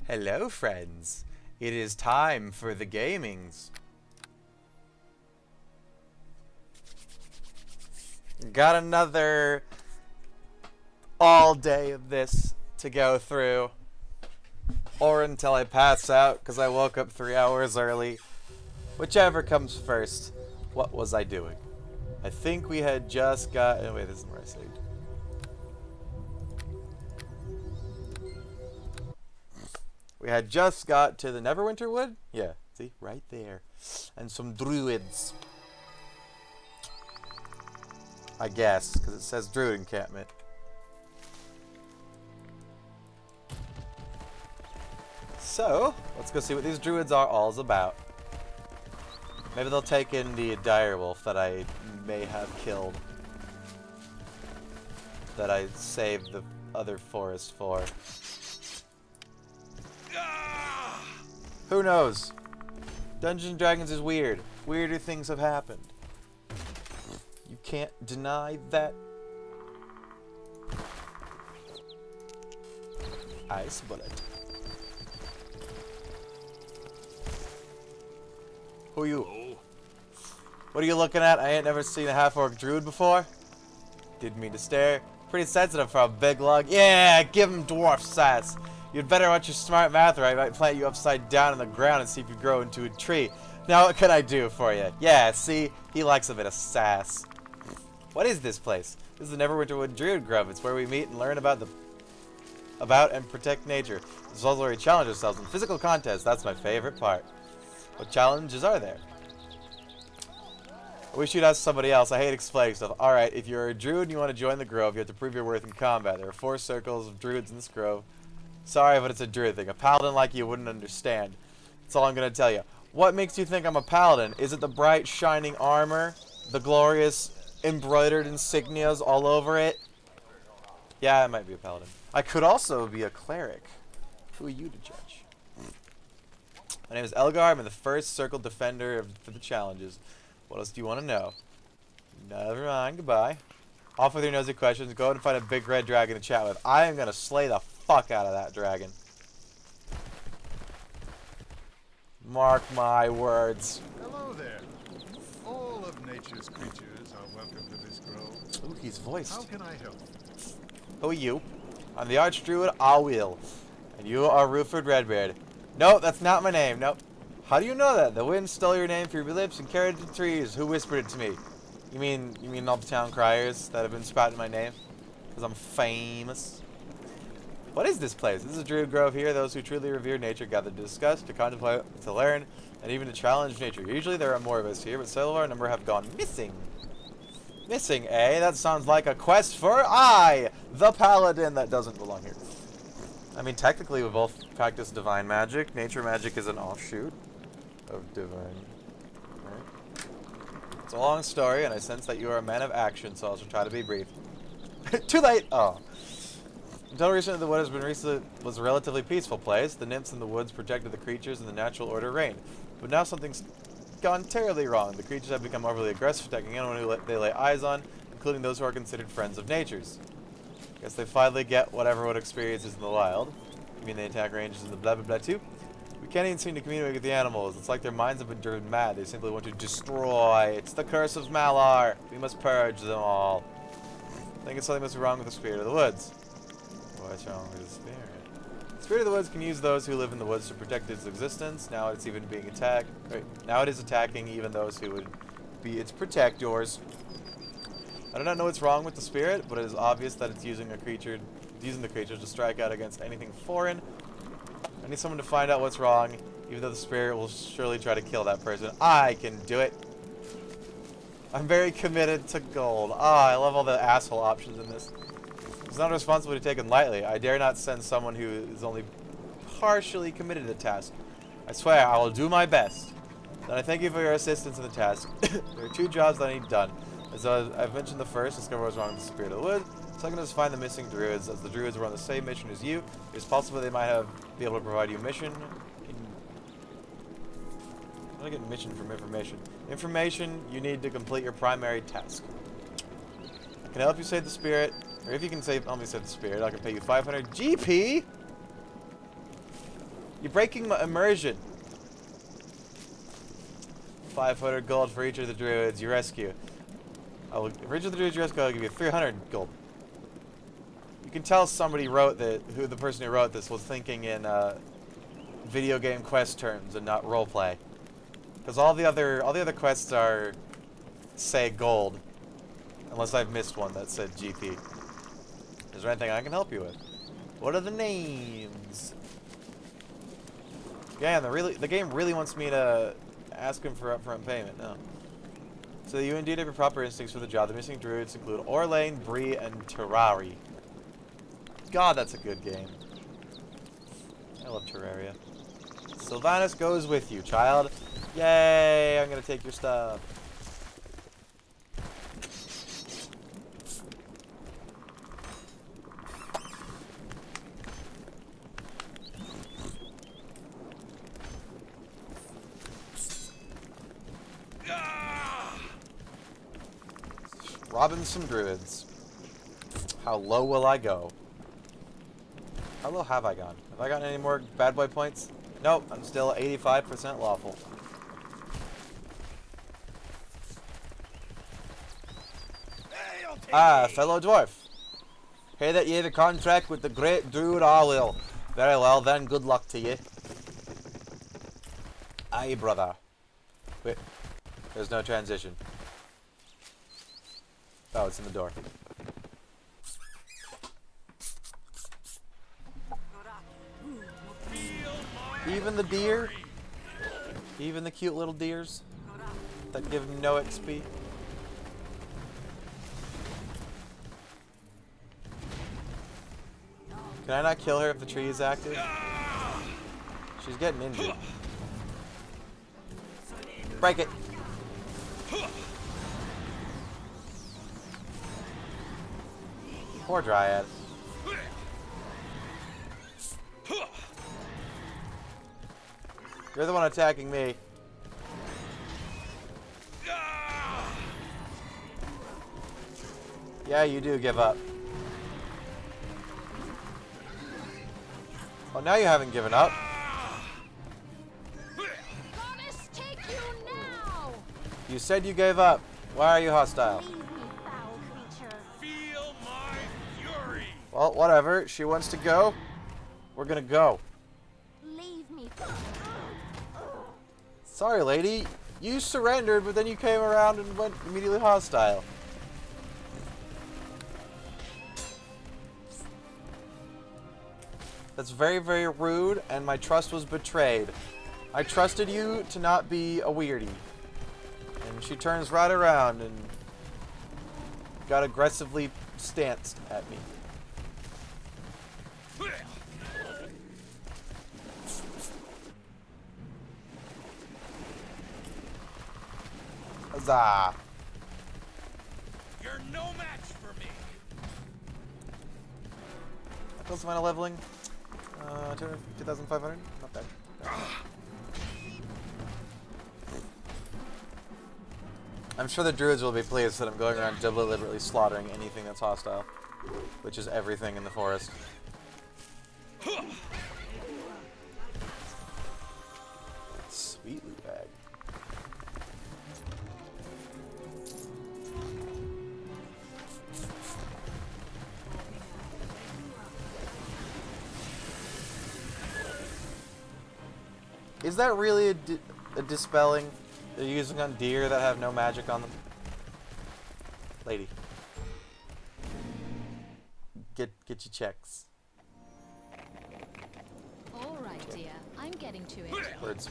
Hello, friends. It is time for the gamings. Got another all day of this to go through. Or until I pass out because I woke up 3 hours early. Whichever comes first. What was I doing? I think we had just got... Oh, wait, this isn't where I saved. We had just got to the Neverwinter wood? Yeah, see? Right there. And some druids. I guess, because it says druid encampment. So, let's go see what these druids are all about. Maybe they'll take in the direwolf that I may have killed. That I saved the other forest for. Who knows? Dungeons and Dragons is weird. Weirder things have happened. You can't deny that. Ice bullet. Who are you? What are you looking at? I ain't never seen a half-orc druid before. Didn't mean to stare. Pretty sensitive for a big lug. Yeah, give him dwarf sass. You'd better watch your smart math or I might plant you upside down in the ground and see if you grow into a tree. Now what can I do for you? Yeah, see? He likes a bit of sass. What is this place? This is the Neverwinter Wood Druid Grove. It's where we meet and learn about and protect nature. This is also where we challenge ourselves in physical contests. That's my favorite part. What challenges are there? I wish you'd ask somebody else. I hate explaining stuff. Alright, if you're a druid and you want to join the grove, you have to prove your worth in combat. There are 4 circles of druids in this grove. Sorry, but it's a druid thing. A paladin like you wouldn't understand. That's all I'm going to tell you. What makes you think I'm a paladin? Is it the bright, shining armor? The glorious, embroidered insignias all over it? Yeah, I might be a paladin. I could also be a cleric. Who are you to judge? My name is Elgar. I'm the first circle defender for the challenges. What else do you want to know? Never mind. Goodbye. Off with your nosy questions. Go and find a big red dragon to chat with. I am going to slay the fuck out of that dragon. Mark my words. Hello there. All of nature's creatures are welcome to this grove. Ooh, he's voiced. How can I help? Who are you? I'm the Archdruid Awil. And you are Ruford Redbeard. No, that's not my name. Nope. How do you know that? The wind stole your name from your lips and carried it to trees. Who whispered it to me? You mean all the town criers that have been spouting my name? Because I'm famous. What is this place? This is a druid grove here. Those who truly revere nature gather to discuss, to contemplate, to learn, and even to challenge nature. Usually there are more of us here, but so far a number have gone missing. Missing, eh? That sounds like a quest for the paladin that doesn't belong here. I mean, technically we both practice divine magic. Nature magic is an offshoot of divine. Right? It's a long story, and I sense that you are a man of action, so I'll try to be brief. Too late! Oh. Until recently, the wood was a relatively peaceful place. The nymphs in the woods protected the creatures and the natural order reigned. But now something's gone terribly wrong. The creatures have become overly aggressive, attacking anyone who they lay eyes on, including those who are considered friends of nature's. Guess they finally get what everyone experiences in the wild. You mean they attack ranges in the blah blah blah too? We can't even seem to communicate with the animals. It's like their minds have been driven mad. They simply want to destroy. It's the curse of Malar. We must purge them all. I think it's something must be wrong with the spirit of the woods. What's wrong with the spirit? The spirit of the woods can use those who live in the woods to protect its existence. Now it's even being attacked. Now it is attacking even those who would be its protectors. I do not know what's wrong with the spirit, but it is obvious that it's using the creature to strike out against anything foreign. I need someone to find out what's wrong, even though the spirit will surely try to kill that person. I can do it. I'm very committed to gold. Ah, I love all the asshole options in this. It's not a responsibility taken lightly. I dare not send someone who is only partially committed to the task. I swear, I will do my best. Then I thank you for your assistance in the task. There are 2 jobs that I need done. As I've mentioned the first, discover what's wrong with the spirit of the wood. Second is find the missing druids. As the druids were on the same mission as you, it's possible they might be able to provide you mission. How do I get mission from information? Information you need to complete your primary task. I can help you save the spirit, or if you can help me save the spirit, I can pay you 500 GP. You're breaking my immersion. 500 gold for each of the druids you rescue. For each of the druids you rescue, I'll give you 300 gold. You can tell somebody wrote that, who the person who wrote this was thinking in video game quest terms and not roleplay. Because all the other quests are, say, gold. Unless I've missed one that said GP. Is there anything I can help you with? What are the names? Yeah, and the game really wants me to ask him for upfront payment. No. So you indeed have your proper instincts for the job. The missing druids include Orlane, Bree, and Terrari. God, that's a good game. I love Terraria. Sylvanas goes with you, child. Yay! I'm gonna take your stuff. Robbing some druids. How low will I go? How low have I gone? Have I gotten any more bad boy points? Nope, I'm still 85% lawful. Ah, fellow dwarf. Hear that ye have a contract with the great druid Arlil. Very well then, good luck to ye. Aye, brother. Wait, there's no transition. Oh, it's in the door. Even the deer? Even the cute little deers that give no XP? Can I not kill her if the tree is active? She's getting injured. Break it! Poor Dryad. You're the one attacking me. Yeah, you do give up. Oh, now you haven't given up. Goddess, take you now. You said you gave up. Why are you hostile? Leave me, foul creature. Feel my fury. Well, whatever. She wants to go. We're gonna go. Leave me. Sorry, lady. You surrendered, but then you came around and went immediately hostile. That's very, very rude, and my trust was betrayed. I trusted you to not be a weirdie. And she turns right around and got aggressively stanced at me. Huzzah! You're no match for me. What's the final leveling? 2,500? Not bad. I'm sure the druids will be pleased that I'm going around deliberately slaughtering anything that's hostile. Which is everything in the forest. Sweet loot bag. Is that really a dispelling they're using on deer that have no magic on them? Lady. Get your checks. All right, dear. I'm getting to it. Words.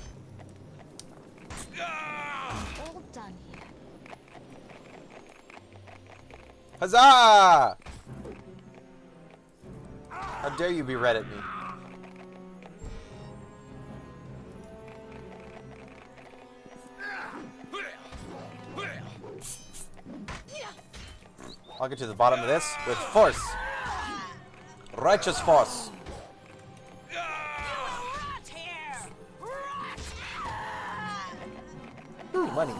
All done here. Huzzah! How dare you be red at me? I'll get to the bottom of this with force. Righteous force. Ooh, money.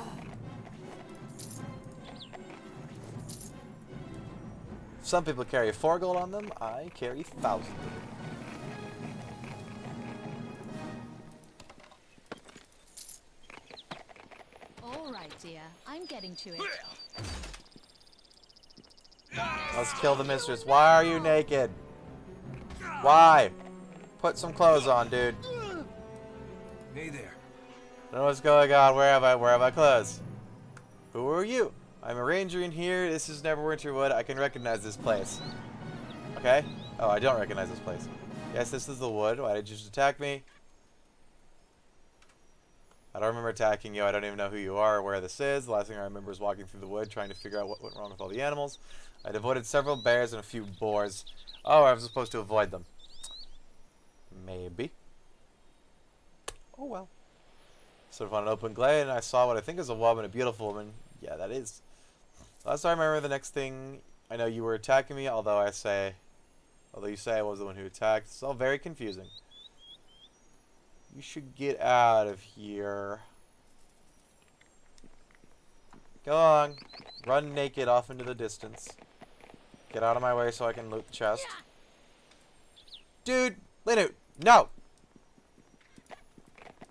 Some people carry 4 gold on them. I carry 1,000. right, dear. I'm getting to it. Let's kill the mistress. Why are you naked? Why? Put some clothes on, dude. Hey there. I don't know what's going on. Where have I clothes? Who are you? I'm a ranger in here. This is Neverwinter Wood. I can recognize this place. Okay? Oh, I don't recognize this place. Yes, this is the wood. Why did you just attack me? I don't remember attacking you. I don't even know who you are or where this is. The last thing I remember is walking through the wood trying to figure out what went wrong with all the animals. I'd avoided several bears and a few boars. Oh, I was supposed to avoid them. Maybe. Oh well. Sort of on an open glade, and I saw what I think is a woman, a beautiful woman. Yeah, that is. Last time I remember the next thing, I know you were attacking me, although you say I was the one who attacked. It's all very confusing. You should get out of here. Go on. Run naked off into the distance. Get out of my way so I can loot the chest. Dude! Linut! No!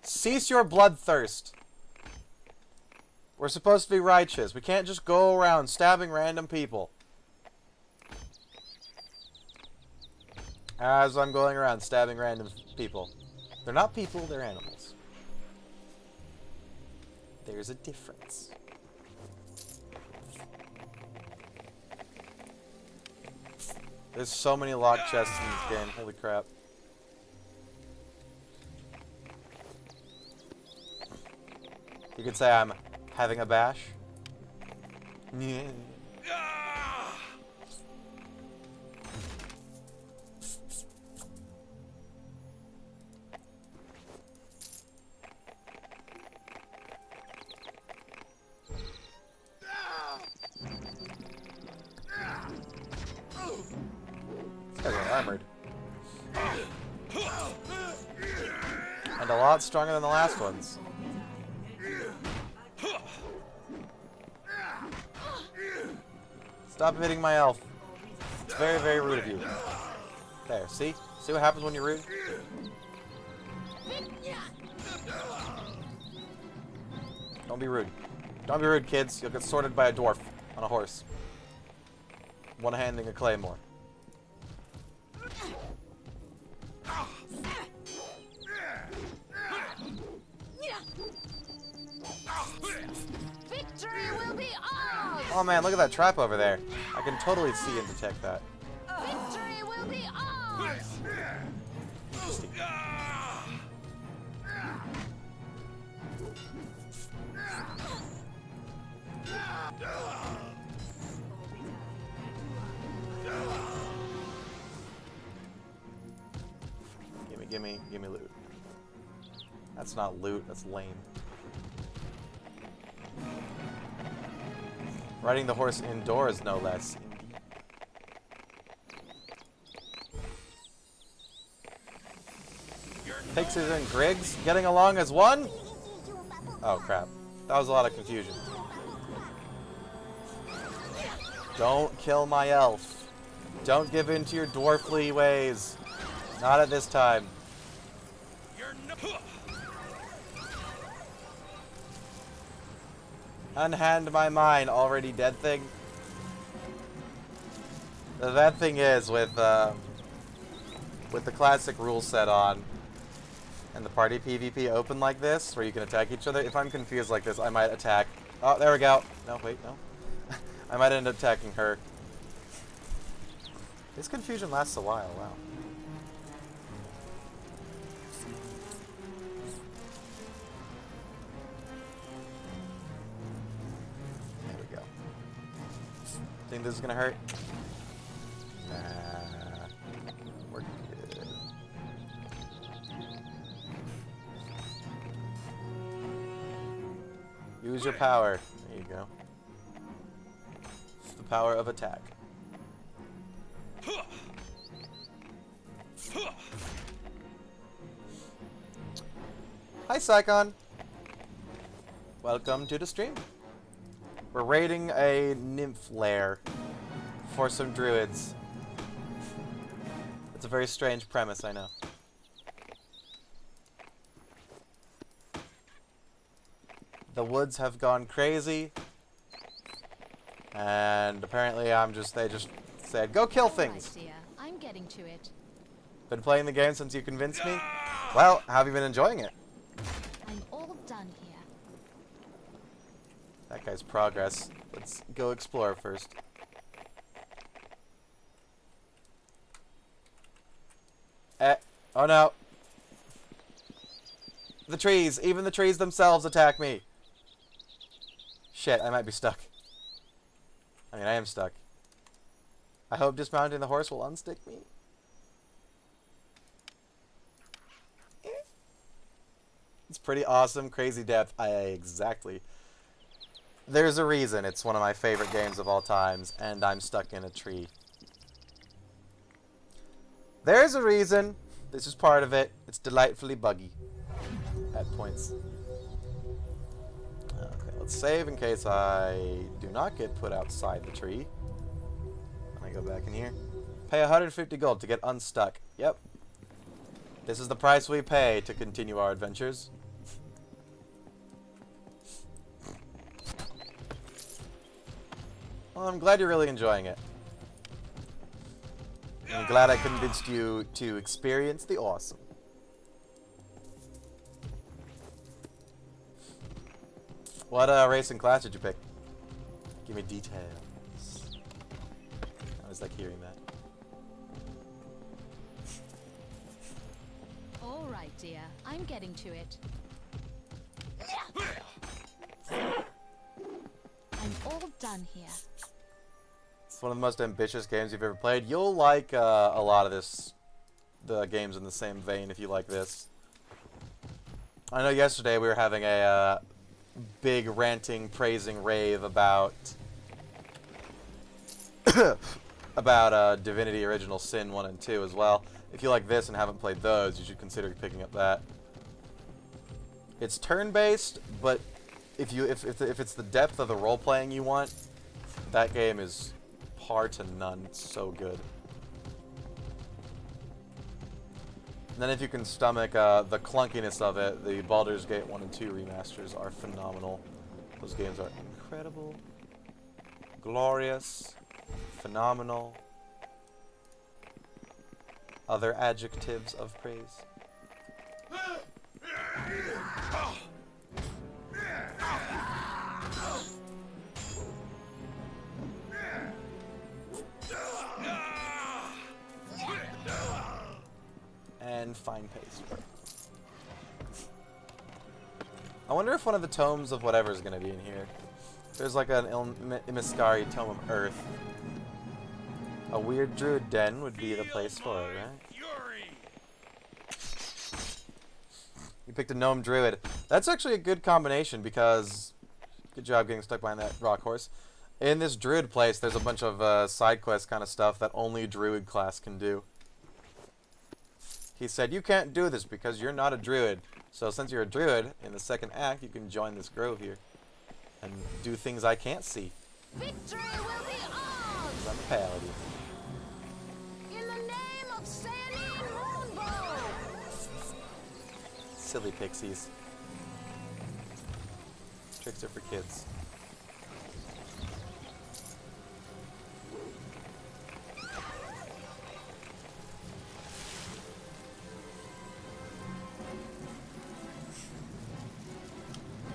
Cease your bloodthirst. We're supposed to be righteous. We can't just go around stabbing random people. As I'm going around stabbing random people. They're not people, they're animals. There's a difference. There's so many locked chests in this game. Holy crap. You could say I'm having a bash. Yeah. These guys are armored. And a lot stronger than the last ones. Stop hitting my elf. It's very, very rude of you. There, see? See what happens when you're rude? Don't be rude. Don't be rude, kids. You'll get sorted by a dwarf on a horse. One-handing a claymore. Victory will be ours! Oh man, look at that trap over there. I can totally see and detect that. Victory will be ours! Interesting. Gimme loot. That's not loot, that's lame. Riding the horse indoors, no less. Pixies and Griggs getting along as one? Oh crap. That was a lot of confusion. Don't kill my elf. Don't give in to your dwarfly ways. Not at this time. Unhand my mine, already dead thing. The bad thing is with the classic rule set on and the party PvP open like this, where you can attack each other, if I'm confused like this, I might attack. Oh, there we go. No, wait, no. I might end up attacking her. This confusion lasts a while, wow. There we go. Think this is gonna hurt? Nah. We're good. Use your power. There you go. It's the power of attack. Hi, Psychon. Welcome to the stream. We're raiding a nymph lair for some druids. It's a very strange premise, I know. The woods have gone crazy. And apparently they just said, go kill things. All right, dear. I'm getting to it. Been playing the game since you convinced me? Well, how have you been enjoying it? I'm all done here. That guy's progress. Let's go explore first. Oh no. The trees, even the trees themselves attack me. Shit, I might be stuck. I mean, I am stuck. I hope dismounting the horse will unstick me. It's pretty awesome, crazy depth. Exactly. There's a reason it's one of my favorite games of all times, and I'm stuck in a tree. There's a reason. This is part of it. It's delightfully buggy at points. Okay, let's save in case I do not get put outside the tree. Let me go back in here. Pay 150 gold to get unstuck. Yep. This is the price we pay to continue our adventures. Well, I'm glad you're really enjoying it. I'm glad I convinced you to experience the awesome. What racing class did you pick? Give me details. I was like hearing that. All right, dear. I'm getting to it. I'm all done here. It's one of the most ambitious games you've ever played. You'll like a lot of the games in the same vein if you like this. I know yesterday we were having a big ranting, praising rave about about Divinity Original Sin 1 and 2 as well. If you like this and haven't played those, you should consider picking up that. It's turn-based, but if it's the depth of the role-playing you want, that game is par to none. It's so good. And then if you can stomach the clunkiness of it, the Baldur's Gate 1 and 2 remasters are phenomenal. Those games are incredible, glorious, phenomenal. Other adjectives of praise. And fine pace. I wonder if one of the tomes of whatever is going to be in here. There's like an Imiskari Tome of Earth. A weird druid den would be the place for it, right? You picked a gnome druid. That's actually a good combination because... Good job getting stuck behind that rock horse. In this druid place, there's a bunch of side quest kind of stuff that only druid class can do. He said, you can't do this because you're not a druid. So since you're a druid, in the second act, you can join this grove here. And do things I can't see. Victory will be ours! 'Cause I'm a paladin. In the name of Saline Moonbow! Silly pixies. Tricks are for kids.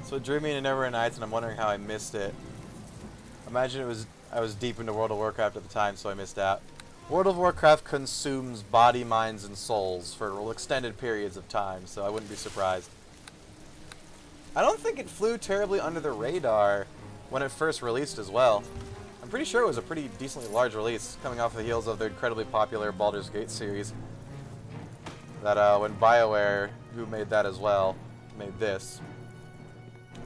So it drew me into Neverwinter Nights, and I'm wondering how I missed it. Imagine I was deep into World of Warcraft at the time, so I missed out. World of Warcraft consumes body, minds, and souls for extended periods of time, so I wouldn't be surprised. I don't think it flew terribly under the radar when it first released as well. I'm pretty sure it was a pretty decently large release, coming off the heels of their incredibly popular Baldur's Gate series. That when BioWare, who made that as well, made this,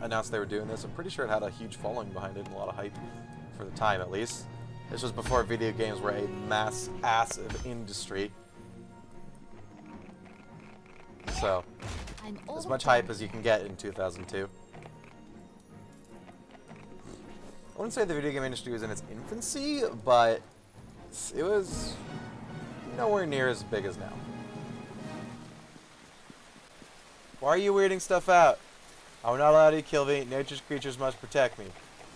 announced they were doing this, I'm pretty sure it had a huge following behind it and a lot of hype for the time, at least. This was before video games were a massive industry. So, as much hype as you can get in 2002. I wouldn't say the video game industry was in its infancy, but it was nowhere near as big as now. Why are you weirding stuff out? I will not allow you to kill me. Nature's creatures must protect me.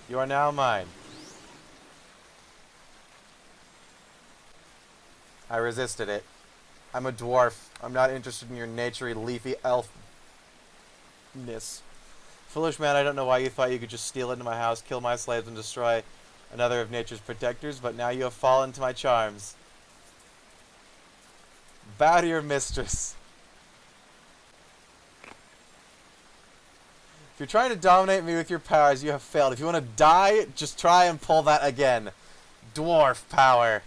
You are now mine. I resisted it. I'm a dwarf. I'm not interested in your naturey, leafy elfness. Foolish man, I don't know why you thought you could just steal into my house, kill my slaves, and destroy another of nature's protectors, but now you have fallen to my charms. Bow to your mistress. If you're trying to dominate me with your powers, you have failed. If you want to die, just try and pull that again. Dwarf power.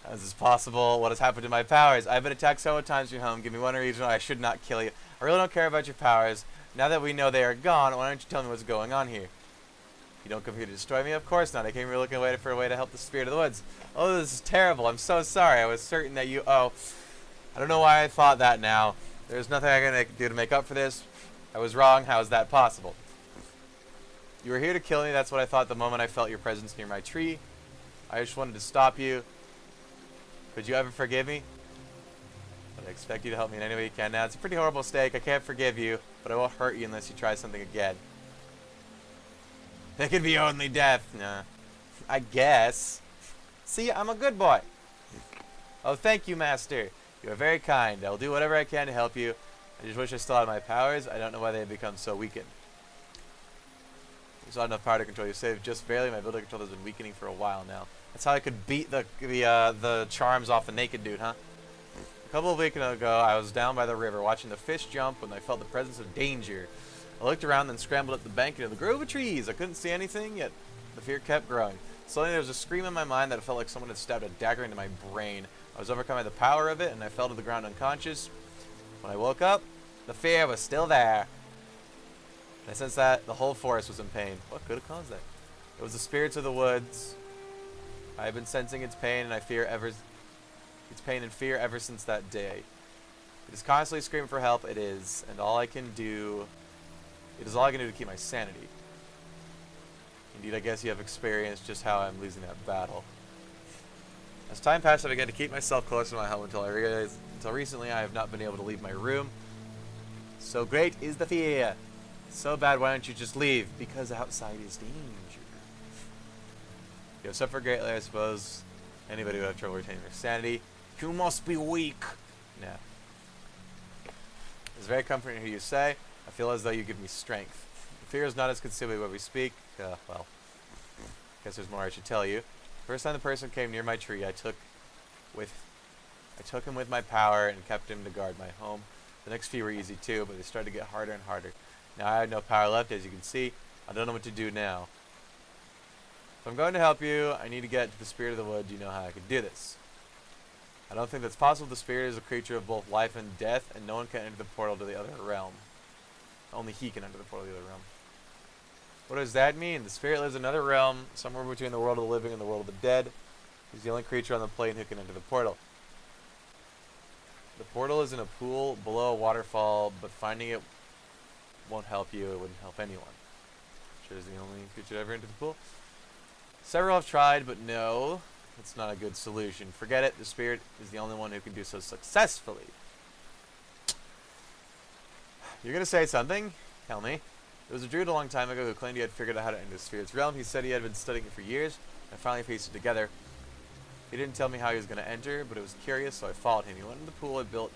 How is this possible? What has happened to my powers? I've been attacked several times in your home. Give me one reason why I should not kill you. I really don't care about your powers. Now that we know they are gone, why don't you tell me what's going on here? You don't come here to destroy me? Of course not. I came here looking for a way to help the spirit of the woods. Oh, this is terrible. I'm so sorry. I was certain that you... Oh, I don't know why I thought that now. There's nothing I can do to make up for this. I was wrong. How is that possible? You were here to kill me. That's what I thought the moment I felt your presence near my tree. I just wanted to stop you. Could you ever forgive me? But I expect you to help me in any way you can. Now, it's a pretty horrible mistake. I can't forgive you, but I won't hurt you unless you try something again. It could be only death. Nah. I guess. See, I'm a good boy. Oh, thank you, Master. You are very kind. I will do whatever I can to help you. I just wish I still had my powers. I don't know why they have become so weakened. There's not enough power to control you. Save just barely. My ability to control has been weakening for a while now. That's how I could beat the charms off the naked dude, huh? A couple of weeks ago, I was down by the river watching the fish jump when I felt the presence of danger. I looked around, then scrambled up the bank into the grove of trees. I couldn't see anything, yet the fear kept growing. Suddenly, there was a scream in my mind that it felt like someone had stabbed a dagger into my brain. I was overcome by the power of it, and I fell to the ground unconscious. When I woke up, the fear was still there. And I sensed that the whole forest was in pain. What could have caused that? It was the spirits of the woods. I have been sensing its pain and fear ever since that day. It is constantly screaming for help. It is, and all I can do. It is all I can do to keep my sanity. Indeed, I guess you have experienced just how I'm losing that battle. As time passed, I began to keep myself close to my home until recently I have not been able to leave my room. So great is the fear. So bad, why don't you just leave? Because outside is danger. You have suffered greatly, I suppose. Anybody who have trouble retaining their sanity. You must be weak. No. It's very comforting to hear you say. I feel as though you give me strength. The fear is not as concealed what we speak. Well, I guess there's more I should tell you. First time the person came near my tree, I took him with my power and kept him to guard my home. The next few were easy too, but they started to get harder and harder. Now I have no power left, as you can see. I don't know what to do now. If I'm going to help you, I need to get to the spirit of the wood. Do you know how I can do this? I don't think that's possible. The spirit is a creature of both life and death, and no one can enter the portal to the other realm. Only he can enter the portal to the other realm. What does that mean? The spirit lives in another realm, somewhere between the world of the living and the world of the dead. He's the only creature on the plane who can enter the portal. The portal is in a pool below a waterfall, but finding it won't help you. It wouldn't help anyone. Sure is the only creature to ever enter the pool. Several have tried, but no, it's not a good solution. Forget it. The spirit is the only one who can do so successfully. You're going to say something? Tell me. There was a druid a long time ago who claimed he had figured out how to enter the spirit's realm. He said he had been studying it for years, and finally pieced it together. He didn't tell me how he was going to enter, but it was curious, so I followed him. He went in the pool and built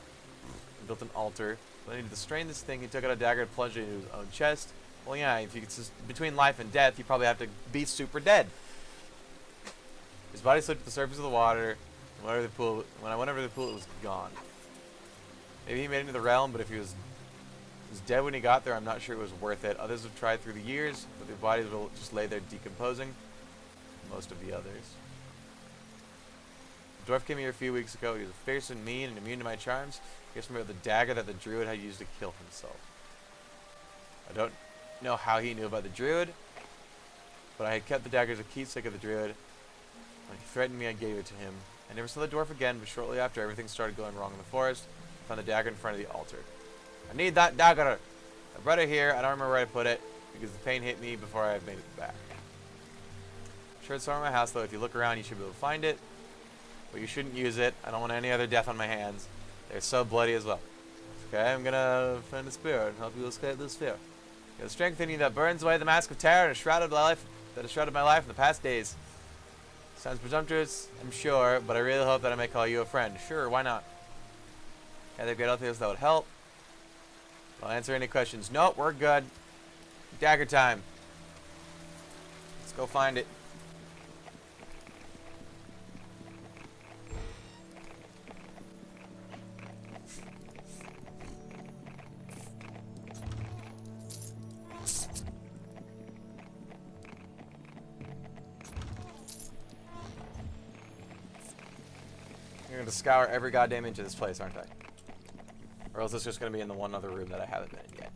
an altar. When he needed to strain this thing, he took out a dagger and plunged it into his own chest. Well, yeah, if you could, between life and death, you probably have to be super dead. His body slipped to the surface of the water, and when I went over the pool, it was gone. Maybe he made it into the realm, but if he was dead when he got there, I'm not sure it was worth it. Others have tried through the years, but their bodies will just lay there decomposing. Most of the others. The dwarf came here a few weeks ago. He was fierce and mean and immune to my charms. He asked me about the dagger that the druid had used to kill himself. I don't know how he knew about the druid, but I had kept the dagger as a keepsake of the druid. When he threatened me, I gave it to him. I never saw the dwarf again, but shortly after everything started going wrong in the forest, I found the dagger in front of the altar. I need that dagger! I brought it here. I don't remember where I put it, because the pain hit me before I made it back. I'm sure it's somewhere in my house, though. If you look around, you should be able to find it. but you shouldn't use it. I don't want any other death on my hands. They're so bloody as well. Okay, I'm gonna find a spear and help you escape this fear. You have strength in you that burns away the mask of terror and that has shrouded my life in the past days. Sounds presumptuous, I'm sure, but I really hope that I may call you a friend. Sure, why not? Can I think of anything else that would help? I'll answer any questions. Nope, we're good. Dagger time. Let's go find it. I'm going to scour every goddamn inch of this place, aren't I? Or else it's just going to be in the one other room that I haven't been in yet.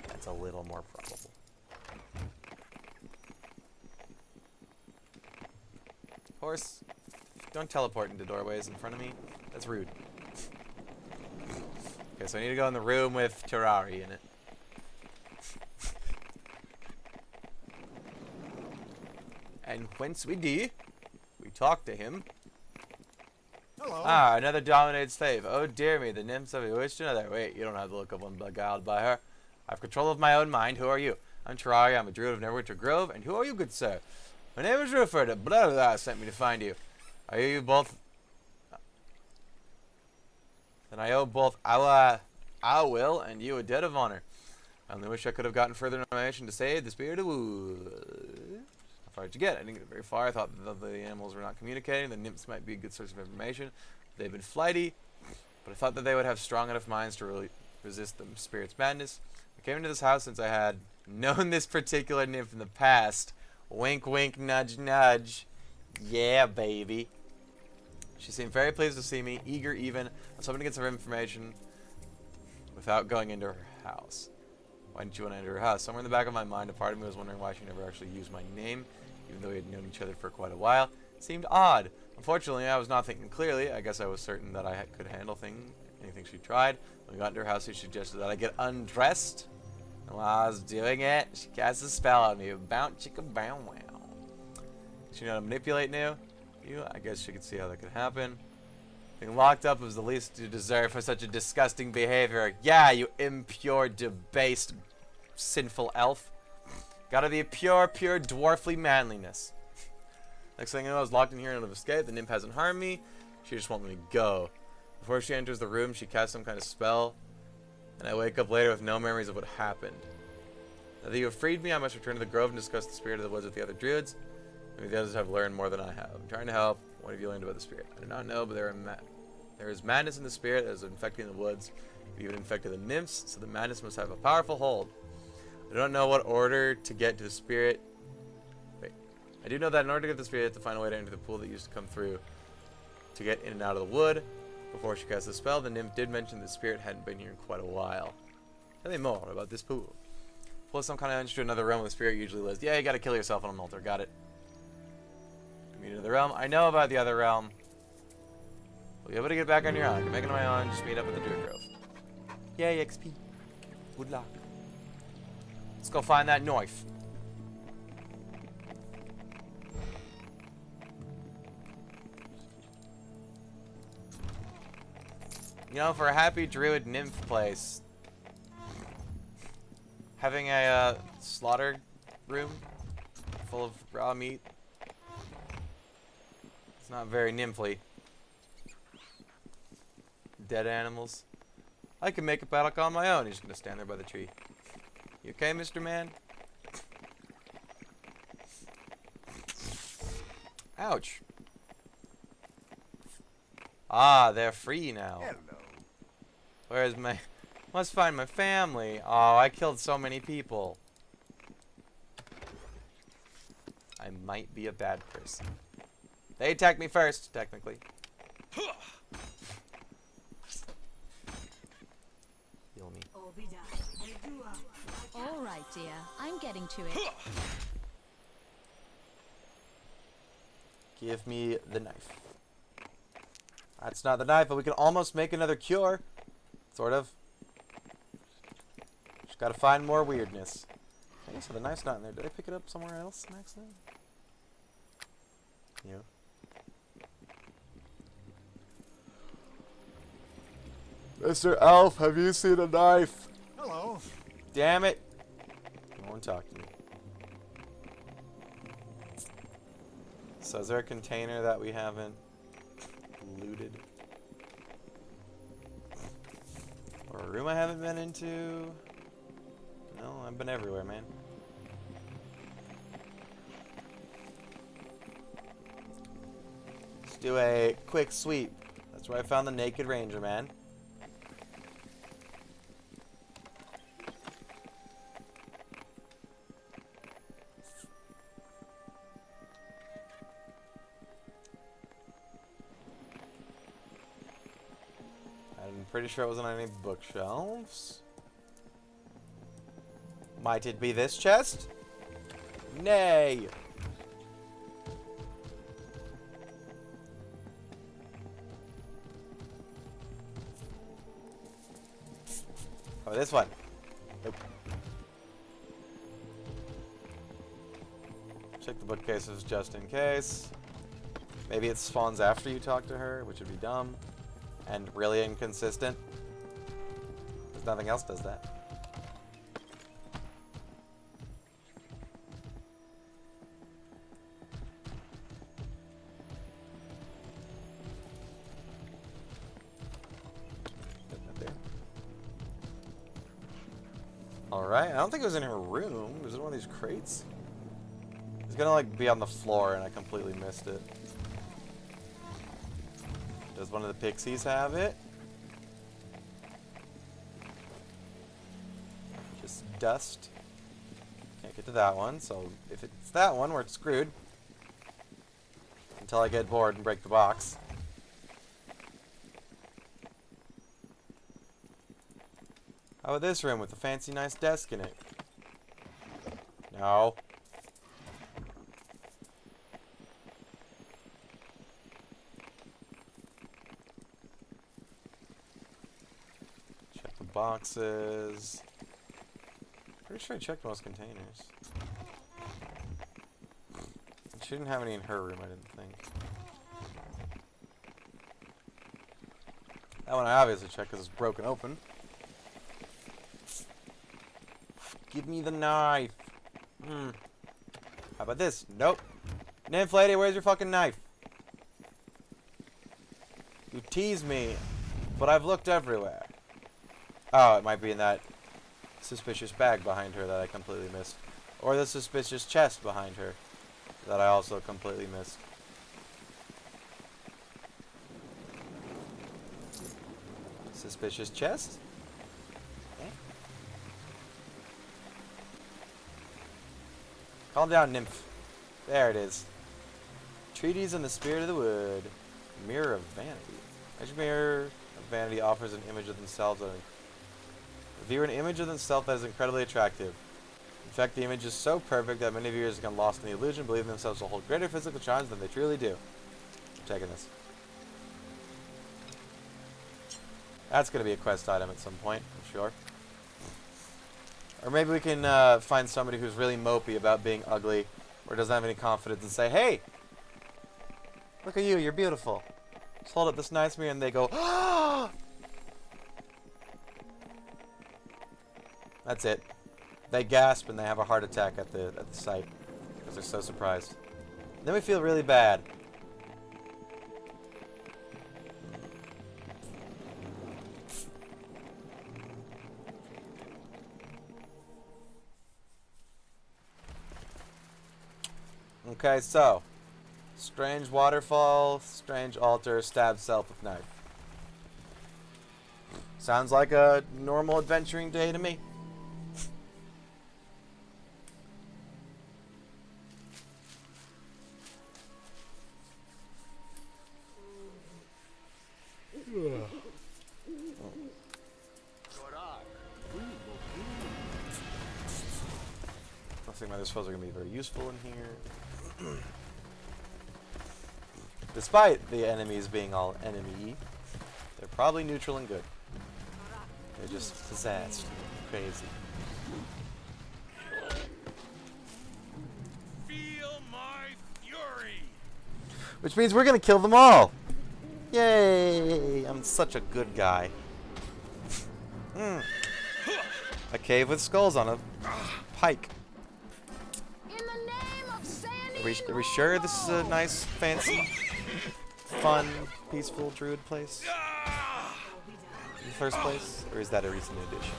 That's a little more probable. Horse, don't teleport into doorways in front of me. That's rude. Okay, so I need to go in the room with Terrari in it. And whence we do, we talk to him. Hello. Ah, another dominated slave. Oh dear me, the nymphs have bewitched another. Wait, you don't have the look of one beguiled by her. I have control of my own mind. Who are you? I'm Terrari. I'm a druid of Neverwinter Grove. And who are you, good sir? My name is Ruford. Blah, blah, blah sent me to find you. Are you both... Then I owe both our will and you a debt of honor. I only wish I could have gotten further information to save the spirit of wood. How far did you get? I didn't get very far. I thought that the animals were not communicating. The nymphs might be a good source of information. They've been flighty, but I thought that they would have strong enough minds to really resist the spirit's madness. I came into this house since I had known this particular nymph in the past. Wink, wink, nudge, nudge. Yeah, baby. She seemed very pleased to see me, eager even. I was hoping to get some information without going into her house. Why didn't you want to enter her house? Somewhere in the back of my mind, a part of me was wondering why she never actually used my name, even though we had known each other for quite a while. It seemed odd. Unfortunately, I was not thinking clearly. I guess I was certain that I could handle anything she tried. When we got into her house, she suggested that I get undressed. And while I was doing it, she cast a spell on me. Bounce chicka bow wow. She knew how to manipulate you. I guess she could see how that could happen. Being locked up was the least you deserve for such a disgusting behavior. Yeah, you impure, debased, sinful elf. Gotta be a pure dwarfly manliness. Next thing I know, I was locked in here and out of escape. The nymph hasn't harmed me. She just won't let me go. Before she enters the room, she casts some kind of spell. And I wake up later with no memories of what happened. Now that you have freed me, I must return to the grove and discuss the spirit of the woods with the other druids. Maybe the others have learned more than I have. I'm trying to help. What have you learned about the spirit? I do not know, but there is madness in the spirit that is infecting the woods. It even infected the nymphs, so the madness must have a powerful hold. I don't know what order to get to the spirit. Wait. I do know that in order to get the spirit, you have to find a way to enter the pool that used to come through to get in and out of the wood. Before she cast the spell, the nymph did mention the spirit hadn't been here in quite a while. Tell me more about this pool. Plus, I'm kind of interested in another realm where the spirit usually lives. Yeah, you gotta kill yourself on an altar. Got it. Meet another realm. I know about the other realm. We'll be able to get back on your own. You're making it on my own. Just meet up at the Druid Grove. Yay, XP. Good luck. Let's go find that knife. You know, for a happy druid nymph place, having a slaughter room full of raw meat, it's not very nymphly. Dead animals. I can make a paddock on my own. He's just gonna stand there by the tree. You okay, Mr. Man? Ouch. Ah, they're free now. Hello. Where's my... Must find my family. Oh, I killed so many people. I might be a bad person. They attacked me first, technically. Heal me. All right, dear. I'm getting to it. Give me the knife. That's not the knife, but we can almost make another cure. Sort of. Just gotta find more weirdness. Okay, so the knife's not in there. Did I pick it up somewhere else on accident? Yeah. Mr. Elf, have you seen a knife? Hello. Damn it. No one talk to me. So is there a container that we haven't looted? Or a room I haven't been into? No, I've been everywhere, man. Let's do a quick sweep. That's where I found the naked ranger, man. I'm pretty sure it wasn't on any bookshelves. Might it be this chest? Nay! Oh, this one. Nope. Check the bookcases just in case. Maybe it spawns after you talk to her, which would be dumb. And really inconsistent. Because nothing else does that. Alright, I don't think it was in her room. Was it one of these crates? It's gonna like be on the floor and I completely missed it. Does one of the pixies have it? Just dust. Can't get to that one, so if it's that one, we're screwed. Until I get bored and break the box. How about this room with a fancy nice desk in it? No. Check the boxes. Pretty sure I checked most containers. She didn't have any in her room, I didn't think. That one I obviously checked because it's broken open. Give me the knife. How about this? Nope. Nymph lady, where's your fucking knife? You tease me, but I've looked everywhere. Oh, it might be in that suspicious bag behind her that I completely missed. Or the suspicious chest behind her that I also completely missed. Suspicious chest? Calm down, nymph. There it is. Treatise on the spirit of the wood. Mirror of vanity. Each mirror of vanity offers an image of themselves. View an image of themselves that is incredibly attractive. In fact, the image is so perfect that many viewers become lost in the illusion, believing themselves to hold greater physical charms than they truly do. I'm checking this. That's going to be a quest item at some point, I'm sure. Or maybe we can find somebody who's really mopey about being ugly or doesn't have any confidence and say, hey, look at you, you're beautiful. Just hold up this nice mirror and they go, ah! That's it. They gasp and they have a heart attack at the sight because they're so surprised. Then we feel really bad. Okay, so strange waterfall, strange altar, stab self with knife. Sounds like a normal adventuring day to me. I think my dispels are going to be very useful in here. Despite the enemies being all enemy, they're probably neutral and good. They're just possessed, crazy. Feel my fury. Which means we're going to kill them all. Yay! I'm such a good guy. A cave with skulls on a pike. In the name of Sandy. Are we sure this is a nice, fancy, fun, peaceful druid place? In the first place? Or is that a recent addition?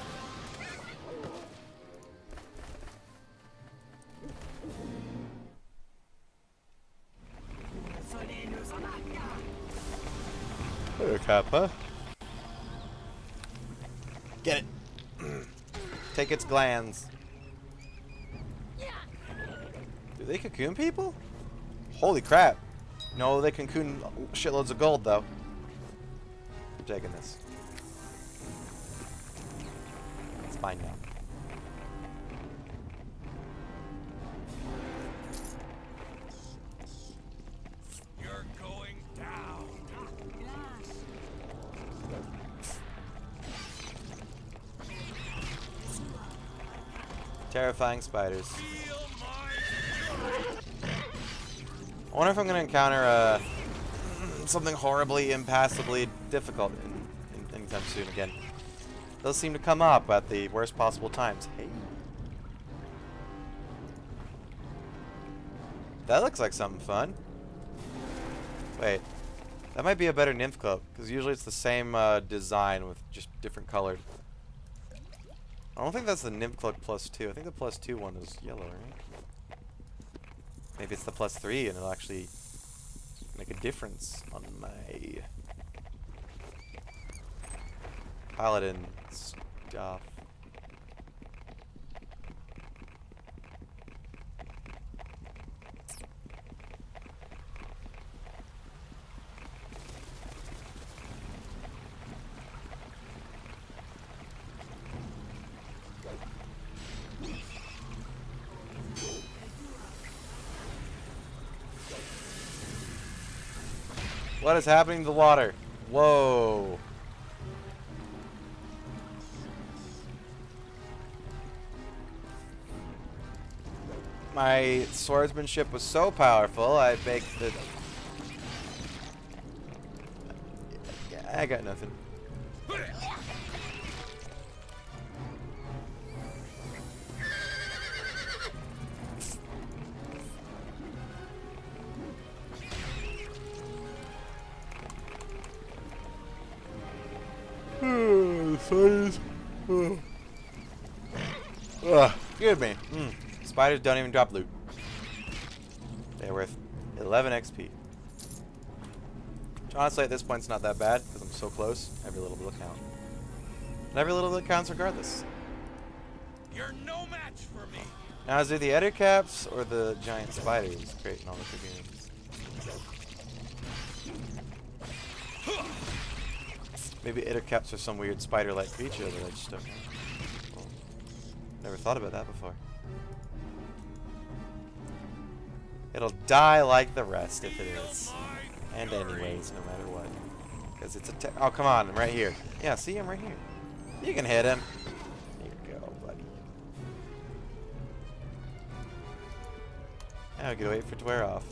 Hello, Kappa. Get it. Take its glands. Do they cocoon people? Holy crap. No, they cocoon shitloads of gold, though. I'm taking this. It's fine now. You're going down. Terrifying spiders. I wonder if I'm going to encounter something horribly, impassably difficult anytime soon again. Those seem to come up at the worst possible times. Hey. That looks like something fun. Wait. That might be a better nymph cloak, because usually it's the same design with just different colored. I don't think that's the nymph cloak +2. I think the +2 one is yellow, right? Maybe it's the +3 and it'll actually make a difference on my paladin stuff. What is happening to the water? Whoa. My swordsmanship was so powerful, I baked the... Yeah, I got nothing. Excuse me. Spiders don't even drop loot. They're worth 11 XP. Which honestly at this point it's not that bad because I'm so close. Every little bit counts. And every little bit counts regardless. You're no match for me. Now is it the editor caps or the giant spiders creating all the cocoons? Maybe editor caps are some weird spider-like creature that I just don't know. Well, never thought about that before. It'll die like the rest if it is. And anyways, no matter what. Because it's a oh, come on, I'm right here. Yeah, see, I'm right here. You can hit him. Here you go, buddy. Now we gotta wait for it to wear off.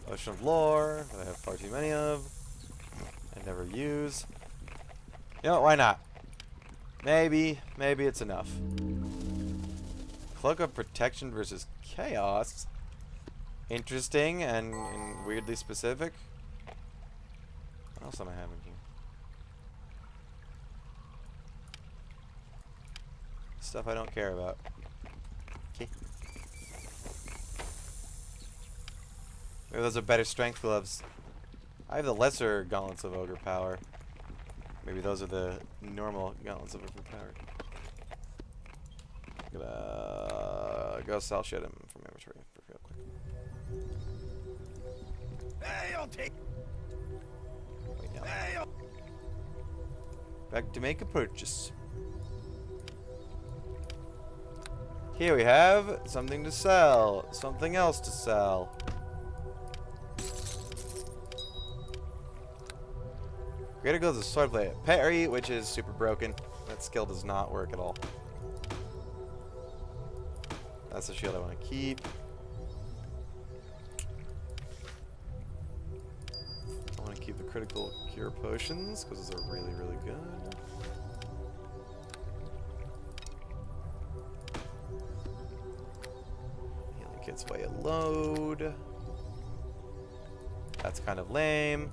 Ocean of Lore, that I have far too many of. I never use. You know what, why not? Maybe it's enough. Cloak of Protection versus Chaos. Interesting and weirdly specific. What else am I having here? Stuff I don't care about. Okay. Maybe those are better strength gloves. I have the lesser gauntlets of ogre power. Maybe those are the normal gauntlets of ogre power. Go sell shit him from inventory real quick. Hey, I'll take. Wait, no. Hey, Back to make a purchase. Here we have something to sell. Something else to sell. Greater goes the swordblade parry, which is super broken. That skill does not work at all. That's the shield I want to keep. I want to keep the critical cure potions, because those are really, really good. Healing kit's way a load. That's kind of lame.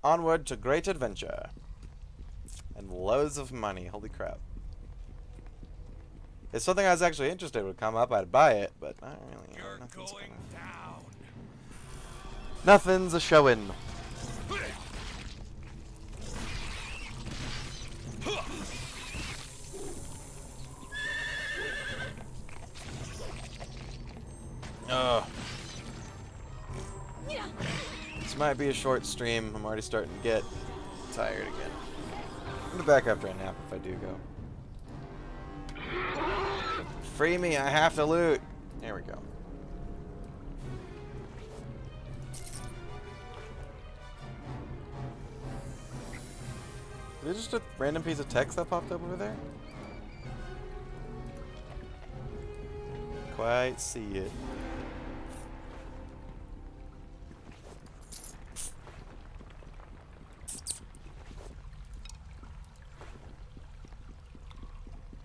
Onward to great adventure. And loads of money. Holy crap. If something I was actually interested in would come up, I'd buy it, but not really. You're Nothing's going down. Nothing's a showing. Ugh. This might be a short stream. I'm already starting to get tired again. I'm gonna back after a nap if I do go. Free me, I have to loot. There we go. Is it just a random piece of text that popped up over there? Quite see it.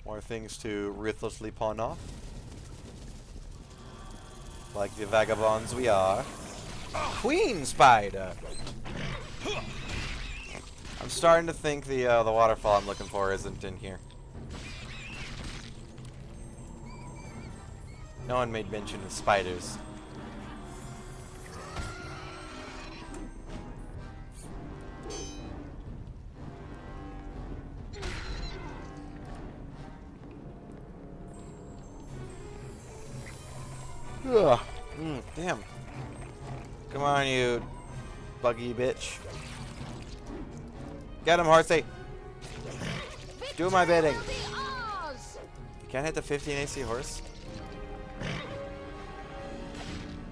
More things to ruthlessly pawn off. Like the vagabonds we are. Queen spider! I'm starting to think the waterfall I'm looking for isn't in here. No one made mention of spiders. Ugh. Damn. Come on, you buggy bitch. Get him, horsey. Do my bidding. You can't hit the 15 AC horse.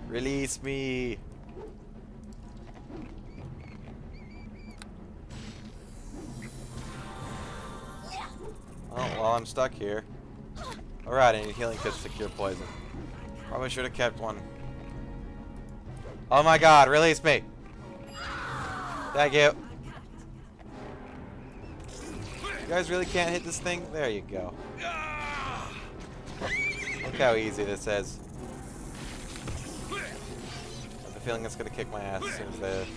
Release me. Oh, well, I'm stuck here. Alright, I need healing kits to cure poison. Probably should have kept one. Oh my god, release me! Thank you. You guys really can't hit this thing? There you go. Look how easy this is. I have a feeling it's gonna kick my ass as soon as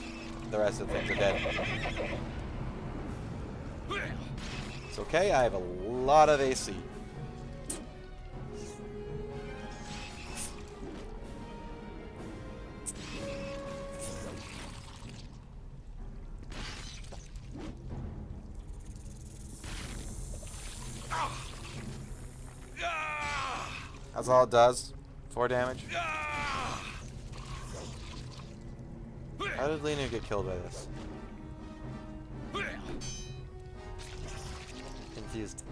the rest of the things are dead. It's okay, I have a lot of AC. That's all it does. 4 damage. How did Lena get killed by this? Confused.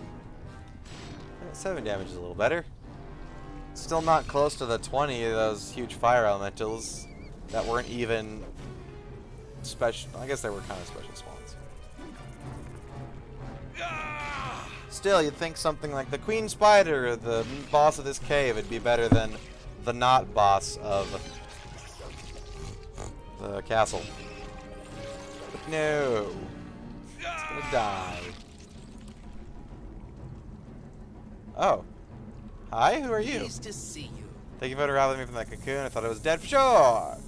7 damage is a little better. Still not close to the 20 of those huge fire elementals that weren't even special. I guess they were kind of special spawns. Still, you'd think something like the Queen Spider, the boss of this cave, would be better than the not boss of the castle. But no. It's gonna die. Oh. Hi, who are you? Pleased to see you. Thank you for unraveling me from that cocoon. I thought I was dead for sure.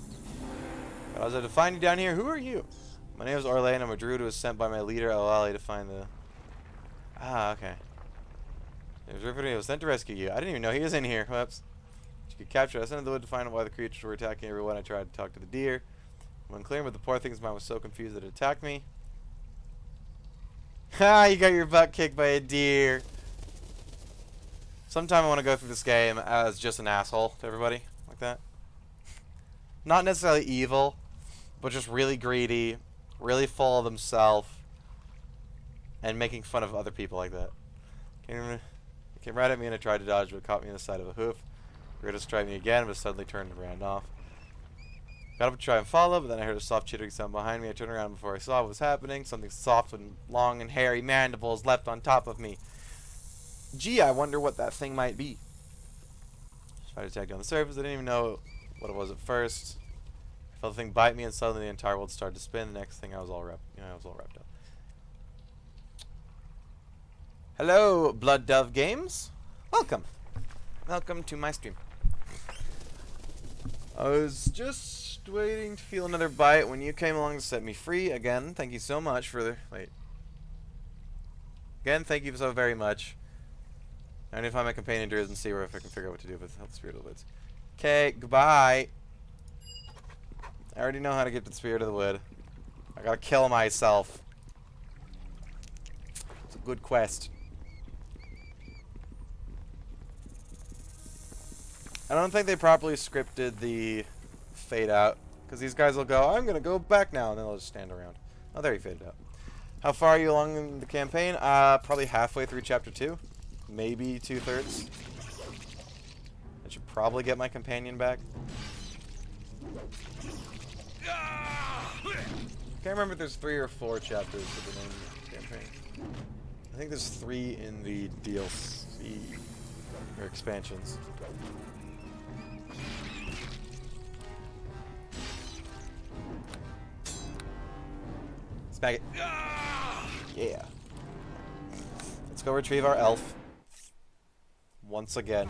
But I was able to find you down here. Who are you? My name is Orlane. I'm a druid who was sent by my leader, Olali, to find the... Ah, okay. It was Riverdale. Was sent to rescue you. I didn't even know he was in here. Whoops. You could capture us into the wood to find out why the creatures were attacking everyone. I tried to talk to the deer. When clear, but the poor thing's mind was so confused that it attacked me. Ha! You got your butt kicked by a deer. Sometime I want to go through this game as just an asshole to everybody like that. Not necessarily evil, but just really greedy, really full of himself, and making fun of other people like that. It came right at me and I tried to dodge, but it caught me in the side of a hoof. Ready to strike me again, but suddenly turned and ran off. Got up to try and follow, but then I heard a soft chittering sound behind me. I turned around before I saw what was happening. Something soft and long and hairy mandibles leapt on top of me. Gee, I wonder what that thing might be. Tried to attack on the surface. I didn't even know what it was at first. I felt the thing bite me, and suddenly the entire world started to spin. The next thing, I was all wrapped up. Hello, Blood Dove Games. Welcome. Welcome to my stream. I was just waiting to feel another bite when you came along to set me free. Again, thank you so much for the... Wait. Again, thank you so very much. I need to find my companion druids and see if I can figure out what to do with the Spirit of the Woods. Okay, goodbye. I already know how to get to the Spirit of the Wood. I gotta kill myself. It's a good quest. I don't think they properly scripted the fade out, because these guys will go, I'm gonna go back now, and then they'll just stand around. Oh, there you faded out. How far are you along in the campaign? Probably halfway through chapter 2. Maybe 2/3. I should probably get my companion back. Can't remember if there's 3 or 4 chapters of the main campaign. I think there's 3 in the DLC or expansions. Smack it. Yeah. Let's go retrieve our elf. Once again.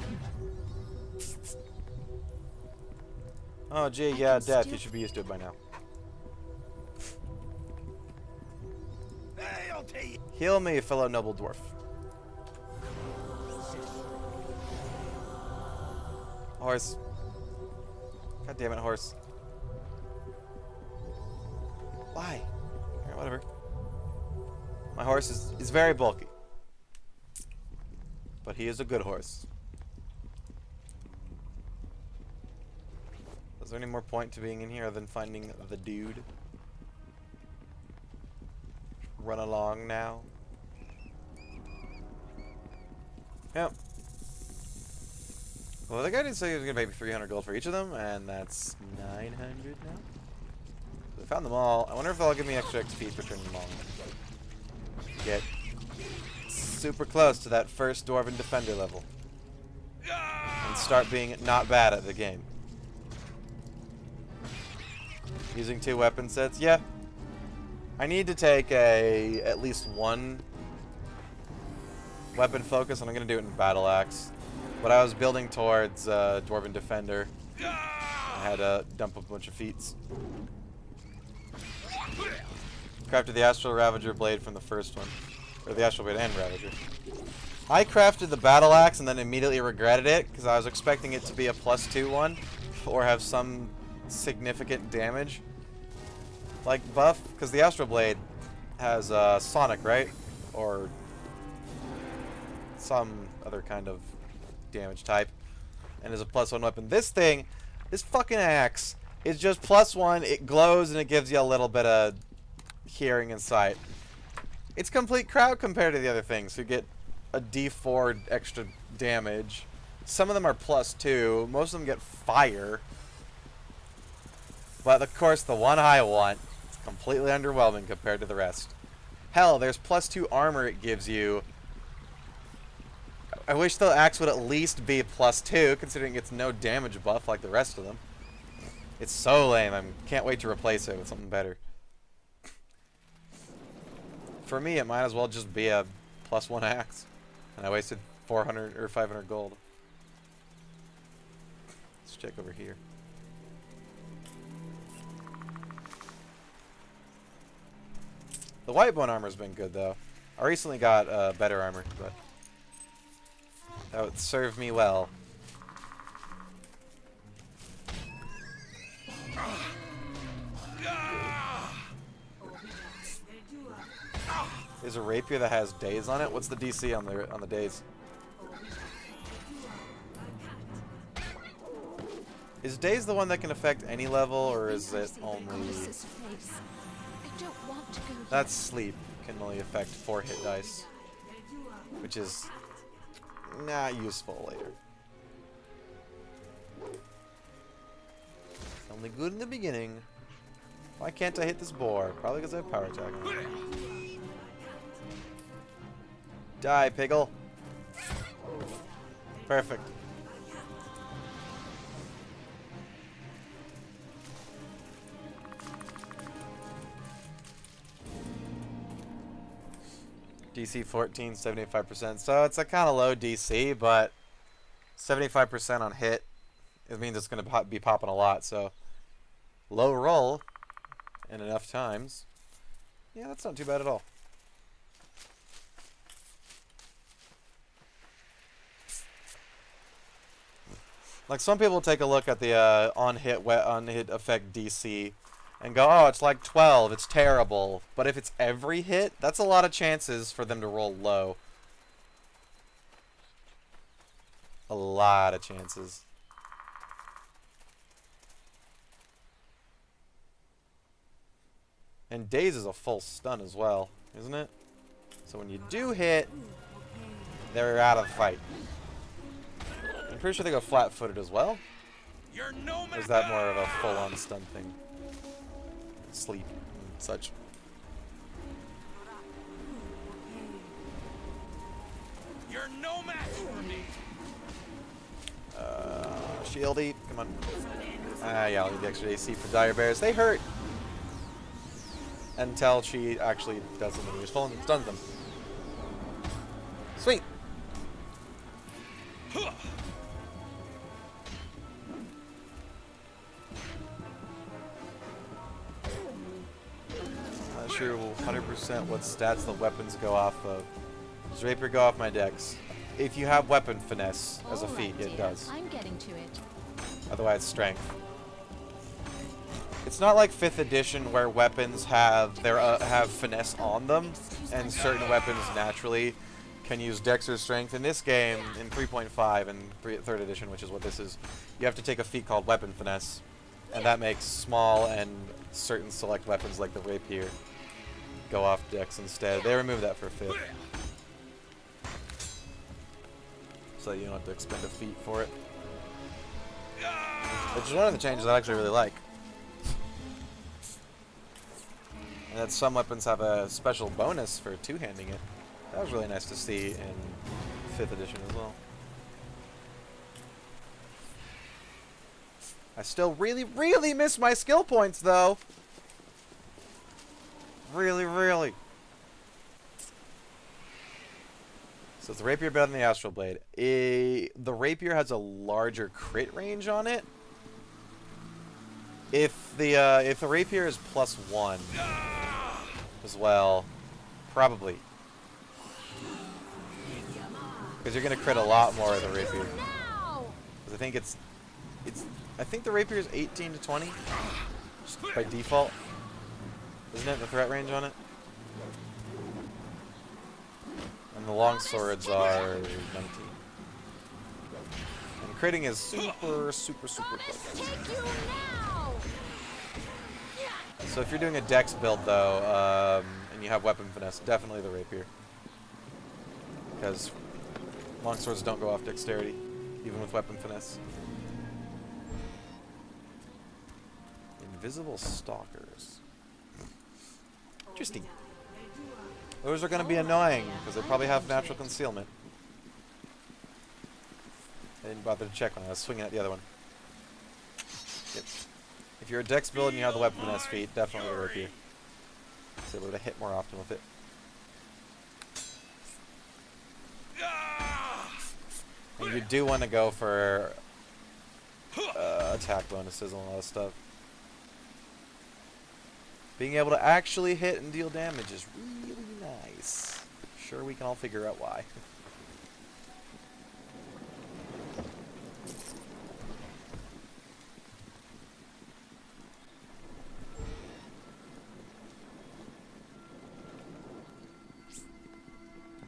Oh, gee, yeah, death. You should be used to it by now. Heal me, fellow noble dwarf. Horse. God damn it, horse. Why? Alright, whatever. My horse is very bulky. But he is a good horse. Is there any more point to being in here other than finding the dude? Run along now. Yep. Well, the guy did say he was going to pay me 300 gold for each of them, and that's 900 now. So I found them all. I wonder if they'll give me extra XP for turning them all in. Get super close to that first Dwarven Defender level. And start being not bad at the game. Using 2 weapon sets? Yeah. I need to take at least 1 weapon focus, and I'm going to do it in Battle Axe. But I was building towards Dwarven Defender. I had to dump a bunch of feats. Crafted the Astral Ravager blade from the first one. Or the Astral Blade and Ravager. I crafted the Battle Axe and then immediately regretted it, because I was expecting it to be a +2 one, or have some significant damage. Like buff, because the Astral Blade has Sonic, right? Or some other kind of damage type, and is a +1 weapon. This thing, this fucking axe, is just +1, it glows, and it gives you a little bit of hearing and sight. It's complete crowd compared to the other things. You get a D4 extra damage. Some of them are +2. Most of them get fire. But of course, the one I want is completely underwhelming compared to the rest. Hell, there's +2 armor it gives you. I wish the axe would at least be +2, considering it's no damage buff like the rest of them. It's so lame. I can't wait to replace it with something better. For me, it might as well just be a +1 axe. And I wasted 400 or 500 gold. Let's check over here. The white bone armor's been good, though. I recently got better armor, but that would serve me well. There's a rapier that has days on it. What's the DC on the days? Is days the one that can affect any level, or is it only... That's sleep. Can only affect 4 hit dice. Which is not useful later. Only good in the beginning. Why can't I hit this boar? Probably because I have power attack on it. Die, Piggle. Perfect. DC 14, 75%. So it's a kind of low DC, but 75% on hit. It means it's going to be popping a lot, so low roll and enough times. Yeah, that's not too bad at all. Like, some people take a look at the on-hit effect DC and go, oh, it's like 12, it's terrible. But if it's every hit, that's a lot of chances for them to roll low. A lot of chances. And Daze is a full stun as well, isn't it? So when you do hit, they're out of the fight. I'm pretty sure they go flat-footed as well. You're no Or is that more of a full-on stun thing? Sleep and such. You're no match for me. Shieldy, come on. Yeah, I'll need the extra AC for Dire Bears. They hurt. Until she actually does something useful and stuns them. Sweet. Not sure 100% what stats the weapons go off of. Does Rapier go off my dex? If you have weapon finesse as a feat, it does. I'm getting to it. Otherwise, strength. It's not like 5th edition where weapons have finesse on them, and certain weapons naturally can use dex or strength. In this game, in 3.5 and 3rd edition, which is what this is, you have to take a feat called weapon finesse, and that makes small and certain select weapons like the rapier go off dex instead. They remove that for 5th. So you don't have to expend a feat for it. Which is one of the changes I actually really like. And that some weapons have a special bonus for two-handing it. That was really nice to see in 5th edition as well. I still really, really miss my skill points, though. Really, really. So it's the Rapier better than the Astral Blade. The Rapier has a larger crit range on it. If the Rapier is +1 as well, probably. Because you're gonna crit a lot more of the Rapier. Because I think the Rapier is 18 to 20 just by default. Isn't it the threat range on it? And the long swords are 19. And critting is super, super, super quick. So if you're doing a dex build, though, and you have weapon finesse, definitely the Rapier. Because longswords don't go off dexterity, even with weapon finesse. Invisible stalkers. Interesting. Those are going to be annoying, because they probably have natural concealment. I didn't bother to check when I was swinging at the other one. Yep. If you're a dex build and you have the weapon finesse feat, definitely the Rapier. It's able to hit more often with it. And you do want to go for attack bonuses and all that stuff. Being able to actually hit and deal damage is really nice. Sure, we can all figure out why.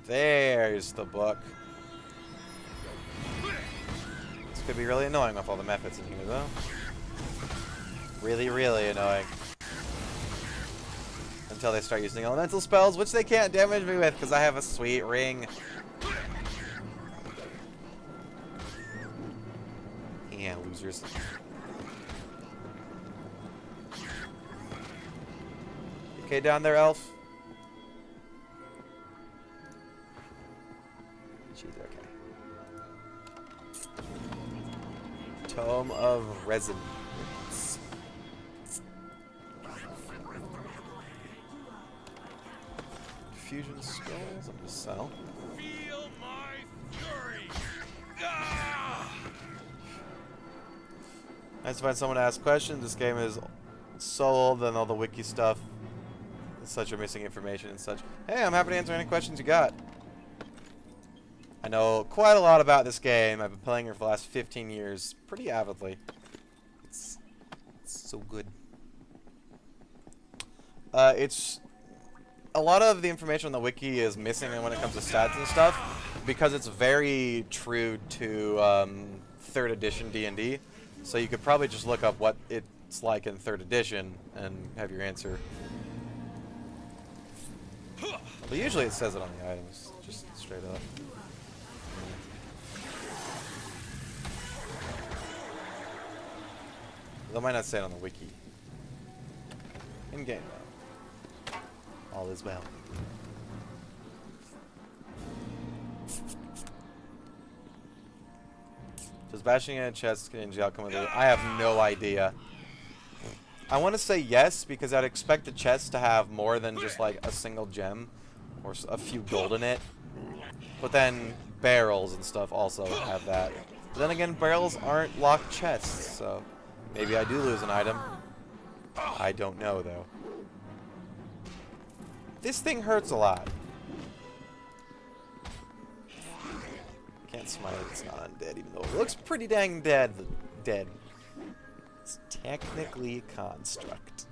There's the book. This could be really annoying with all the methods in here, though. Really, really annoying. Until they start using elemental spells, which they can't damage me with because I have a sweet ring. Yeah, losers. Okay, down there, elf. She's okay. Tome of Resonance. Fusion skulls. I'm gonna sell. Feel my fury. Ah! Nice to find someone to ask questions. This game is so old and all the wiki stuff. It's such a missing information and such. Hey, I'm happy to answer any questions you got. I know quite a lot about this game. I've been playing it for the last 15 years pretty avidly. It's so good. It's a lot of the information on the wiki is missing when it comes to stats and stuff because it's very true to 3rd edition D&D. So you could probably just look up what it's like in 3rd edition and have your answer. But usually it says it on the items, just straight up. They might not say it on the wiki. In game though. All is well. Does bashing in a chest change the outcome of the... I have no idea. I want to say yes, because I'd expect the chest to have more than just like a single gem or a few gold in it. But then barrels and stuff also have that. But then again, barrels aren't locked chests, so maybe I do lose an item. I don't know though. This thing hurts a lot. Can't smite it, it's not undead, even though it looks pretty dang dead. It's technically a construct.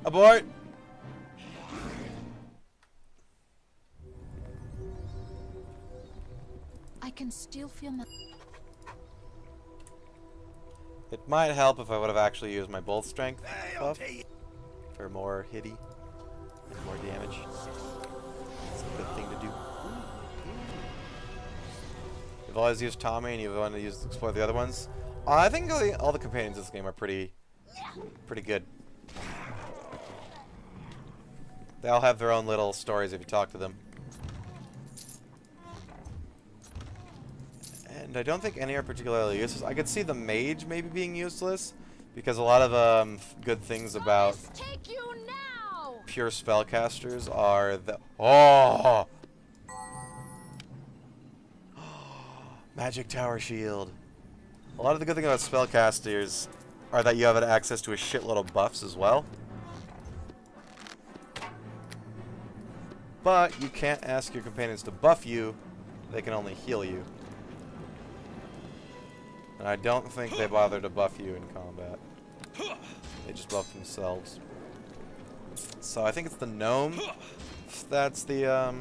Abort! I can still feel my... It might help if I would have actually used my bolt strength buff for more hitty and more damage. It's a good thing to do. You've always used Tommy and you've wanted to explore the other ones. I think all the companions in this game are pretty good. They all have their own little stories if you talk to them. And I don't think any are particularly useless. I could see the mage maybe being useless, because a lot of good things about Take you now! pure spellcasters are the... Oh! Magic Tower Shield. A lot of the good thing about spellcasters are that you have access to a shitload of buffs as well. But you can't ask your companions to buff you, they can only heal you. And I don't think they bother to buff you in combat. They just buff themselves. So I think it's the gnome. That's the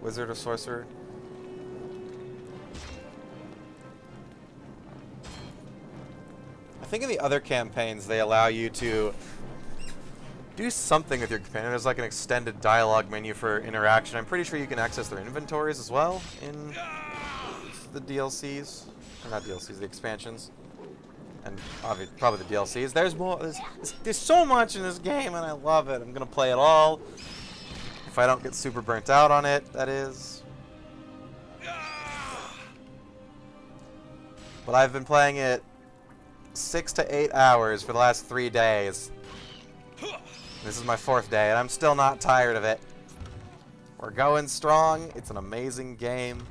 wizard or sorcerer. I think in the other campaigns they allow you to do something with your companion. There's like an extended dialogue menu for interaction. I'm pretty sure you can access their inventories as well in the DLCs. Or not DLCs, the expansions. And obviously, probably the DLCs. There's more. There's so much in this game, and I love it. I'm gonna play it all. If I don't get super burnt out on it, that is. But I've been playing it 6 to 8 hours for the last 3 days. This is my 4th day, and I'm still not tired of it. We're going strong. It's an amazing game.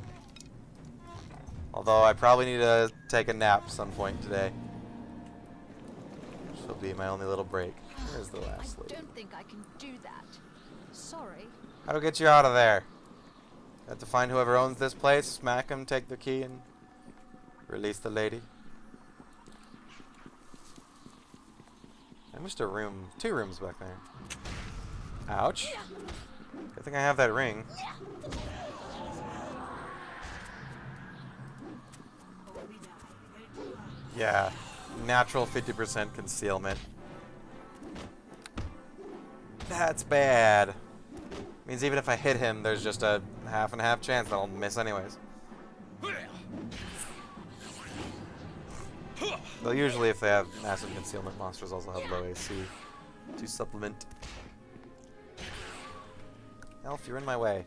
Although I probably need to take a nap some point today. This will be my only little break. Where's the last I lady? don't think I can do that. Sorry. How to get you out of there? Have to find whoever owns this place, smack him, take the key, and release the lady. I missed a room, 2 rooms back there. Ouch. Good thing I have that ring. Yeah, natural 50% concealment. That's bad. Means even if I hit him, there's just a half and half chance that I'll miss anyways. Though usually if they have massive concealment, monsters also have low AC to supplement. Elf, you're in my way.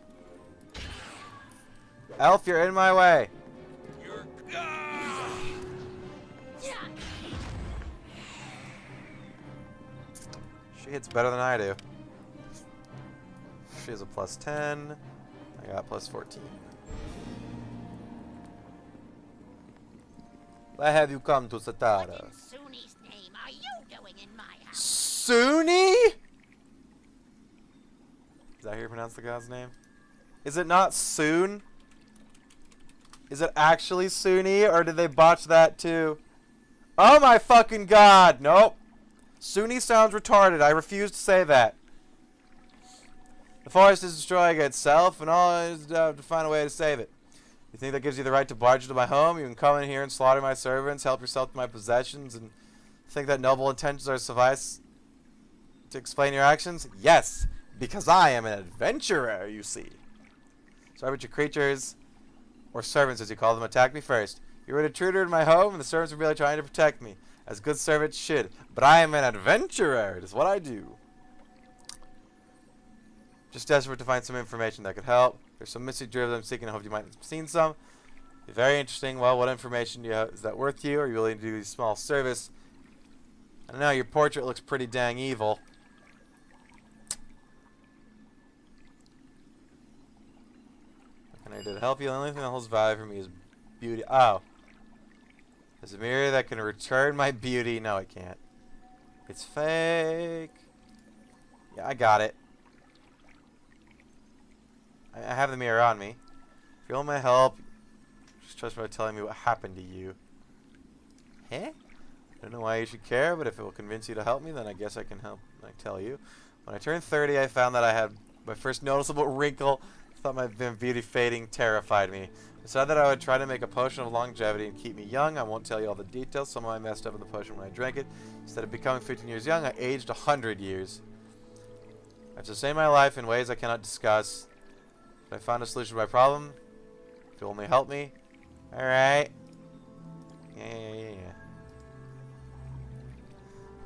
Elf, you're in my way. You're She hits better than I do. She has a plus 10. I got plus 14. Why have you come to Satara? What in Suni's name are you doing in my house? Suni? Is that how you pronounce the god's name? Is it not Soon? Is it actually Suni, or did they botch that too? Oh my fucking god! Nope. Suni sounds retarded. I refuse to say that. The forest is destroying itself, and all is to find a way to save it. You think that gives you the right to barge into my home? You can come in here and slaughter my servants, help yourself to my possessions, and think that noble intentions are suffice to explain your actions? Yes, because I am an adventurer, you see. So arbitrary creatures, or servants as you call them, attack me first. You're an intruder in my home, and the servants are really trying to protect me, as good servants should. But I am an adventurer. It is what I do. Just desperate to find some information that could help. There's some missing druids I'm seeking. I hope you might have seen some. Be very interesting. Well, what information do you have? Is that worth to you? Or are you willing to do a small service? I don't know. Your portrait looks pretty dang evil. What can I do to help you? The only thing that holds value for me is beauty. Oh. There's a mirror that can return my beauty. No, it can't. It's fake. Yeah, I got it. I have the mirror on me. If you want my help, just trust me by telling me what happened to you. Huh? I don't know why you should care, but if it will convince you to help me, then I guess I can help. I tell you. When I turned 30, I found that I had my first noticeable wrinkle. I thought my beauty fading terrified me. I decided that I would try to make a potion of longevity and keep me young. I won't tell you all the details. Some of I messed up in the potion when I drank it. Instead of becoming 15 years young, I aged 100 years. I've sustained my life in ways I cannot discuss. I found a solution to my problem. If you'll only help me. Alright. Yeah.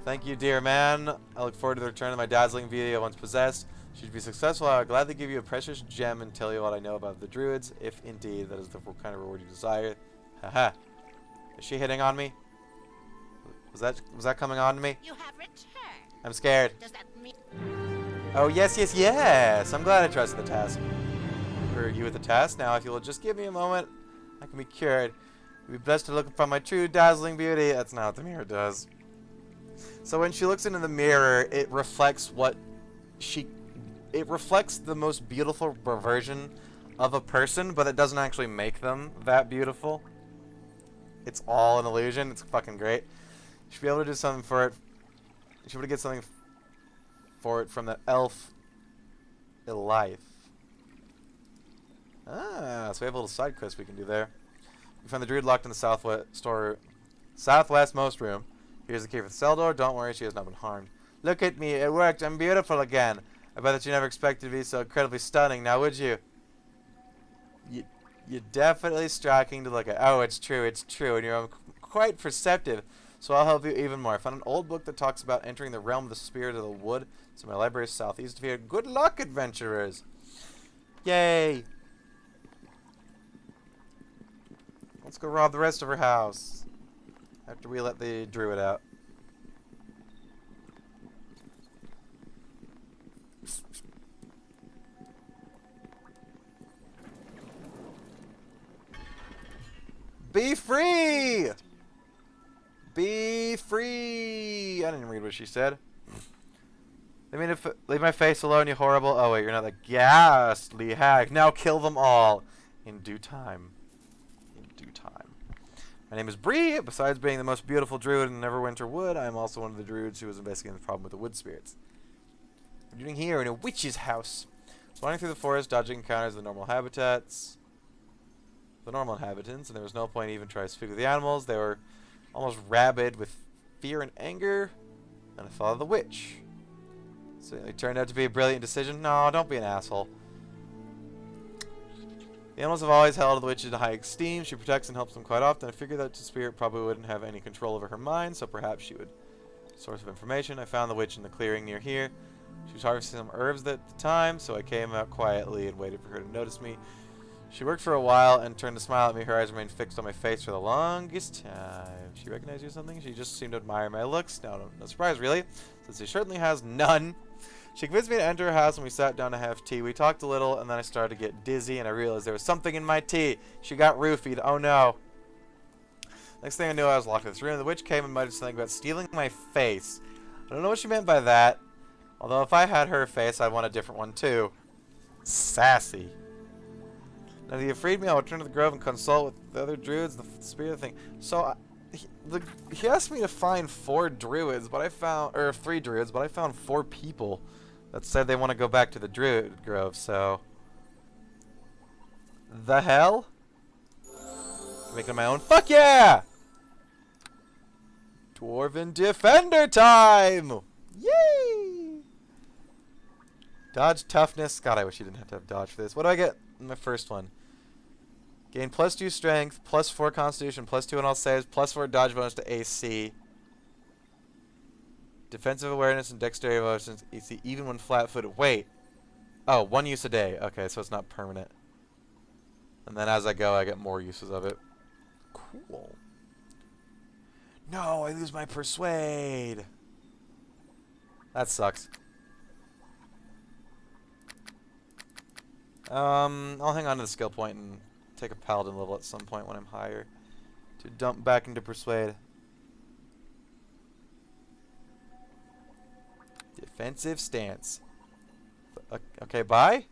Thank you, dear man. I look forward to the return of my dazzling beauty I once possessed. Should you be successful, I would gladly give you a precious gem and tell you what I know about the druids, if indeed that is the kind of reward you desire. Haha. Is she hitting on me? Was that coming on to me? You have returned. I'm scared. Does that mean... Oh, yes. I'm glad I trusted the task. For you with the task. Now, if you will just give me a moment, I can be cured. You'll be blessed to look upon my true dazzling beauty. That's not what the mirror does. So when she looks into the mirror, it reflects it reflects the most beautiful version of a person, but it doesn't actually make them that beautiful. It's all an illusion. It's fucking great. You should be able to do something for it. You should be able to get something for it from the elf life. Ah, so we have a little side quest we can do there. We found the druid locked in the southwestmost room. Here's the key for the cell door. Don't worry, she has not been harmed. Look at me, it worked. I'm beautiful again. I bet that you never expected to be so incredibly stunning, now would you? You're definitely striking to look at. Oh, it's true, and you're quite perceptive. So I'll help you even more. I found an old book that talks about entering the realm of the spirit of the wood. It's in my library southeast of here. Good luck, adventurers! Yay! Let's go rob the rest of her house. After we let the druid out. Be free! Be free! I didn't read what she said. Leave my face alone, you horrible... Oh wait, you're not the ghastly hag. Now kill them all. In due time. My name is Bree. Besides being the most beautiful druid in Neverwinter Wood, I am also one of the druids who was investigating the problem with the wood spirits. What are you doing here in a witch's house? Wandering through the forest, dodging encounters of the normal inhabitants, and there was no point even trying to speak with the animals. They were almost rabid with fear and anger. And I thought of the witch. So it turned out to be a brilliant decision. No, don't be an asshole. The animals have always held the witch in high esteem. She protects and helps them quite often. I figured that the spirit probably wouldn't have any control over her mind, so perhaps she would. Source of information. I found the witch in the clearing near here. She was harvesting some herbs at the time, so I came out quietly and waited for her to notice me. She worked for a while and turned to smile at me. Her eyes remained fixed on my face for the longest time. She recognized you or something? She just seemed to admire my looks. No surprise, really, since she certainly has none. She convinced me to enter her house, and we sat down to have tea. We talked a little, and then I started to get dizzy, and I realized there was something in my tea. She got roofied. Oh, no. Next thing I knew, I was locked in this room. The witch came and muttered something about stealing my face. I don't know what she meant by that. Although if I had her face, I'd want a different one, too. Sassy. Now that you've freed me, I'll return to the grove and consult with the other druids, the spirit thing. So, he asked me to find 4 druids, but I found, or 3 druids, but I found 4 people that said they want to go back to the druid grove, so. The hell? Making it my own. Fuck yeah! Dwarven Defender time! Yay! Dodge toughness. God, I wish you didn't have to have dodge for this. What do I get in my first one? Gain +2 strength, +4 constitution, +2 on all saves, +4 dodge bonus to AC. Defensive awareness and dexterity bonus AC even when flat-footed. Wait. Oh, 1 use a day. Okay, so it's not permanent. And then as I go, I get more uses of it. Cool. No, I lose my persuade. That sucks. I'll hang on to the skill point and take a paladin level at some point when I'm higher to dump back into persuade. Defensive stance. Okay, bye.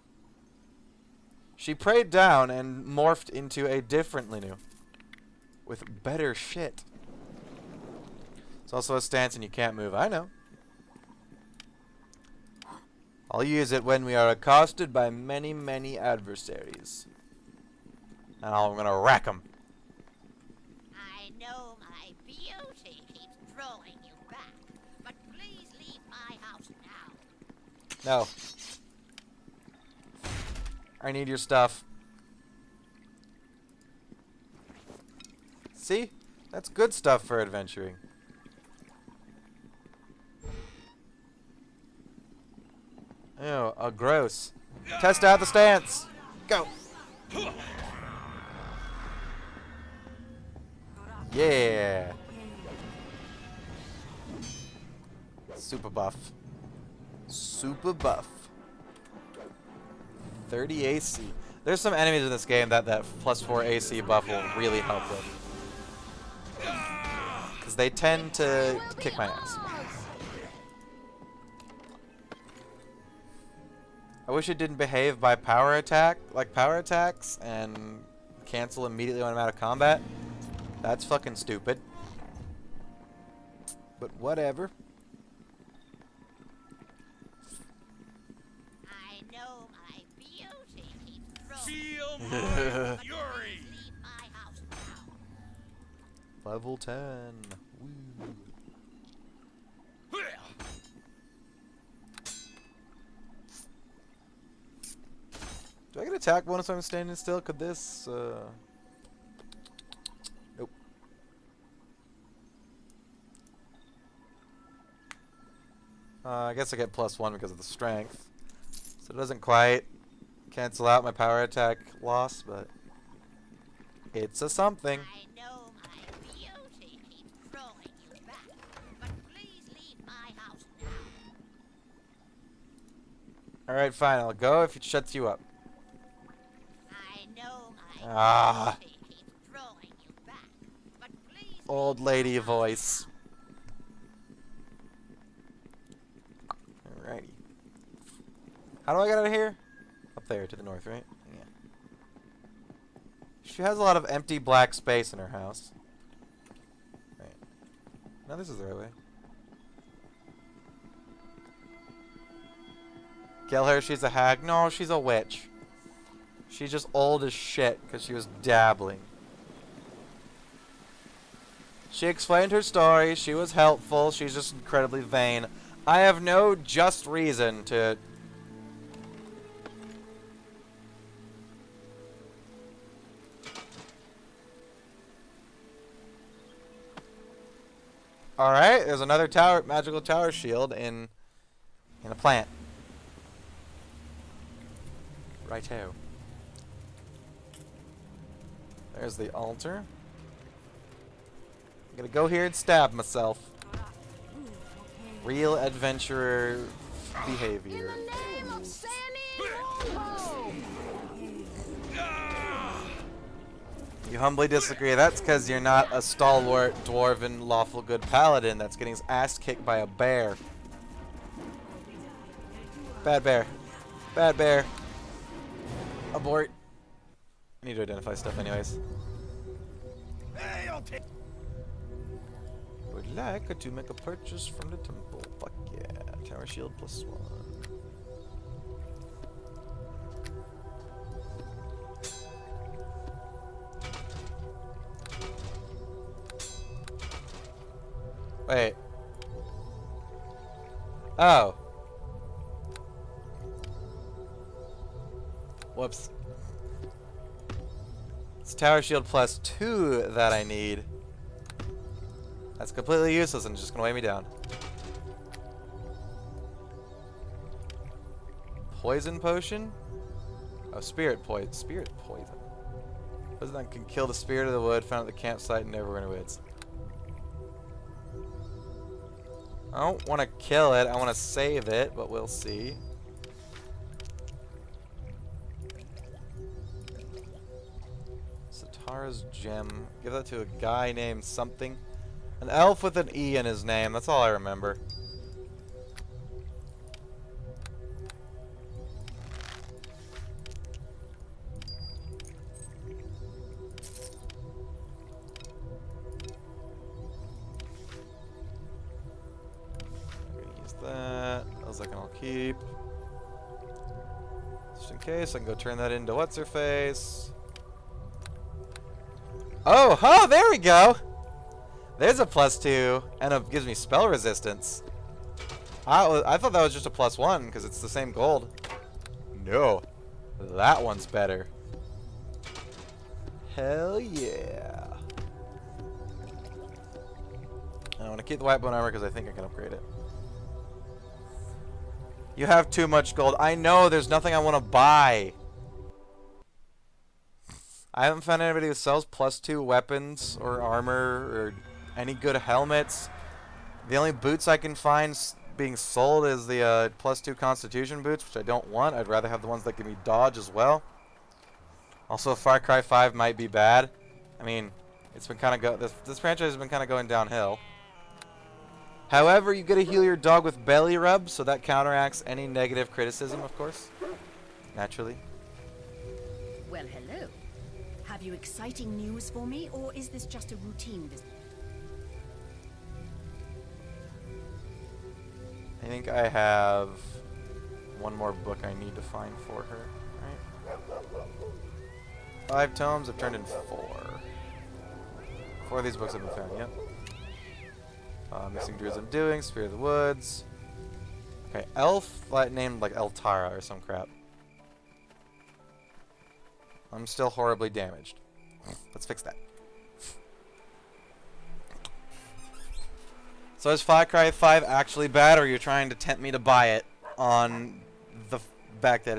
She prayed down and morphed into a different Linu with better shit. It's also a stance and you can't move. I know. I'll use it when we are accosted by many, many adversaries. And I'm gonna rack them. I know my beauty keeps drawing you back, but please leave my house now. No. I need your stuff. See? That's good stuff for adventuring. Ew, gross. Test out the stance. Go. Yeah. Super buff. Super buff. 30 AC. There's some enemies in this game that +4 AC buff will really help with. Because they tend to kick my ass. I wish it didn't behave by power attacks, and cancel immediately when I'm out of combat. That's fucking stupid. But whatever. I know my beauty keeps drawing Feel you my back, but fury. please leave my house now. Level 10. Woo. Do I get attack bonus when I'm standing still? Could this, Nope. I guess I get +1 because of the strength. So it doesn't quite cancel out my power attack loss, but it's a something. I know my beauty keeps drawing you back, but please leave my house now. Alright, fine. I'll go if it shuts you up. I know my Ah. beauty keeps drawing you back, but please Old leave lady my house voice. Alrighty. How do I get out of here? Up there to the north, right? Yeah. She has a lot of empty black space in her house. Right. No, this is the right way. Kill her, she's a hag. No, she's a witch. She's just old as shit because she was dabbling. She explained her story. She was helpful. She's just incredibly vain. I have no just reason to... Alright, there's another tower, magical tower shield in a plant. Righto. There's the altar. I'm gonna go here and stab myself. Real adventurer behavior. In the name of Sammy Longbow! You humbly disagree. That's because you're not a stalwart, dwarven, lawful good paladin that's getting his ass kicked by a bear. Bad bear. Bad bear. Abort. I need to identify stuff anyways. Hey, I'll take. Would like to make a purchase from the temple. Fuck yeah. Tower shield +1. Wait. Oh. Whoops. It's Tower Shield +2 that I need. That's completely useless and just gonna weigh me down. Poison potion? Oh, spirit poison. Spirit poison. Poison that can kill the spirit of the wood found at the campsite in Neverwinter Woods. I don't want to kill it. I want to save it, but we'll see. Satara's gem. Give that to a guy named something. An elf with an E in his name. That's all I remember. That. I was like, I'll keep. Just in case, I can go turn that into what's her face. Oh, huh, there we go. There's a +2, and it gives me spell resistance. I thought that was just a +1 because it's the same gold. No, that one's better. Hell yeah. I want to keep the white bone armor because I think I can upgrade it. You have too much gold. I know, there's nothing I want to buy. I haven't found anybody who sells +2 weapons or armor or any good helmets. The only boots I can find being sold is the +2 Constitution boots, which I don't want. I'd rather have the ones that give me dodge as well. Also, Far Cry 5 might be bad. I mean, it's been kind of this franchise has been kind of going downhill. However, you get to heal your dog with belly rub, so that counteracts any negative criticism, of course. Naturally. Well, hello. Have you exciting news for me, or is this just a routine visit? I think I have one more book I need to find for her, right? 5 tomes, I've turned in 4. 4 of these books have been found, yep. Missing Druids I'm doing, Spirit of the Woods. Okay, elf, named like Eltara or some crap. I'm still horribly damaged. Let's fix that. So is Far Cry 5 actually bad, or are you trying to tempt me to buy it on the fact that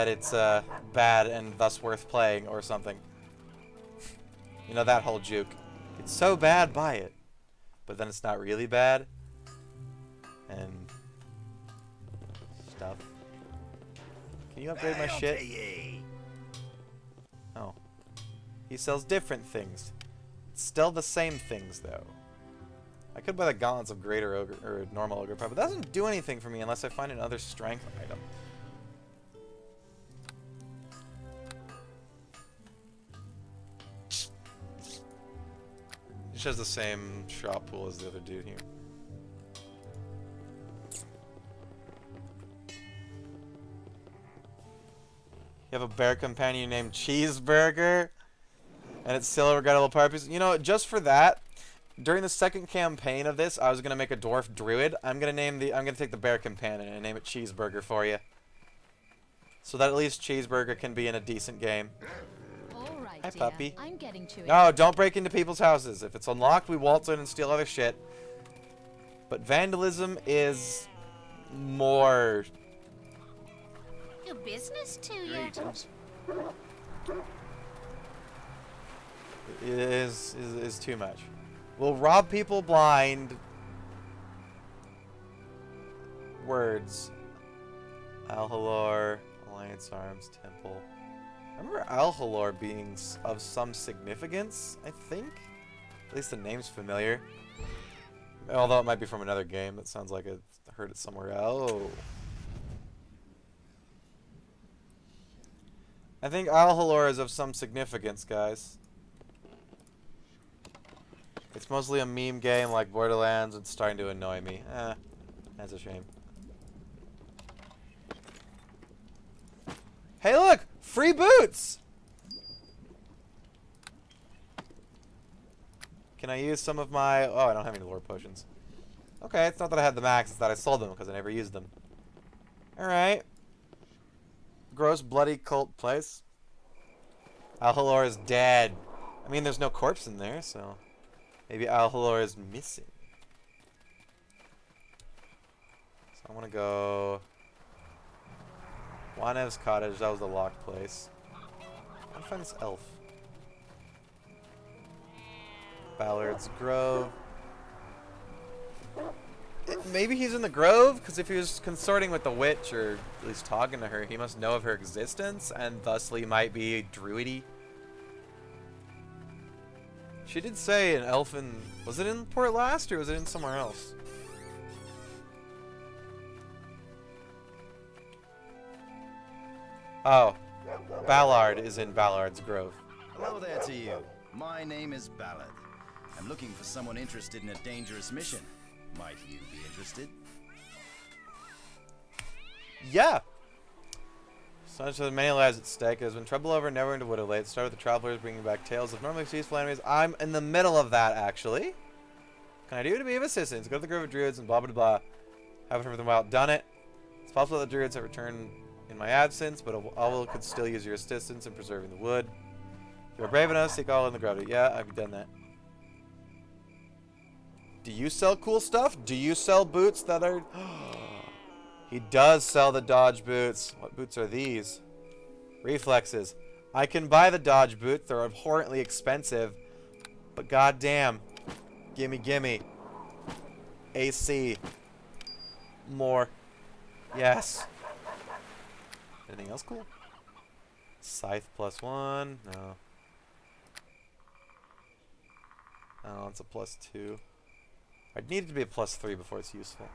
it's bad and thus worth playing or something? You know, that whole juke. It's so bad, buy it. But then it's not really bad. And stuff. Can you upgrade my shit? Oh. He sells different things. It's still the same things, though. I could buy the Gauntlets of Greater Ogre, or Normal Ogre, but that doesn't do anything for me unless I find another strength item. It has the same shop pool as the other dude here. You have a bear companion named Cheeseburger, and it's still a regrettable part. You know, just for that, during the second campaign of this, I was gonna make a dwarf druid. I'm gonna take the bear companion and name it Cheeseburger for you, so that at least Cheeseburger can be in a decent game. All right, Hi, dear. puppy. I'm getting to it. No, don't break into people's houses. If it's unlocked, we waltz in and steal other shit. But vandalism is more. Do business to you. Greetings. Is too much. We'll rob people blind. Words. Alhalor, Alliance Arms, Temple. I remember Alhalor being of some significance, I think? At least the name's familiar. Although it might be from another game. It sounds like I heard it somewhere else. Oh. I think Alhalor is of some significance, guys. It's mostly a meme game like Borderlands. It's starting to annoy me. That's a shame. Hey, look! Free boots! Can I use some of my... Oh, I don't have any lore potions. Okay, it's not that I had the max, it's that I sold them because I never used them. Alright. Gross, bloody cult place. Alhalor is dead. I mean, there's no corpse in there, so... Maybe Alhalor is missing. So I want to go... Wanev's Cottage, that was the locked place. I want to find this elf. Ballard's Grove. Maybe he's in the Grove, because if he was consorting with the witch, or at least talking to her, he must know of her existence, and thusly might be druidy. She did say an elfin... Was it in Port Last, or was it in somewhere else? Oh. Ballard is in Ballard's Grove. Hello there to you. My name is Ballard. I'm looking for someone interested in a dangerous mission. Might you be interested? Yeah! So much of the many lives at stake. There's been trouble over Neverwinter Woodlade. Start with the travelers bringing back tales of normally peaceful enemies. I'm in the middle of that, actually. Can I do to be of assistance? Go to the Grove of Druids and blah blah blah. Haven't heard from them while done it. It's possible that the Druids have returned in my absence, but all could still use your assistance in preserving the wood. If you're brave enough, seek all in the grove. Yeah, I've done that. Do you sell cool stuff? Do you sell boots that are... He does sell the dodge boots. What boots are these? Reflexes. I can buy the dodge boots. They're abhorrently expensive. But goddamn. Gimme, gimme. AC. More. Yes. Anything else cool? Scythe +1. No. Oh, it's a +2. I'd need it to be a +3 before it's useful.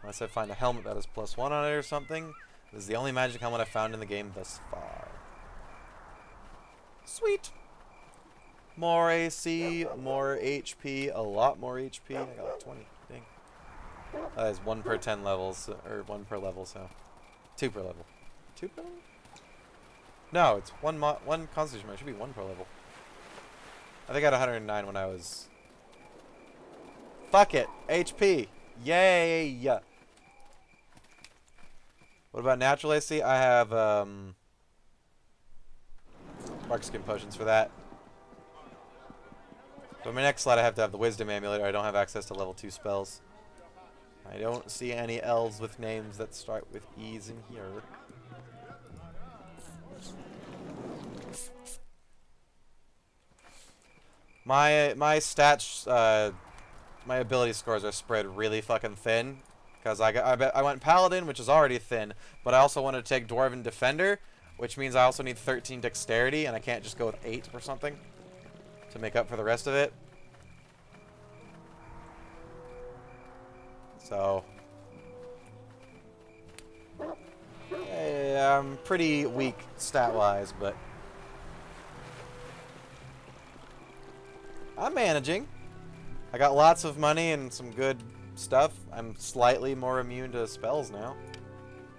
Unless I find a helmet that has +1 on it or something. This is the only magic helmet I've found in the game thus far. Sweet! More AC, more HP, a lot more HP. I got like 20. Dang. That is 1 per 10 levels, or 1 per level, so. 2 per level. 2 per level? No, it's one constitution mod. It should be 1 per level. I think I had 109 when I was... Fuck it! HP! Yay! What about natural AC? I have, Mark skin potions for that. But my next slot I have to have the Wisdom Amulet, or I don't have access to level 2 spells. I don't see any elves with names that start with E's in here. My stats, my ability scores are spread really fucking thin. Because I went Paladin, which is already thin, but I also wanted to take Dwarven Defender, which means I also need 13 Dexterity, and I can't just go with 8 or something to make up for the rest of it. So... yeah, I'm pretty weak stat-wise, but... I'm managing. I got lots of money and some good stuff. I'm slightly more immune to spells now.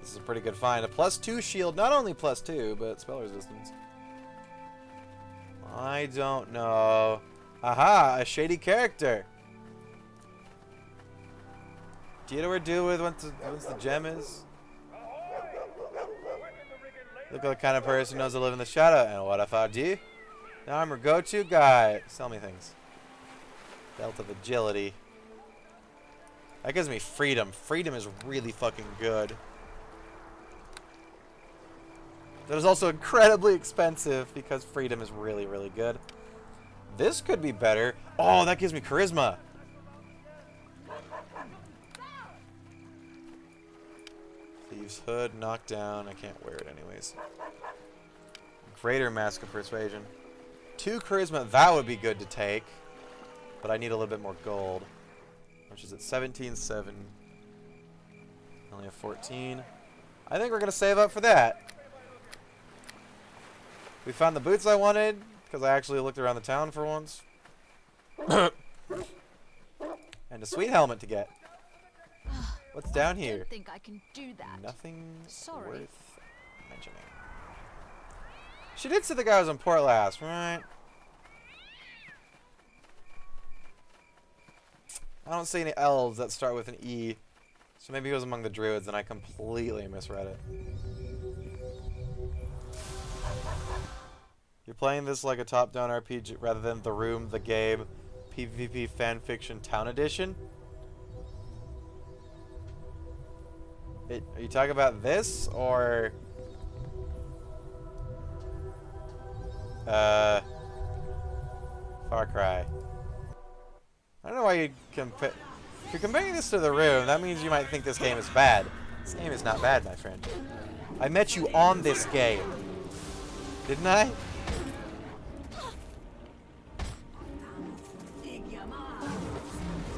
This is a pretty good find. A +2 shield, not only +2, but spell resistance. I I don't know. Aha, a shady character. Do you know where to do with once the gem is? Look like the kind of person who knows to live in the shadow. And what if I do? Now I'm your go-to guy. Sell me things. Belt of agility. That gives me freedom. Freedom is really fucking good. That is also incredibly expensive because freedom is really, really good. This could be better. Oh, that gives me charisma. Thieves' hood, knockdown. I can't wear it anyways. Greater mask of persuasion. 2 charisma. That would be good to take. But I need a little bit more gold. Which is at 17.7. Only have 14. I think we're going to save up for that. We found the boots I wanted, because I actually looked around the town for once. And a sweet helmet to get. What's down here? I don't think I can do that. Nothing Sorry. worth mentioning. She did say the guy was on port last, right? I don't see any elves that start with an E. So maybe he was among the druids and I completely misread it. You're playing this like a top-down RPG rather than The Room, the game, PvP fanfiction town edition? Are you talking about this or Far Cry? I don't know why you compare. If you're comparing this to The Room, that means you might think this game is bad. This game is not bad, my friend. I met you on this game, didn't I?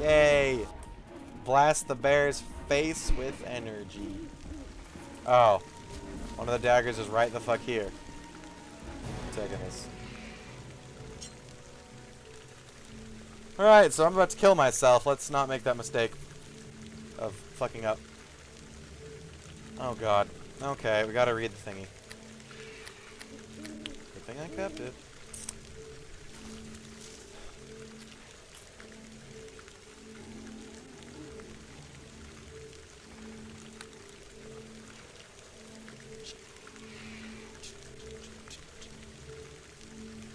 Yay! Blast the bear's face with energy. Oh. One of the daggers is right the fuck here. I'm taking this. Alright, so I'm about to kill myself. Let's not make that mistake of fucking up. Oh god. Okay, we gotta read the thingy. Good thing I kept it.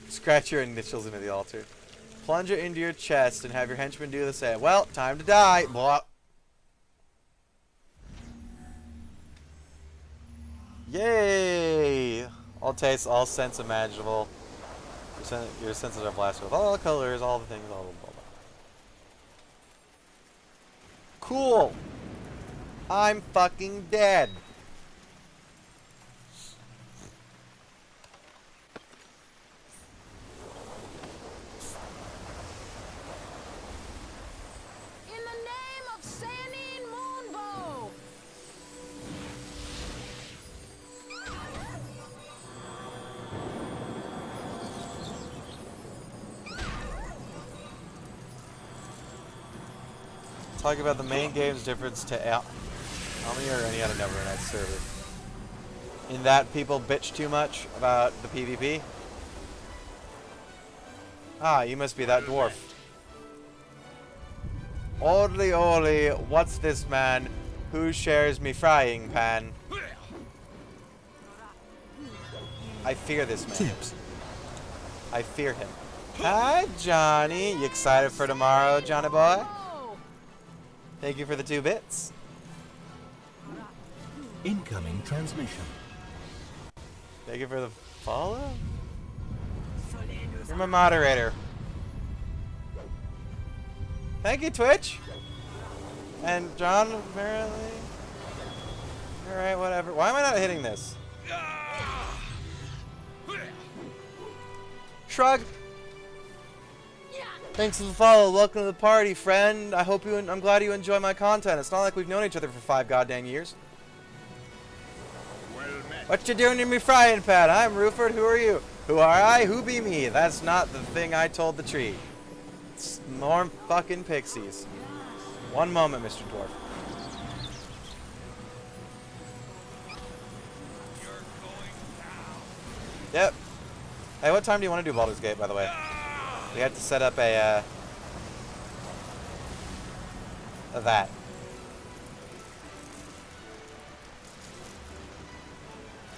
Scratch your initials into the altar. Plunge it into your chest and have your henchmen do the same. Well, time to die. Blah. Yay! All tastes, all scents imaginable. Your senses are blasted with all colors, all the things, all blah, blah, blah. Cool! I'm fucking dead. In the name of Sanine Moonbow! Talk about the main game's difference to Almy or any other Neverwinter server. In that people bitch too much about the PvP. Ah, you must be that dwarf. Oldly oldly, what's this man? Who shares me frying pan? I fear this man. Tips. I fear him. Hi, Johnny. You excited for tomorrow, Johnny boy? Thank you for the 2 bits. Incoming transmission. Thank you for the follow. You're my moderator. Thank you, Twitch. And John, apparently. Alright, whatever. Why am I not hitting this? Shrug. Thanks for the follow. Welcome to the party, friend. I'm glad you enjoy my content. It's not like we've known each other for 5 goddamn years. Well met. What you doing in me frying pan? I'm Ruford. Who are you? Who are I? Who be me? That's not the thing I told the tree. It's more fucking pixies. One moment, Mr. Dwarf. Yep. Hey, what time do you want to do Baldur's Gate, by the way? We have to set up a that.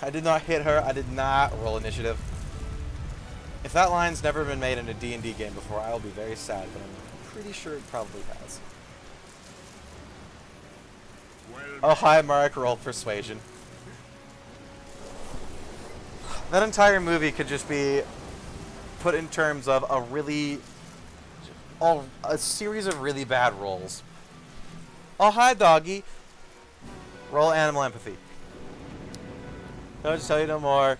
I did not hit her. I did not roll initiative. If that line's never been made in a D&D game before, I will be very sad, but I'm pretty sure it probably has. Oh, hi, Mark. Roll Persuasion. That entire movie could just be put in terms of a series of really bad rolls. Oh, hi, doggy. Roll animal empathy. I'll just tell you no more.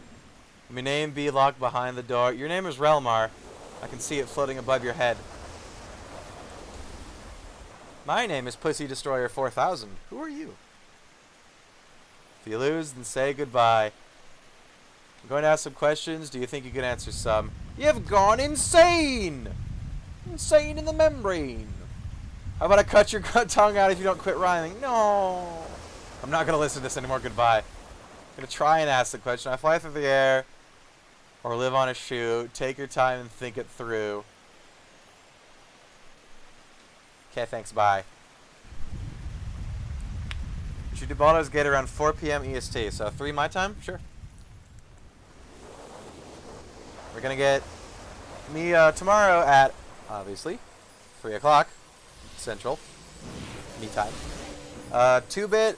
My name be locked behind the door. Your name is Relmar. I can see it floating above your head. My name is Pussy Destroyer 4000. Who are you? If you lose, then say goodbye. I'm going to ask some questions. Do you think you can answer some? You've gone insane! Insane in the membrane. How about I cut your tongue out if you don't quit rhyming? No! I'm not going to listen to this anymore. Goodbye. I'm going to try and ask the question. I fly through the air or live on a shoe. Take your time and think it through. Okay, thanks. Bye. You should do Baldur's Gate around 4 p.m. EST. So 3 my time? Sure. We're going to get me tomorrow at, obviously, 3 o'clock Central. Me time. 2-bit,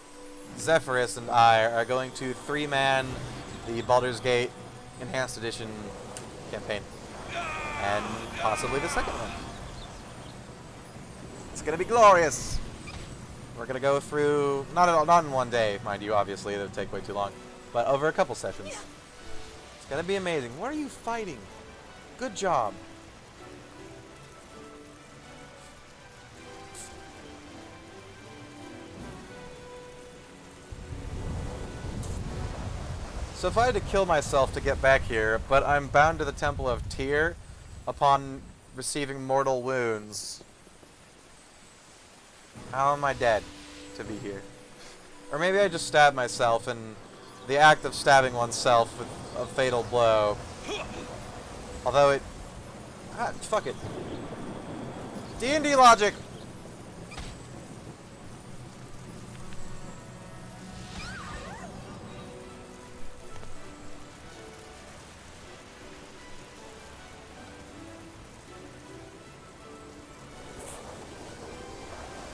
Zephyrus, and I are going to 3-man the Baldur's Gate Enhanced Edition campaign. And possibly the second one. It's going to be glorious. We're going to go through, not in one day, mind you, obviously, that would take way too long, but over a couple sessions. It's going to be amazing. What are you fighting? Good job. So if I had to kill myself to get back here, but I'm bound to the Temple of Tyr upon receiving mortal wounds, how am I dead to be here? Or maybe I just stabbed myself, and the act of stabbing oneself with a fatal blow, although it... fuck it. D&D logic!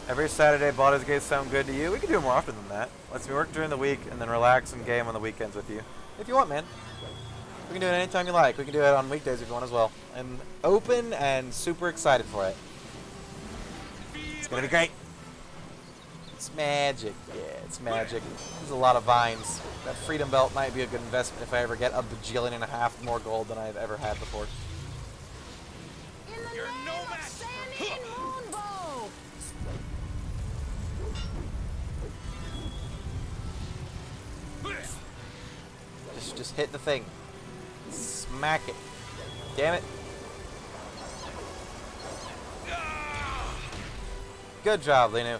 Every Saturday, Baldur's Gate sound good to you? We can do it more often than that. Let's work during the week and then relax and game on the weekends with you. If you want, man. We can do it anytime you like. We can do it on weekdays if you want as well. I'm open and super excited for it. It's gonna be great. It's magic. Yeah, it's magic. There's a lot of vines. That Freedom Belt might be a good investment if I ever get a bajillion and a half more gold than I've ever had before. In the name of Sanine Moonbow! Just hit the thing. Smack it. Damn it. Good job, Linu.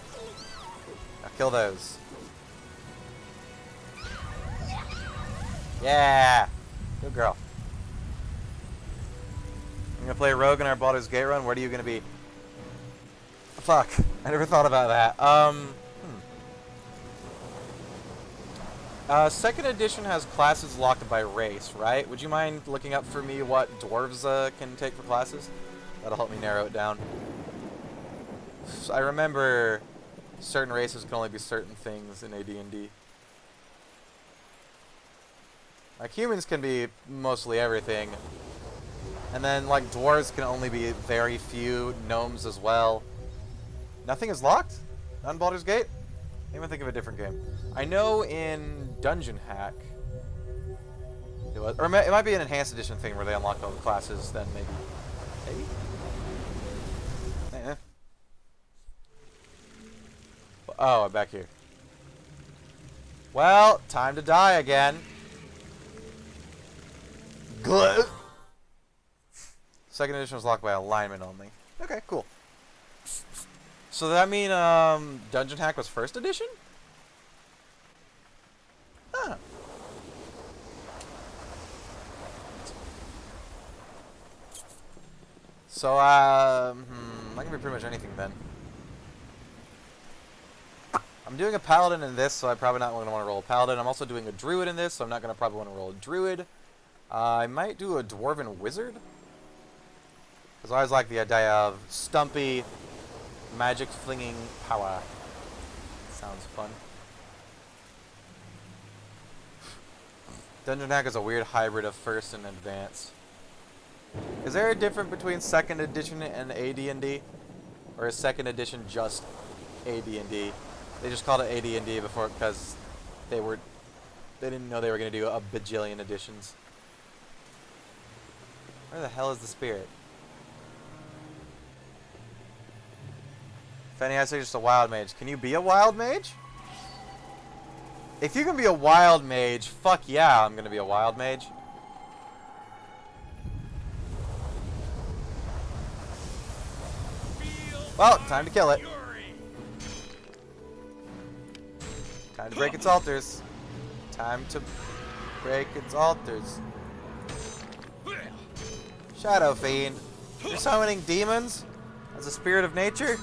Now kill those. Yeah. Good girl. I'm gonna play Rogue in our Baldur's Gate run. Where are you gonna be? Fuck. I never thought about that. Second edition has classes locked by race, right? Would you mind looking up for me what dwarves can take for classes? That'll help me narrow it down. So I remember certain races can only be certain things in AD&D. Like humans can be mostly everything. And then like dwarves can only be very few, gnomes as well. Nothing is locked? Not in Baldur's Gate? Let me think of a different game. I know in Dungeon Hack, it was, or it might be an enhanced edition thing where they unlock all the classes. Then maybe. Oh, I'm back here. Well, time to die again. Glue. Second edition was locked by alignment only. Okay, cool. So does that mean Dungeon Hack was first edition? Huh. So, that can be pretty much anything then. I'm doing a paladin in this, so I'm probably not going to want to roll a paladin. I'm also doing a druid in this, so I'm not going to probably want to roll a druid. I might do a dwarven wizard. Because I always like the idea of stumpy, magic flinging power. Sounds fun. Dungeon Hack is a weird hybrid of first and advanced. Is there a difference between 2nd edition and AD&D? Or is 2nd edition just AD&D? They just called it AD&D before because they didn't know they were going to do a bajillion editions. Where the hell is the spirit? Fanny, I say just a wild mage. Can you be a wild mage? If you can be a wild mage, fuck yeah, I'm going to be a wild mage. Well, time to kill it. Time to break its altars. Time to break its altars. Shadow Fiend. You're summoning demons as a spirit of nature?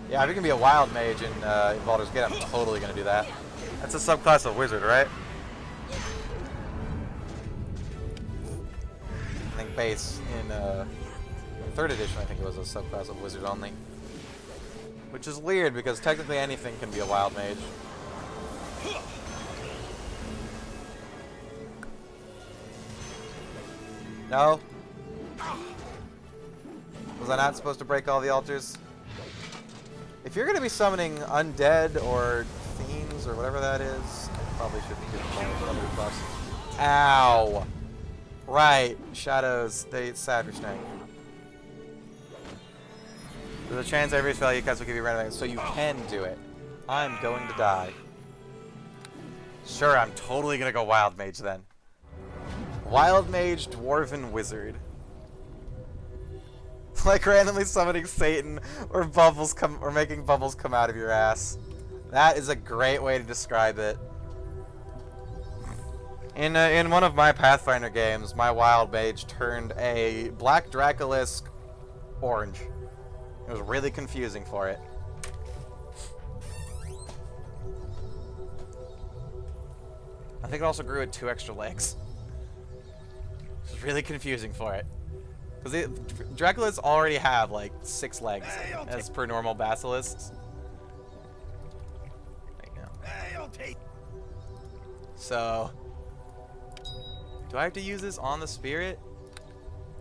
Yeah, if you can be a wild mage in Baldur's Gate, I'm totally going to do that. That's a subclass of wizard, right? I think base in 3rd edition, I think it was a subclass of wizard only. Which is weird, because technically anything can be a wild mage. No? Was I not supposed to break all the altars? If you're going to be summoning undead or fiends or whatever that is, I probably shouldn't give them all the buffs. Ow! Right, shadows, they Savage Snake. There's a chance every spell you cast will give you random, so you can do it. I'm going to die. Sure, I'm totally going to go Wild Mage then. Wild Mage, Dwarven Wizard. Like randomly summoning Satan or bubbles or making bubbles come out of your ass. That is a great way to describe it. In one of my Pathfinder games, my Wild Mage turned a Black Dracolisk orange. It was really confusing for it. I think it also grew at 2 extra legs. It was really confusing for it. Because Draculas already have like 6 legs as per normal basilisks. There you go. So, do I have to use this on the spirit?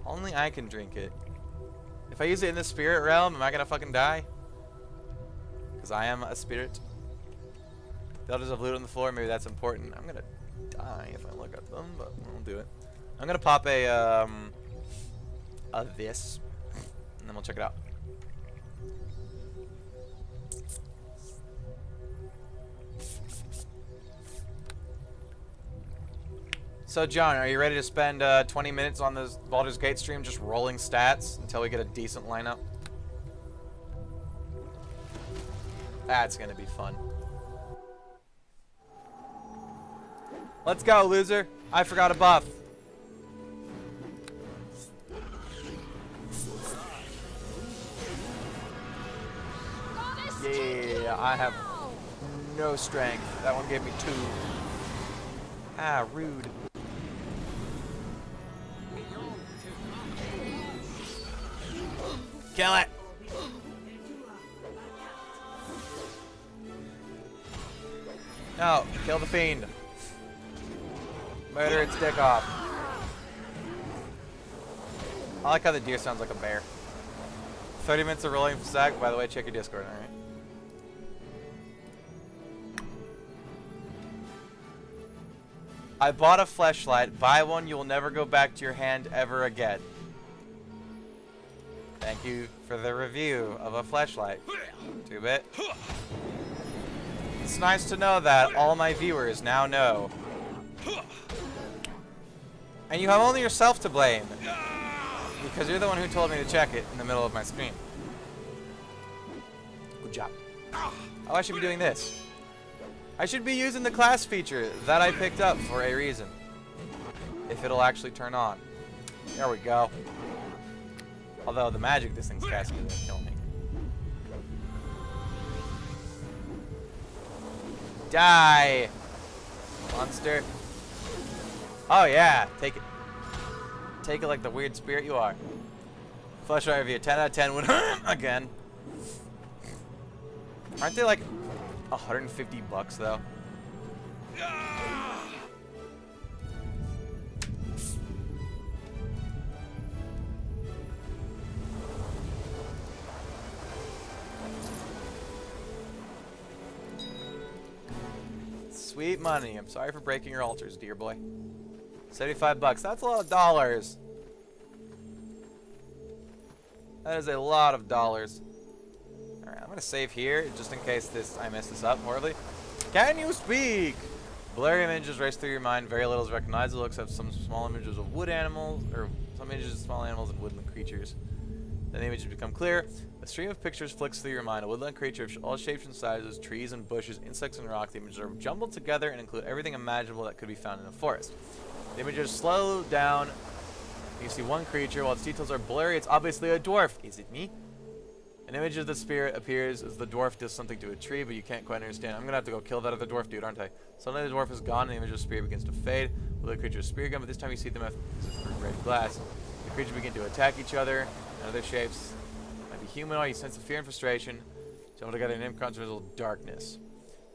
Only I can drink it. If I use it in the spirit realm, am I gonna fucking die? Because I am a spirit. The elders have loot on the floor, maybe that's important. I'm gonna die if I look at them, but I'll do it. I'm gonna pop a this, and then we'll check it out. So, John, are you ready to spend 20 minutes on this Baldur's Gate stream just rolling stats until we get a decent lineup? That's gonna be fun. Let's go, loser. I forgot a buff. Yeah, I have no strength. That one gave me 2. Ah, rude. Kill it! No, kill the fiend. Murder its dick off. I like how the deer sounds like a bear. 30 minutes of rolling sack. By the way, check your Discord, alright? I bought a fleshlight. Buy one, you will never go back to your hand ever again. Thank you for the review of a fleshlight. 2-bit. It's nice to know that all my viewers now know. And you have only yourself to blame. Because you're the one who told me to check it in the middle of my stream. Good job. Oh, I should be doing this. I should be using the class feature that I picked up for a reason. If it'll actually turn on. There we go. Although the magic this thing's casting is gonna kill me. Die! Monster. Oh yeah, take it. Take it like the weird spirit you are. Flesh Eye review, 10 out of 10 would again. Aren't they like $150 though? Sweet money. I'm sorry for breaking your altars, dear boy. $75. That's a lot of dollars. That is a lot of dollars. Alright, I'm gonna save here just in case I mess this up horribly. Can you speak? Blurry images race through your mind. Very little is recognizable except some small images of wood animals, or some images of small animals and woodland creatures. Then the images become clear. A stream of pictures flicks through your mind. A woodland creature of all shapes and sizes, trees and bushes, insects and rocks. The images are jumbled together and include everything imaginable that could be found in a forest. The images slow down. You see one creature. While its details are blurry, it's obviously a dwarf. Is it me? An image of the spirit appears as the dwarf does something to a tree, but you can't quite understand. I'm gonna have to go kill that other dwarf dude, aren't I? Suddenly the dwarf is gone and the image of the spirit begins to fade. Well, the creature's spear gun, but this time you see them through red glass. The creatures begin to attack each other in other shapes. Might be humanoid, you sense the fear and frustration. Jumble together in inconceivable darkness.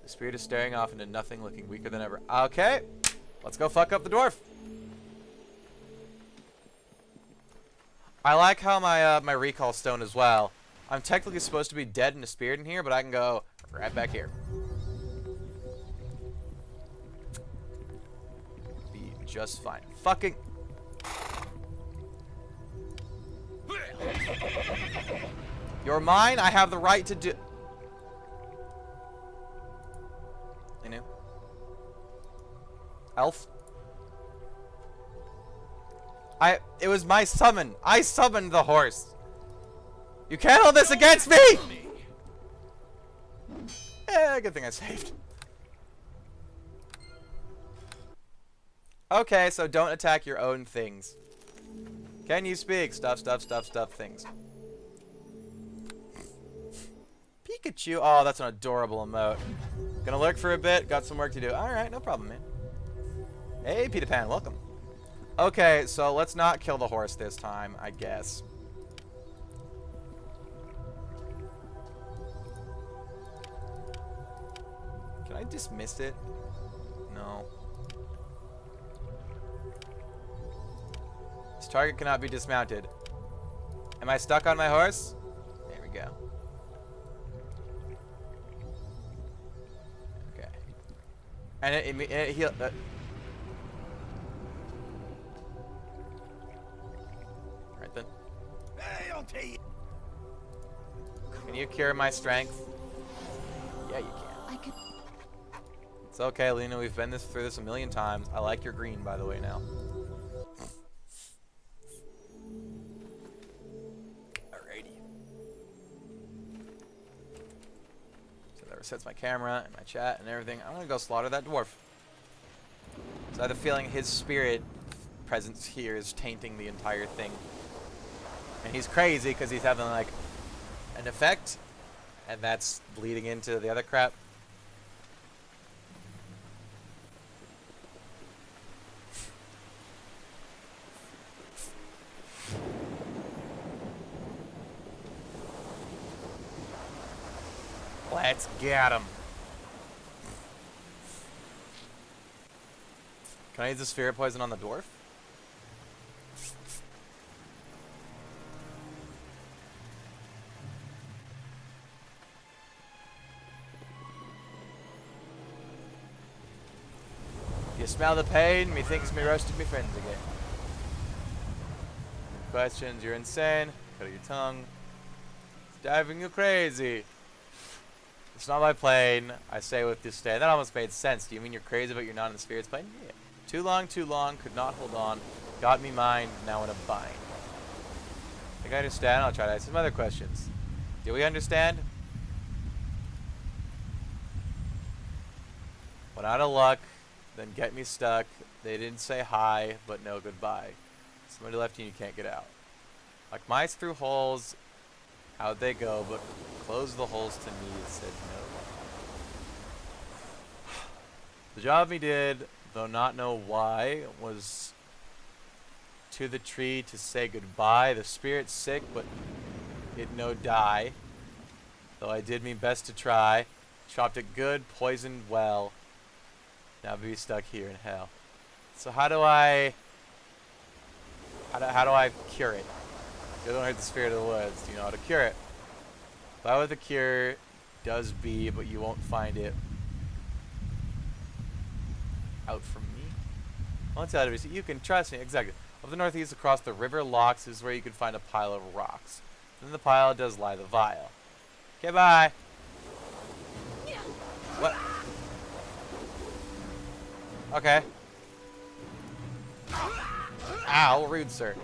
The spirit is staring off into nothing, looking weaker than ever. Okay, let's go fuck up the dwarf. I like how my recall stone as well. I'm technically supposed to be dead and a spirit in here, but I can go right back here. Be just fine. Fucking. You're mine. I have the right to do. You know? Elf. It was my summon. I summoned the horse. You can't hold this against me! Good thing I saved. Okay, so don't attack your own things. Can you speak? Stuff, things. Pikachu. Oh, that's an adorable emote. Gonna lurk for a bit. Got some work to do. Alright, no problem, man. Hey, Peter Pan, welcome. Okay, so let's not kill the horse this time, I guess. Can I dismiss it? No. This target cannot be dismounted. Am I stuck on my horse? There we go. Okay. And it heal. Right then. Hey, I'll tell you. Can you cure my strength? Yeah, you can. I could. It's okay, Lena. We've been through this a million times. I like your green, by the way, now. Alrighty. So that resets my camera and my chat and everything. I'm gonna go slaughter that dwarf. So I have the feeling his spirit presence here is tainting the entire thing. And he's crazy because he's having like an effect, and that's bleeding into the other crap. Let's get him. Can I use the sphere poison on the dwarf? You smell the pain? Methinks me roasted me friends again. Questions, you're insane. Cut your tongue. It's driving you crazy. It's not my plane. I say with disdain. That almost made sense. Do you mean you're crazy but you're not in the spirit's plane? Yeah. Too long, could not hold on. Got me mine, now in a bind. Think I understand? I'll try to ask some other questions. Do we understand? When out of luck, then get me stuck. They didn't say hi, but no goodbye. Somebody left you and you can't get out. Like mice through holes, out they go, but close the holes to me, said no. The job he did, though not know why, was to the tree to say goodbye. The spirit's sick, but it no die. Though I did me best to try. Chopped it good, poisoned well. Now be stuck here in hell. So how do I cure it? You don't hurt the spirit of the woods. Do you know how to cure it? That what the cure does be, but you won't find it out from me. Once out of it, you can trust me. Exactly. Of the northeast across the river locks is where you can find a pile of rocks. In the pile does lie the vial. Okay, bye. What? Okay. Ow, rude sir.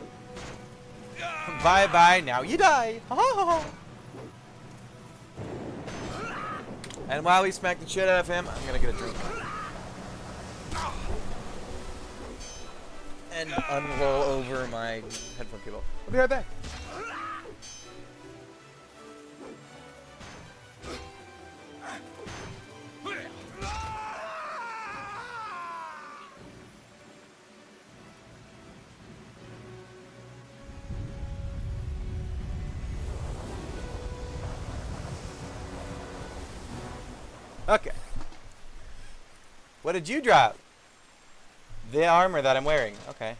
Bye bye, now you die. And while we smack the shit out of him, I'm gonna get a drink. And unroll over my headphone cable. I'll be right back. Okay. What did you drop? The armor that I'm wearing. Okay.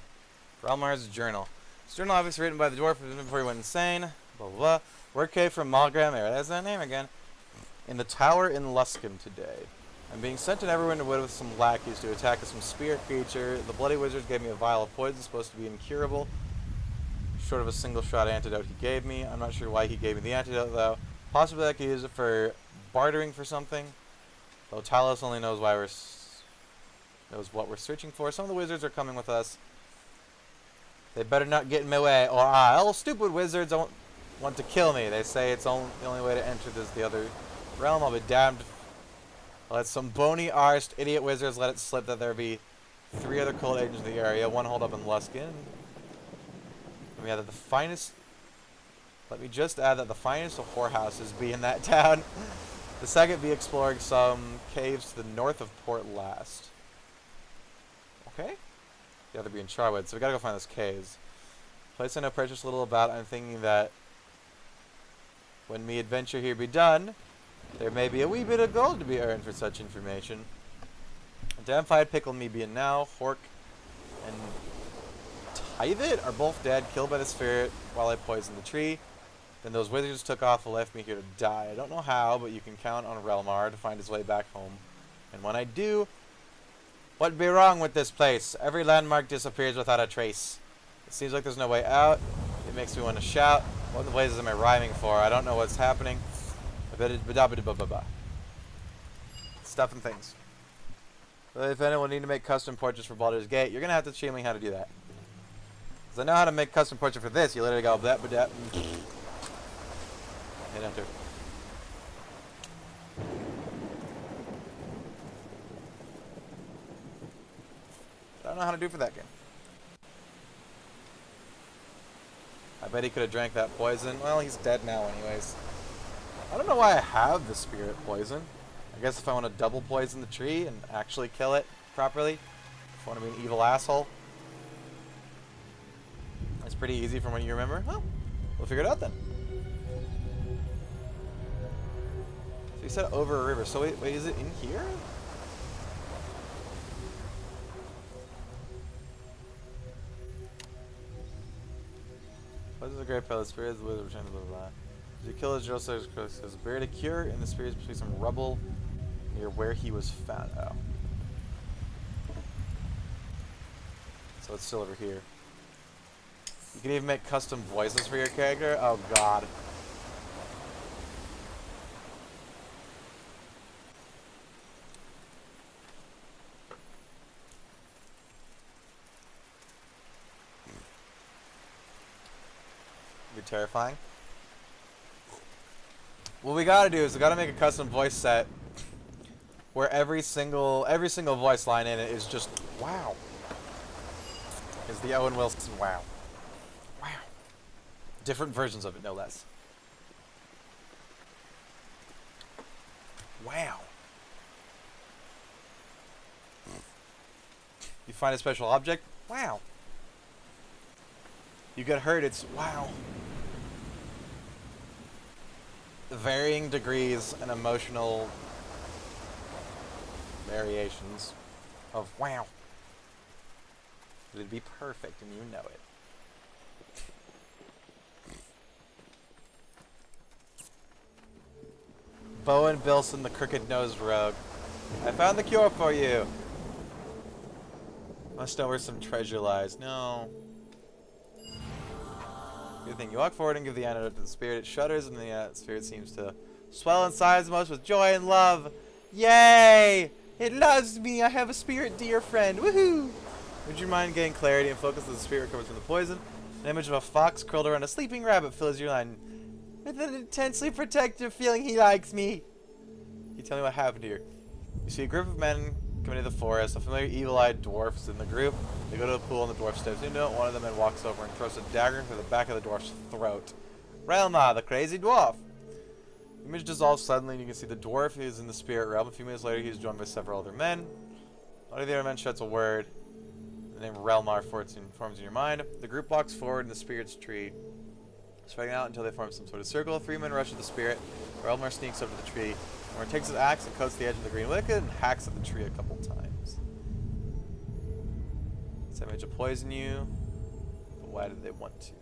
Relmar's journal. This journal obviously written by the dwarf before he went insane. Blah, blah, blah. Word came from Malgram Era. That's that name again. In the tower in Luskan today. I'm being sent to Neverwinter Wood with some lackeys to attack some spirit creature. The bloody wizard gave me a vial of poison supposed to be incurable. Short of a single shot antidote he gave me. I'm not sure why he gave me the antidote though. Possibly I could use it for bartering for something. Though Talos only knows why knows what we're searching for. Some of the wizards are coming with us. They better not get in my way, or I'll stupid wizards don't want to kill me. They say it's the only way to enter the other realm. I'll be damned. I'll let some bony-arsed idiot wizards let it slip that there be 3 other cult agents in the area. One hold up in Luskan. Let me add that the finest. Let me just add that the finest of whorehouses be in that town. The second be exploring some caves to the north of Port Last. Okay. The other be in Charwood, so we gotta go find those caves. Place I know precious little about. I'm thinking that when me adventure here be done, there may be a wee bit of gold to be earned for such information. Damn fight pickle me being now, Hork and Tithit are both dead, killed by the spirit while I poisoned the tree. Then those wizards took off and left me here to die. I don't know how, but you can count on Relmar to find his way back home. And when I do, what'd be wrong with this place? Every landmark disappears without a trace. It seems like there's no way out. It makes me want to shout. What in the blazes am I rhyming for? I don't know what's happening. Stuff and things. But if anyone need to make custom portraits for Baldur's Gate, you're gonna have to show me how to do that. Because I know how to make custom portrait for this. You literally go hit enter. I don't know how to do for that game. I bet he could have drank that poison. Well, he's dead now anyways. I don't know why I have the spirit poison. I guess if I want to double poison the tree and actually kill it properly. If I want to be an evil asshole. It's pretty easy from what you remember. Well, we'll figure it out then. So you said over a river. So wait, is it in here? What is the great palace? Spirits, the wizard, return to blah blah blah. As you kill his Joseph, has buried a cure in the spirits between some rubble near where he was found. Oh. So it's still over here. You can even make custom voices for your character. Oh god. Be terrifying. What we gotta do is we gotta make a custom voice set where every single voice line in it is just wow. Is the Owen Wilson wow. Wow. Different versions of it, no less. Wow. You find a special object? Wow. You get hurt, it's wow. Varying degrees and emotional variations of wow. It'd be perfect and you know it. Bowen Bilson, the crooked-nosed rogue. I found the cure for you. Must know where some treasure lies. No. Good thing. You walk forward and give the antidote to the spirit. It shudders and the spirit seems to swell in size most with joy and love. Yay! It loves me. I have a spirit dear friend. Woohoo! Would you mind getting clarity and focus as the spirit recovers from the poison? An image of a fox curled around a sleeping rabbit fills your mind with an intensely protective feeling he likes me. Can you tell me what happened here? You see a group of men coming into the forest. A familiar evil-eyed dwarf is in the group. They go to a pool and the dwarf steps into it. One of the men walks over and throws a dagger through the back of the dwarf's throat. Relma, the crazy dwarf! The image dissolves suddenly and you can see the dwarf is in the spirit realm. A few minutes later he is joined by several other men. One of the other men shouts a word. The name Relmar forms in your mind. The group walks forward in the spirit's tree, spreading out until they form some sort of circle. 3 men rush at the spirit. Relmar sneaks over to the tree. Relmar takes his axe and coats the edge of the green wicket and hacks at the tree a couple times. This image to poison you, but why did they want to?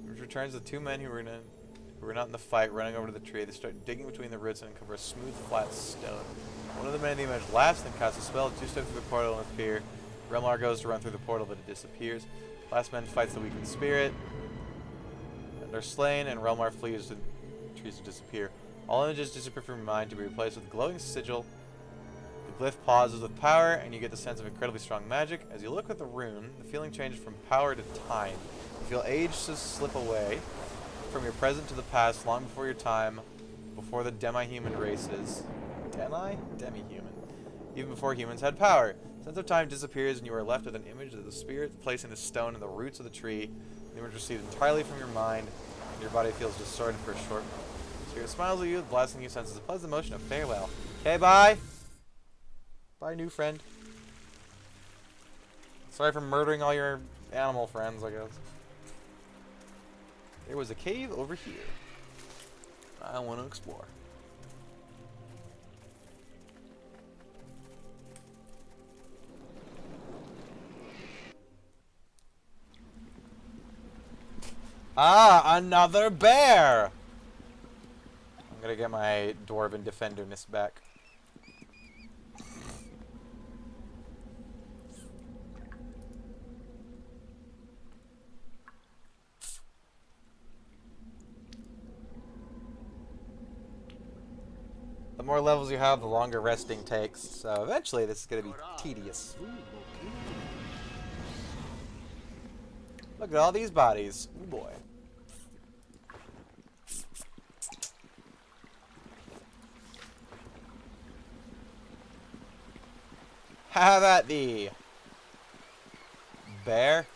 Image returns the 2 men who were not in the fight, running over to the tree. They start digging between the roots and uncover a smooth, flat stone. One of the men in the image laughs and casts a spell. 2 steps through the portal and appear. Relmar goes to run through the portal, but it disappears. Last man fights the weakened spirit. And they're slain, and Relmar flees to the trees to disappear. All images disappear from your mind to be replaced with a glowing sigil. The glyph pauses with power, and you get the sense of incredibly strong magic. As you look at the rune, the feeling changes from power to time. You feel age just slip away from your present to the past, long before your time, before the demi-human races. Demi-human. Even before humans had power. Sense of time disappears and you are left with an image of the spirit placing the stone in the roots of the tree. The image received entirely from your mind, and your body feels distorted for a short moment. Spirit smiles at you, blasting you senses a pleasant motion of farewell. Okay, bye! Bye, new friend. Sorry for murdering all your animal friends, I guess. There was a cave over here. I want to explore. Ah, another bear! I'm gonna get my dwarven defenderness back. The more levels you have, the longer resting takes, so eventually this is gonna be tedious. Look at all these bodies. Oh boy. Have at thee, bear.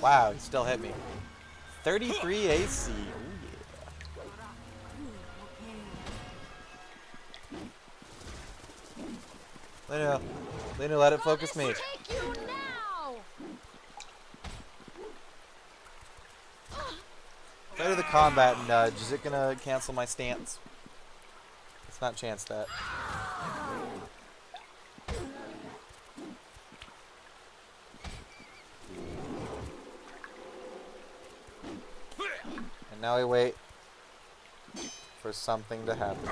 Wow, it still hit me. 33 AC. Lena, let it focus me. Take you now. If I do the combat nudge, is it gonna cancel my stance? Let's not chance that. And now we wait for something to happen.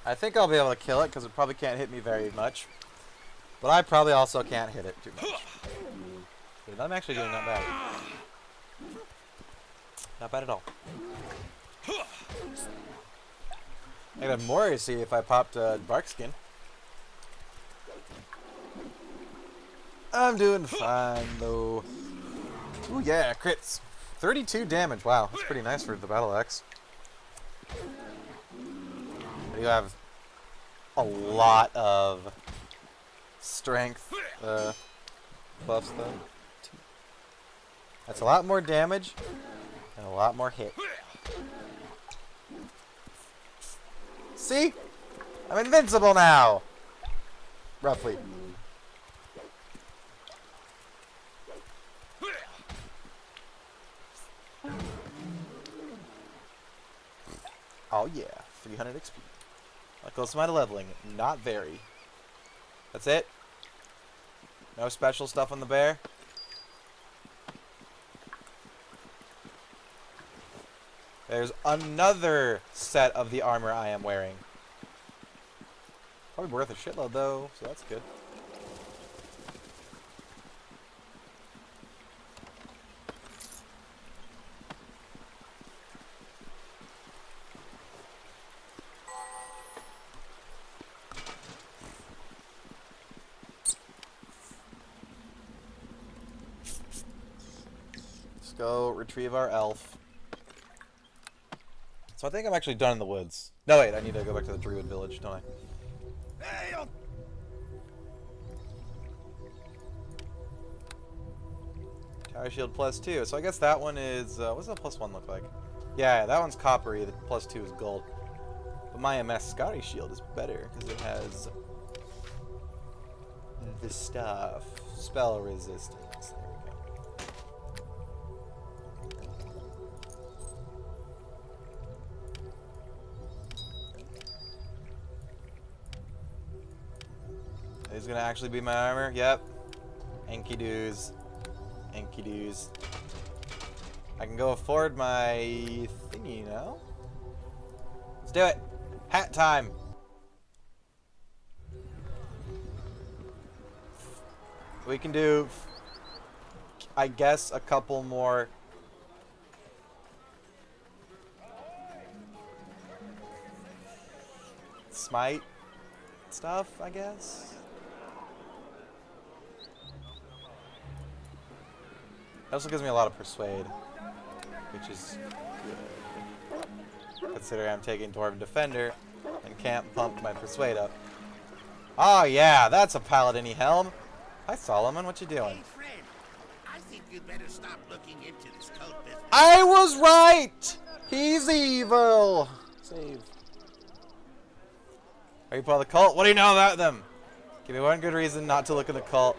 I think I'll be able to kill it because it probably can't hit me very much. But I probably also can't hit it too much. Dude, I'm actually doing not bad. Not bad at all. I'd have more AC if I popped bark skin. I'm doing fine though. Ooh yeah, crits. 32 damage. Wow, that's pretty nice for the battle axe. You have a lot of strength buffs though. That's a lot more damage and a lot more hit. See? I'm invincible now! Roughly. Oh yeah, 300 XP. That goes to my leveling. Not very. That's it? No special stuff on the bear? There's another set of the armor I am wearing. Probably worth a shitload though, so that's good. Let's go retrieve our elf. So I think I'm actually done in the woods. No wait, I need to go back to the Druid village, don't I? Hey, Tower shield +2. So I guess that one is what does that +1 look like? Yeah, that one's coppery, the +2 is gold. But my Mascari shield is better because it has the stuff. Spell resistance. There we go. Is gonna actually be my armor? Yep. Enki doos. Enki doos. I can go afford my thingy now. Let's do it. Hat time. We can do, I guess, a couple more. Smite stuff, I guess. It also gives me a lot of persuade, which is good. Considering I'm taking Dwarven Defender and can't pump my persuade up. Oh yeah, that's a paladin-y helm. Hi Solomon, what you doing? Hey, friend. I think you'd better stop looking into this cult business. I was right! He's evil! Save. Are you part of the cult? What do you know about them? Give me one good reason not to look at the cult.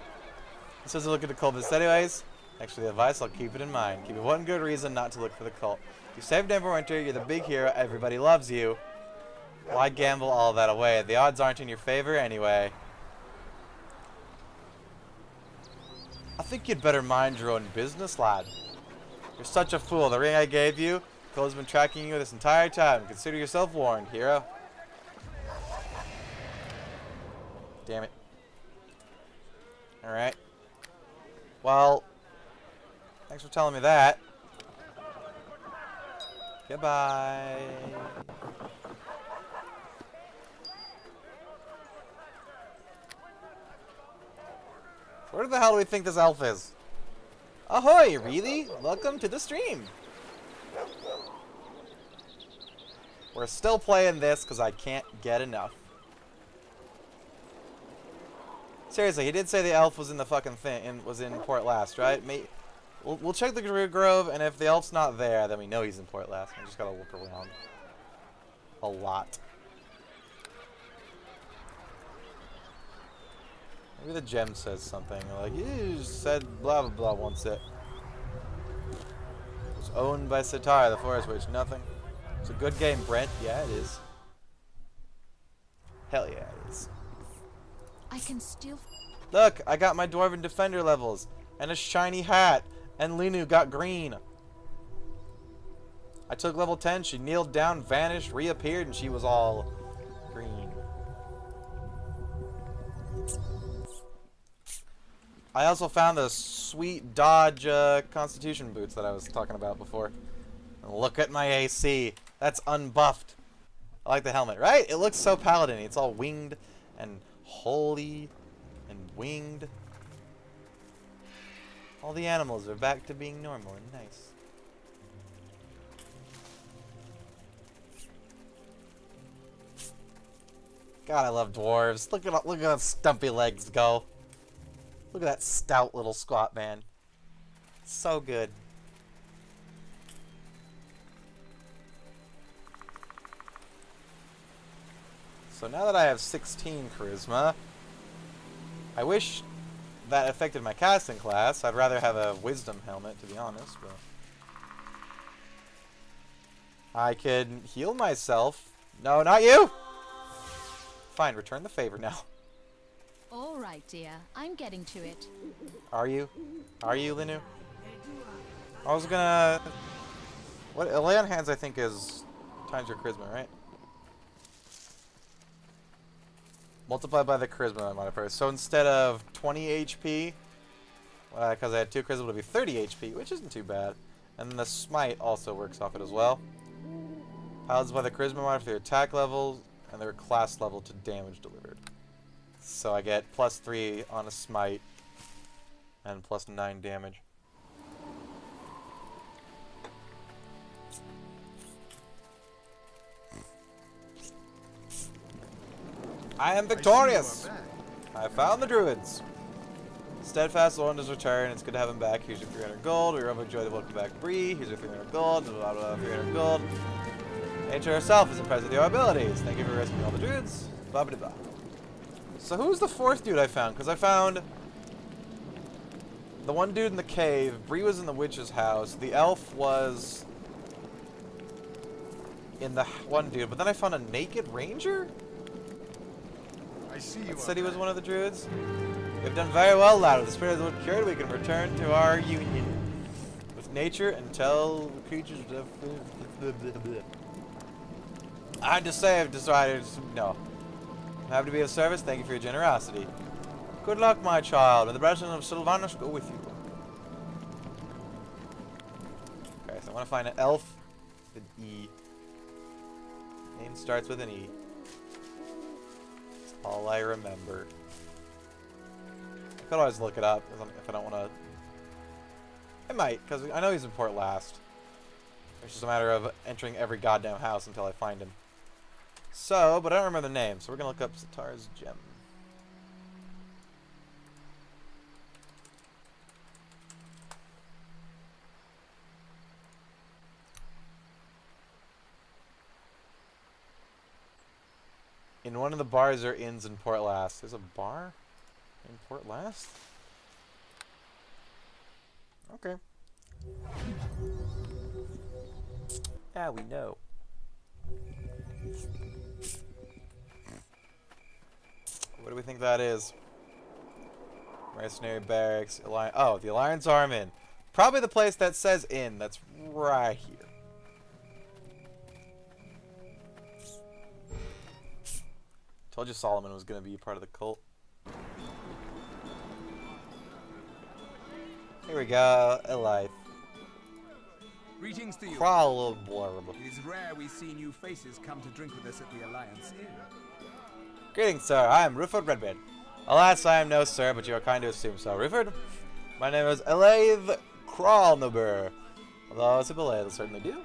This doesn't look at the cult business anyways. Actually, the advice, I'll keep it in mind. Give me one good reason not to look for the cult. You saved Neverwinter, you're the big hero, everybody loves you. Why gamble all that away? The odds aren't in your favor anyway. I think you'd better mind your own business, lad. You're such a fool. The ring I gave you, Cole's been tracking you this entire time. Consider yourself warned, hero. Damn it. Alright. Well, thanks for telling me that. Goodbye. Where the hell do we think this elf is? Ahoy, really? Welcome to the stream. We're still playing this because I can't get enough. Seriously, he did say the elf was in the fucking thing and was in Port Last, right? We'll check the Grove, and if the elf's not there, then we know he's in Port Last. I just gotta look around a lot. Maybe the gem says something like, you said blah blah blah once it was owned by Sitar, the Forest Witch. Nothing. It's a good game, Brent. Yeah, it is. Hell yeah, it is. I can still... Look, I got my Dwarven Defender levels, and a shiny hat, and Linu got green. I took level 10, she kneeled down, vanished, reappeared, and she was all green. I also found the sweet Dodge Constitution boots that I was talking about before. And look at my AC. That's unbuffed. I like the helmet, right? It looks so paladin-y. It's all winged and holy and winged. All the animals are back to being normal and nice. God, I love dwarves. Look at those stumpy legs go. Look at that stout little squat man. So good. So now that I have 16 charisma, I wish that affected my casting class. I'd rather have a wisdom helmet, to be honest, but I can heal myself. No, not you! Fine, return the favor now. All right, dear. I'm getting to it. Are you? Are you, Linu? I was gonna... What? Lay on hands, I think, is times your charisma, right? Multiplied by the charisma modifier. So instead of 20 HP, because I had 2 charisma, it'll be 30 HP, which isn't too bad. And then the smite also works off it as well. Paladins by the charisma modifier for their attack levels and their class level to damage delivered. So I get +3 on a smite and +9 damage. I am victorious! I found the druids. Steadfast Lord has returned. It's good to have him back. Here's your 300 gold. We hope you enjoy the welcome back, Bree. Here's your 300 gold. Blah, blah, blah, 300 gold. Nature herself is impressed with your abilities. Thank you for rescuing all the druids. Blah, blah, blah. So who was the 4th dude I found? Because I found the one dude in the cave. Bree was in the witch's house. The elf was in the one dude. But then I found a naked ranger? I see you. That said he was one of the druids. We've done very well, lad. With the spirit of the wood cured, we can return to our union with nature and tell the creatures. I just say I've decided no. I'm happy to be of service. Thank you for your generosity. Good luck, my child, and the blessing of Sylvanus go with you. Okay, so I want to find an elf with an E. Name starts with an E. That's all I remember. I could always look it up if I don't want to. I might, because I know he's in Port Last. It's just a matter of entering every goddamn house until I find him. So, but I don't remember the name, so we're going to look up Sitar's gem. In one of the bars or inns in Port Last. There's a bar in Port Last? Okay. Yeah, we know. What do we think that is? Mercenary barracks. Oh, the Alliance Arm-Inn. Probably the place that says inn. That's right here. Told you Solomon was going to be part of the cult. Here we go. A life. Greetings to you. Crawl, little blurb. It is rare we see new faces come to drink with us at the Alliance Inn. Greetings, sir. I am Ruford Redbeard. Alas, I am no sir, but you are kind to assume so. Ruford, my name is Elaith Crawlnuber. Although simple Elaith will certainly do.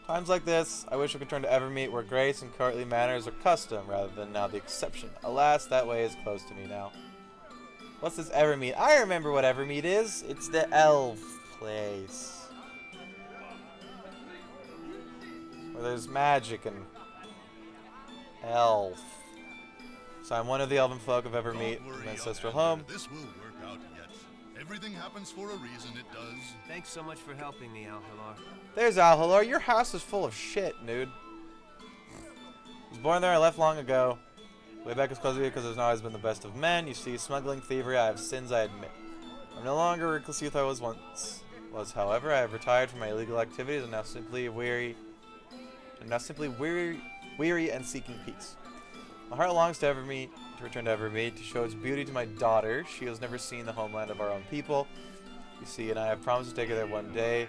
Times like this, I wish I could turn to Evermeet, where grace and courtly manners are custom rather than now the exception. Alas, that way is close to me now. What's this Evermeet? I remember what Evermeet is. It's the elf place. Where there's magic and elf. So I'm one of the elven folk of Evermeet, my ancestral home. This will work out yet. Everything happens for a reason, it does. Thanks so much for helping me, Alhalar. There's Alhalar. Your house is full of shit, dude. I was born there, I left long ago. Way back as close to you because there's not always been the best of men. You see, smuggling, thievery, I have sins I admit. I'm no longer a reckless youth I was once. However, I have retired from my illegal activities and now simply weary and seeking peace. My heart longs to return to Evermeet, to show its beauty to my daughter. She has never seen the homeland of our own people. You see, and I have promised to take her there one day,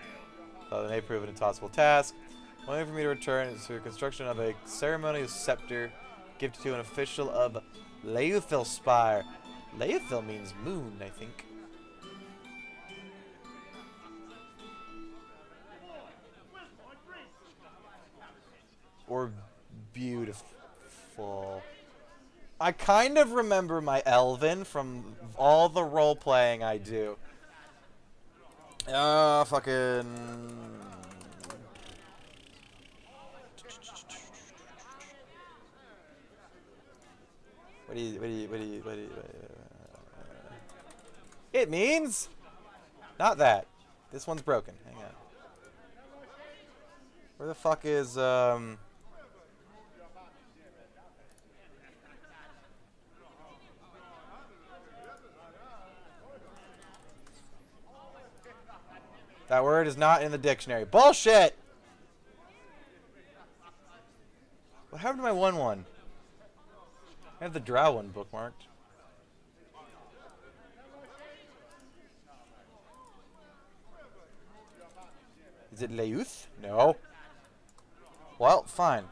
though it may prove an impossible task. One way for me to return is through the construction of a ceremonial scepter, gifted to an official of Leithil Spire. Leithil means moon, I think. Or beautiful. I kind of remember my Elven from all the role-playing I do. Fucking... What do you... It means... Not that. This one's broken. Hang on. Where the fuck is, That word is not in the dictionary. Bullshit! What happened to my 1-1? I have the drow one bookmarked. Is it Leuth? No. Well, fine.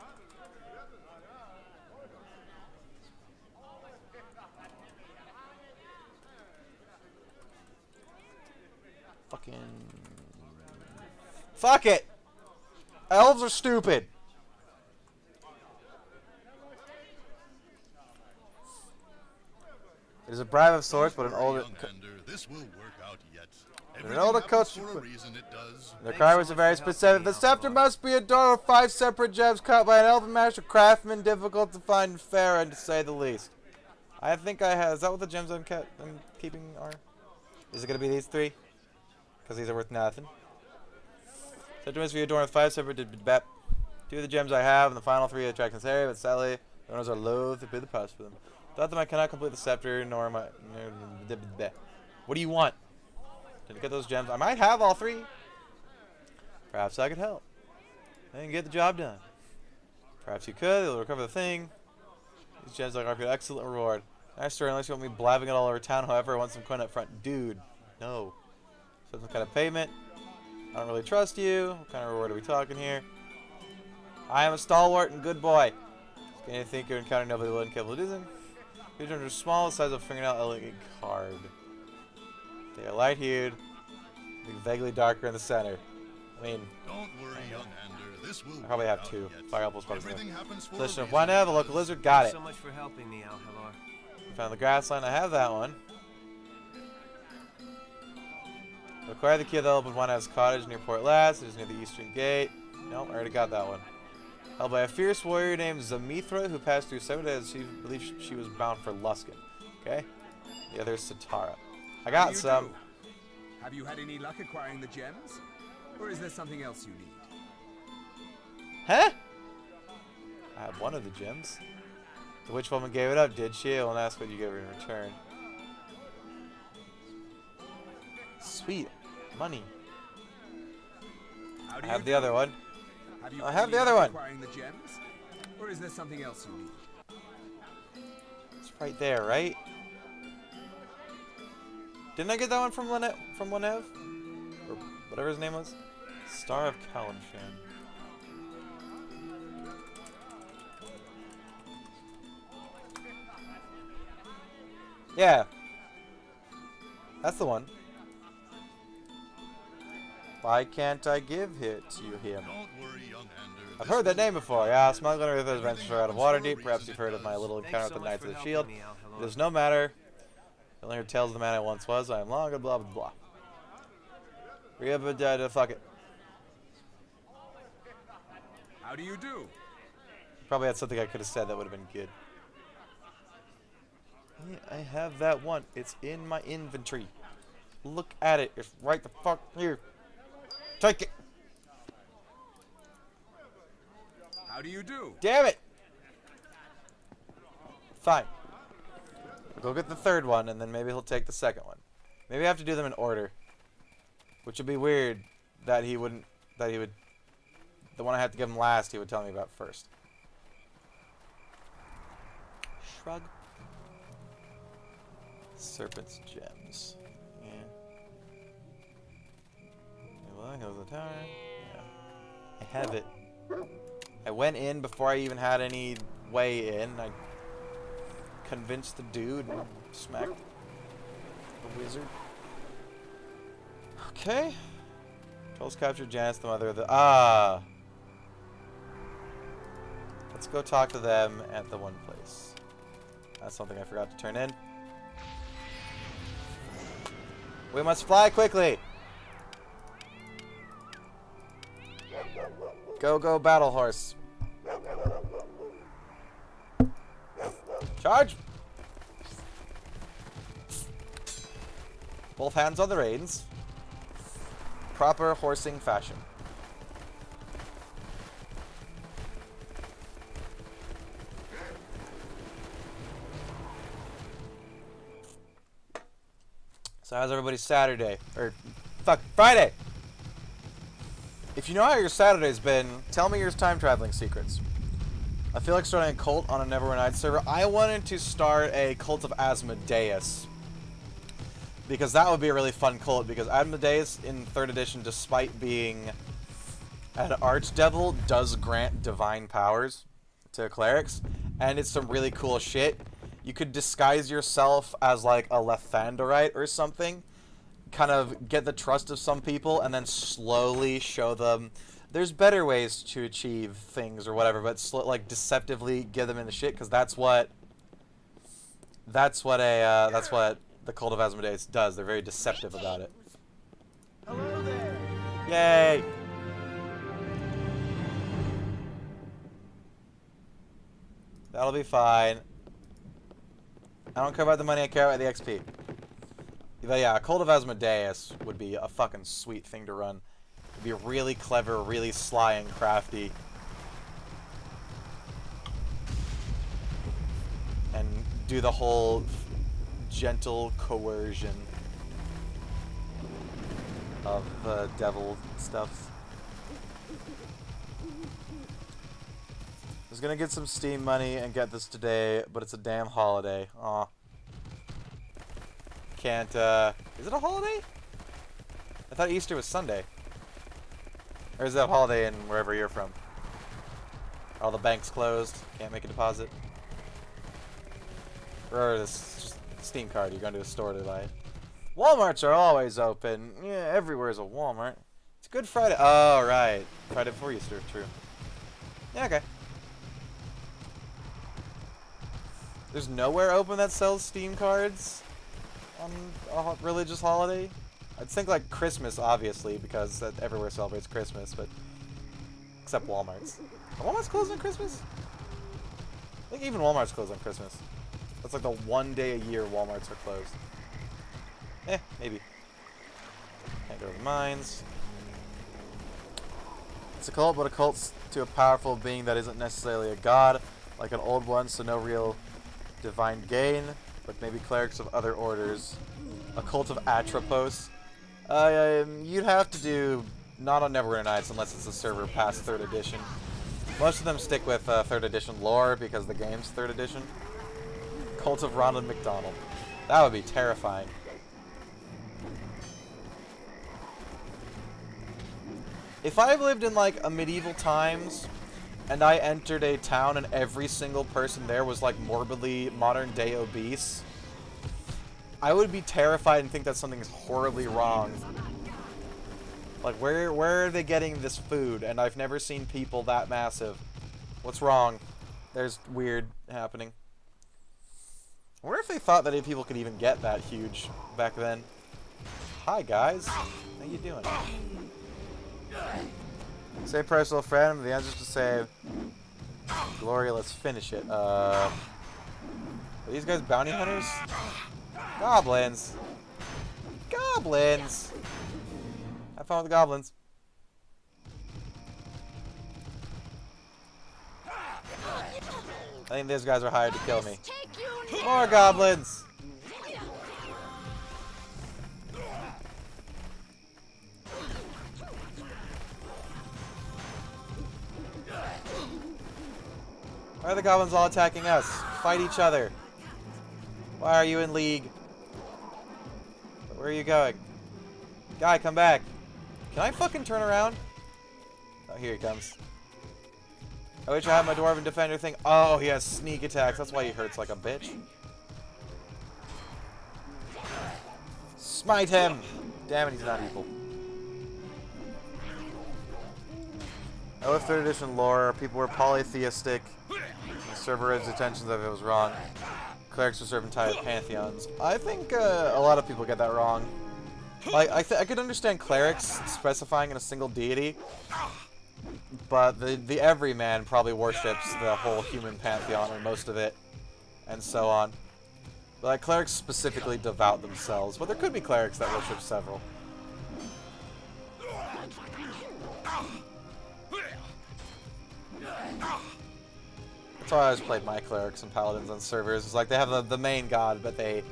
Fucking... Fuck it! Elves are stupid! It is a bribe of sorts, but an older... This will work out yet. An older coach... For a reason it does. The cry was very specific. The scepter must be adorned with 5 separate gems cut by an elven master craftsman, difficult to find and fair, and to say the least. I think I have... Is that what the gems I'm keeping are? Is it going to be these 3? Because these are worth nothing. Scepter must be adorned with 5 separate... 2 of the gems I have, and the final 3 attract this area, but sadly, the owners are loath to pay the price for them. Thought that I cannot complete the scepter, nor am I... What do you want? Did I get those gems? I might have all 3. Perhaps I could help. And get the job done. Perhaps you could. It'll recover the thing. These gems are an excellent reward. Nice story, unless you want me blabbing it all over town. However, I want some coin up front. Dude, no. Some kind of payment. I don't really trust you. What kind of reward are we talking here? I am a stalwart and good boy. Can you think you're encountering nobody willing to kill Buddhism? These are small, the size of a fingernail, elegant card. They are light-hued, vaguely darker in the center. I mean, don't worry, young Ander. This will I probably have work 2. out yet. Fire apples, Everything happens for a Listen, reason. why not? A local lizard, got it. Thanks so much for helping me, Al-Halar. Found the grassland, I have that one. Acquire the key of the open one house cottage near Port Last. It is near the eastern gate. Nope, I already got that one. Held by a fierce warrior named Zamithra, who passed through 7 days. She believed she was bound for Luskan. Okay? The other is Satara. I got some. Have you had any luck acquiring the gems? Or is there something else you need? Huh? I have one of the gems. The witch woman gave it up, did she? I won't ask what you gave her in return. Sweet. Money. I have the other one. I have the other one. The gems? Or is there something else you need? It's right there, right? Didn't I get that one from Lenev? Or whatever his name was? Star of Kalanshan. Yeah. That's the one. Why can't I give it to him? Don't worry, young Ander. I've heard that name before. Yeah, smuggler with adventures out of Waterdeep. Perhaps you've heard of my little encounter with the Knights of the Shield. It is no matter. I only heard tales of the man I once was. I am long and blah blah blah. Fuck it. How do you do? Probably had something I could have said that would have been good. Yeah, I have that one. It's in my inventory. Look at it. It's right the fuck here. Take it. How do you do? Damn it. Fine. I'll go get the 3rd one, and then maybe he'll take the 2nd one. Maybe I have to do them in order. Which would be weird that he would... The one I have to give him last, he would tell me about first. Shrug. Serpent's gems. Yeah. Well, goes the tower. Yeah. I have it. I went in before I even had any way in. I convinced the dude and smacked the wizard. Okay. Trolls captured Janice, the mother of the... Ah! Let's go talk to them at the one place. That's something I forgot to turn in. We must fly quickly! Go, go, battle horse. Charge! Both hands on the reins. Proper horsing fashion. So how's everybody's Saturday? Or, fuck, Friday! If you know how your Saturday's been, tell me your time traveling secrets. I feel like starting a cult on a Neverwinter server. I wanted to start a cult of Asmodeus. Because that would be a really fun cult, because Asmodeus in 3rd edition, despite being an archdevil, does grant divine powers to clerics. And it's some really cool shit. You could disguise yourself as like a Lethanderite or something. Kind of get the trust of some people and then slowly show them there's better ways to achieve things or whatever, but like deceptively give them into shit, because that's what the Cult of Asmodeus does. They're very deceptive about it. Hello there. Yay! That'll be fine. I don't care about the money, I care about the XP. But yeah, a Cult of Asmodeus would be a fucking sweet thing to run. It'd be really clever, really sly and crafty. And do the whole gentle coercion of devil stuff. I was gonna get some Steam money and get this today, but it's a damn holiday. Aw. Can't, is it a holiday? I thought Easter was Sunday. Or is that a holiday in wherever you're from? All the banks closed, can't make a deposit. Or this just Steam card, you're going to a store to buy it. Walmarts are always open. Yeah, everywhere is a Walmart. It's Good Friday. Oh, right. Friday before Easter, true. Yeah, okay. There's nowhere open that sells Steam cards on a religious holiday. I'd think like Christmas, obviously, because that everywhere celebrates Christmas, but except Walmart's. Are Walmart's closed on Christmas? I think even Walmart's closed on Christmas. That's like the one day a year Walmarts are closed. Maybe. Can't go to the mines. It's a cult, but a cult's to a powerful being that isn't necessarily a god, like an old one, so no real divine gain, but maybe clerics of other orders. A cult of Atropos. You'd have to do not on Neverwinter Nights unless it's a server past 3rd edition. Most of them stick with 3rd edition lore because the game's 3rd edition. Cult of Ronald McDonald. That would be terrifying. If I lived in like a medieval times and I entered a town and every single person there was like morbidly modern day obese, I would be terrified and think that something is horribly wrong. Like, where are they getting this food? And I've never seen people that massive. What's wrong? There's weird happening. I wonder if they thought that people could even get that huge back then. Hi, guys. How you doing? Say personal friend. The answer's to say, Gloria, let's finish it. Are these guys bounty hunters? Goblins! Goblins! Have fun with the goblins. I think these guys are hired to kill me. More goblins! Why are the goblins all attacking us? Fight each other. Why are you in league? Where are you going? Guy, come back. Can I fucking turn around? Oh, here he comes. I wish I had my Dwarven Defender thing. Oh, he has sneak attacks. That's why he hurts like a bitch. Smite him! Damn it, he's not evil. Oh, with 3rd edition lore, people were polytheistic. The server raised attention that it was wrong. Clerics are servantine pantheons. I think a lot of people get that wrong. Like, I could understand clerics specifying in a single deity, but the everyman probably worships the whole human pantheon, or most of it, and so on. But, like, clerics specifically devout themselves, but there could be clerics that worship several. That's why I always played my clerics and paladins on servers. It's like they have the main god, but they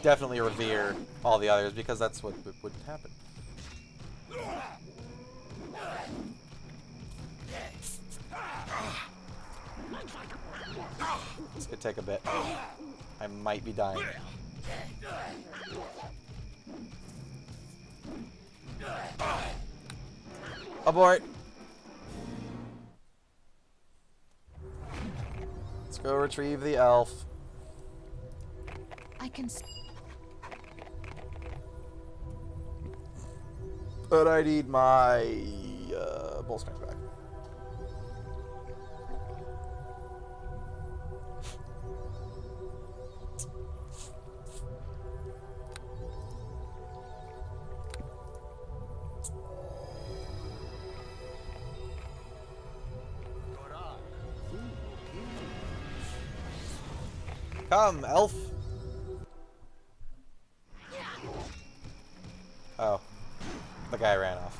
definitely revere all the others because that's what would happen. This could take a bit. I might be dying. Abort! Let's go retrieve the elf. I can. But I need my bull strength back. Come, elf. Oh. The guy ran off.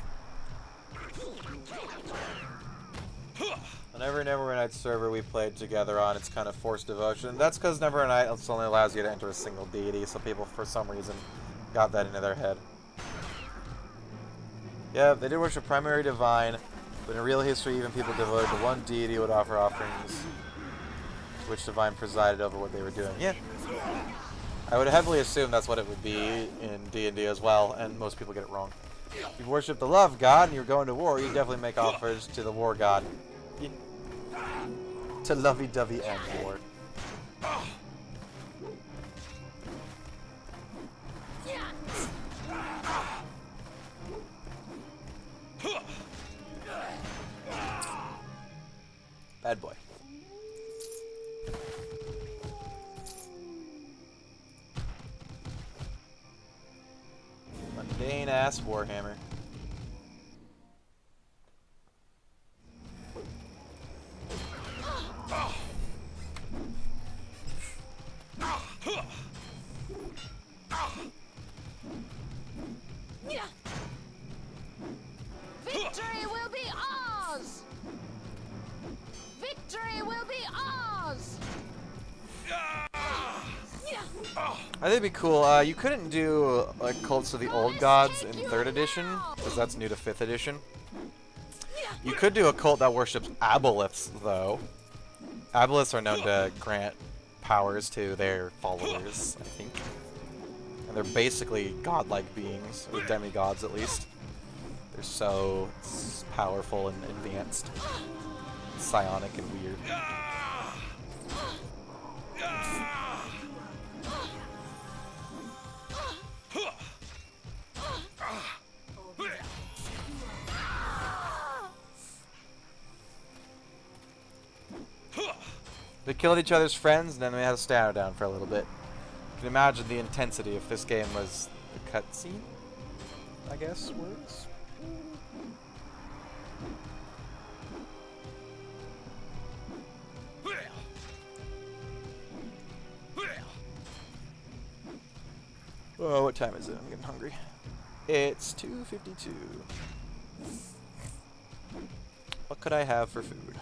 Whenever Neverwinter server we played together on, it's kind of forced devotion. That's because Neverwinter only allows you to enter a single deity, so people, for some reason, got that into their head. Yeah, they did worship primary divine, but in real history, even people devoted to one deity would offer offerings to which divine presided over what they were doing. Yeah. I would heavily assume that's what it would be in D&D as well, and most people get it wrong. If you worship the love god and you're going to war, you definitely make offers to the war god. To lovey-dovey end war. Bad boy. Mundane ass Warhammer. Victory will be ours! Victory will be ours! I think it'd be cool. You couldn't do like cults of the old gods in 3rd edition, because that's new to 5th edition. You could do a cult that worships aboleths, though. Aboleths are known to grant powers to their followers, I think. And they're basically godlike beings, or demigods at least. They're so powerful and advanced, psionic and weird. They killed each other's friends, and then we had to stand down for a little bit. You can imagine the intensity if this game was a cutscene, I guess, works. Oh, what time is it? I'm getting hungry. It's 2:52. What could I have for food?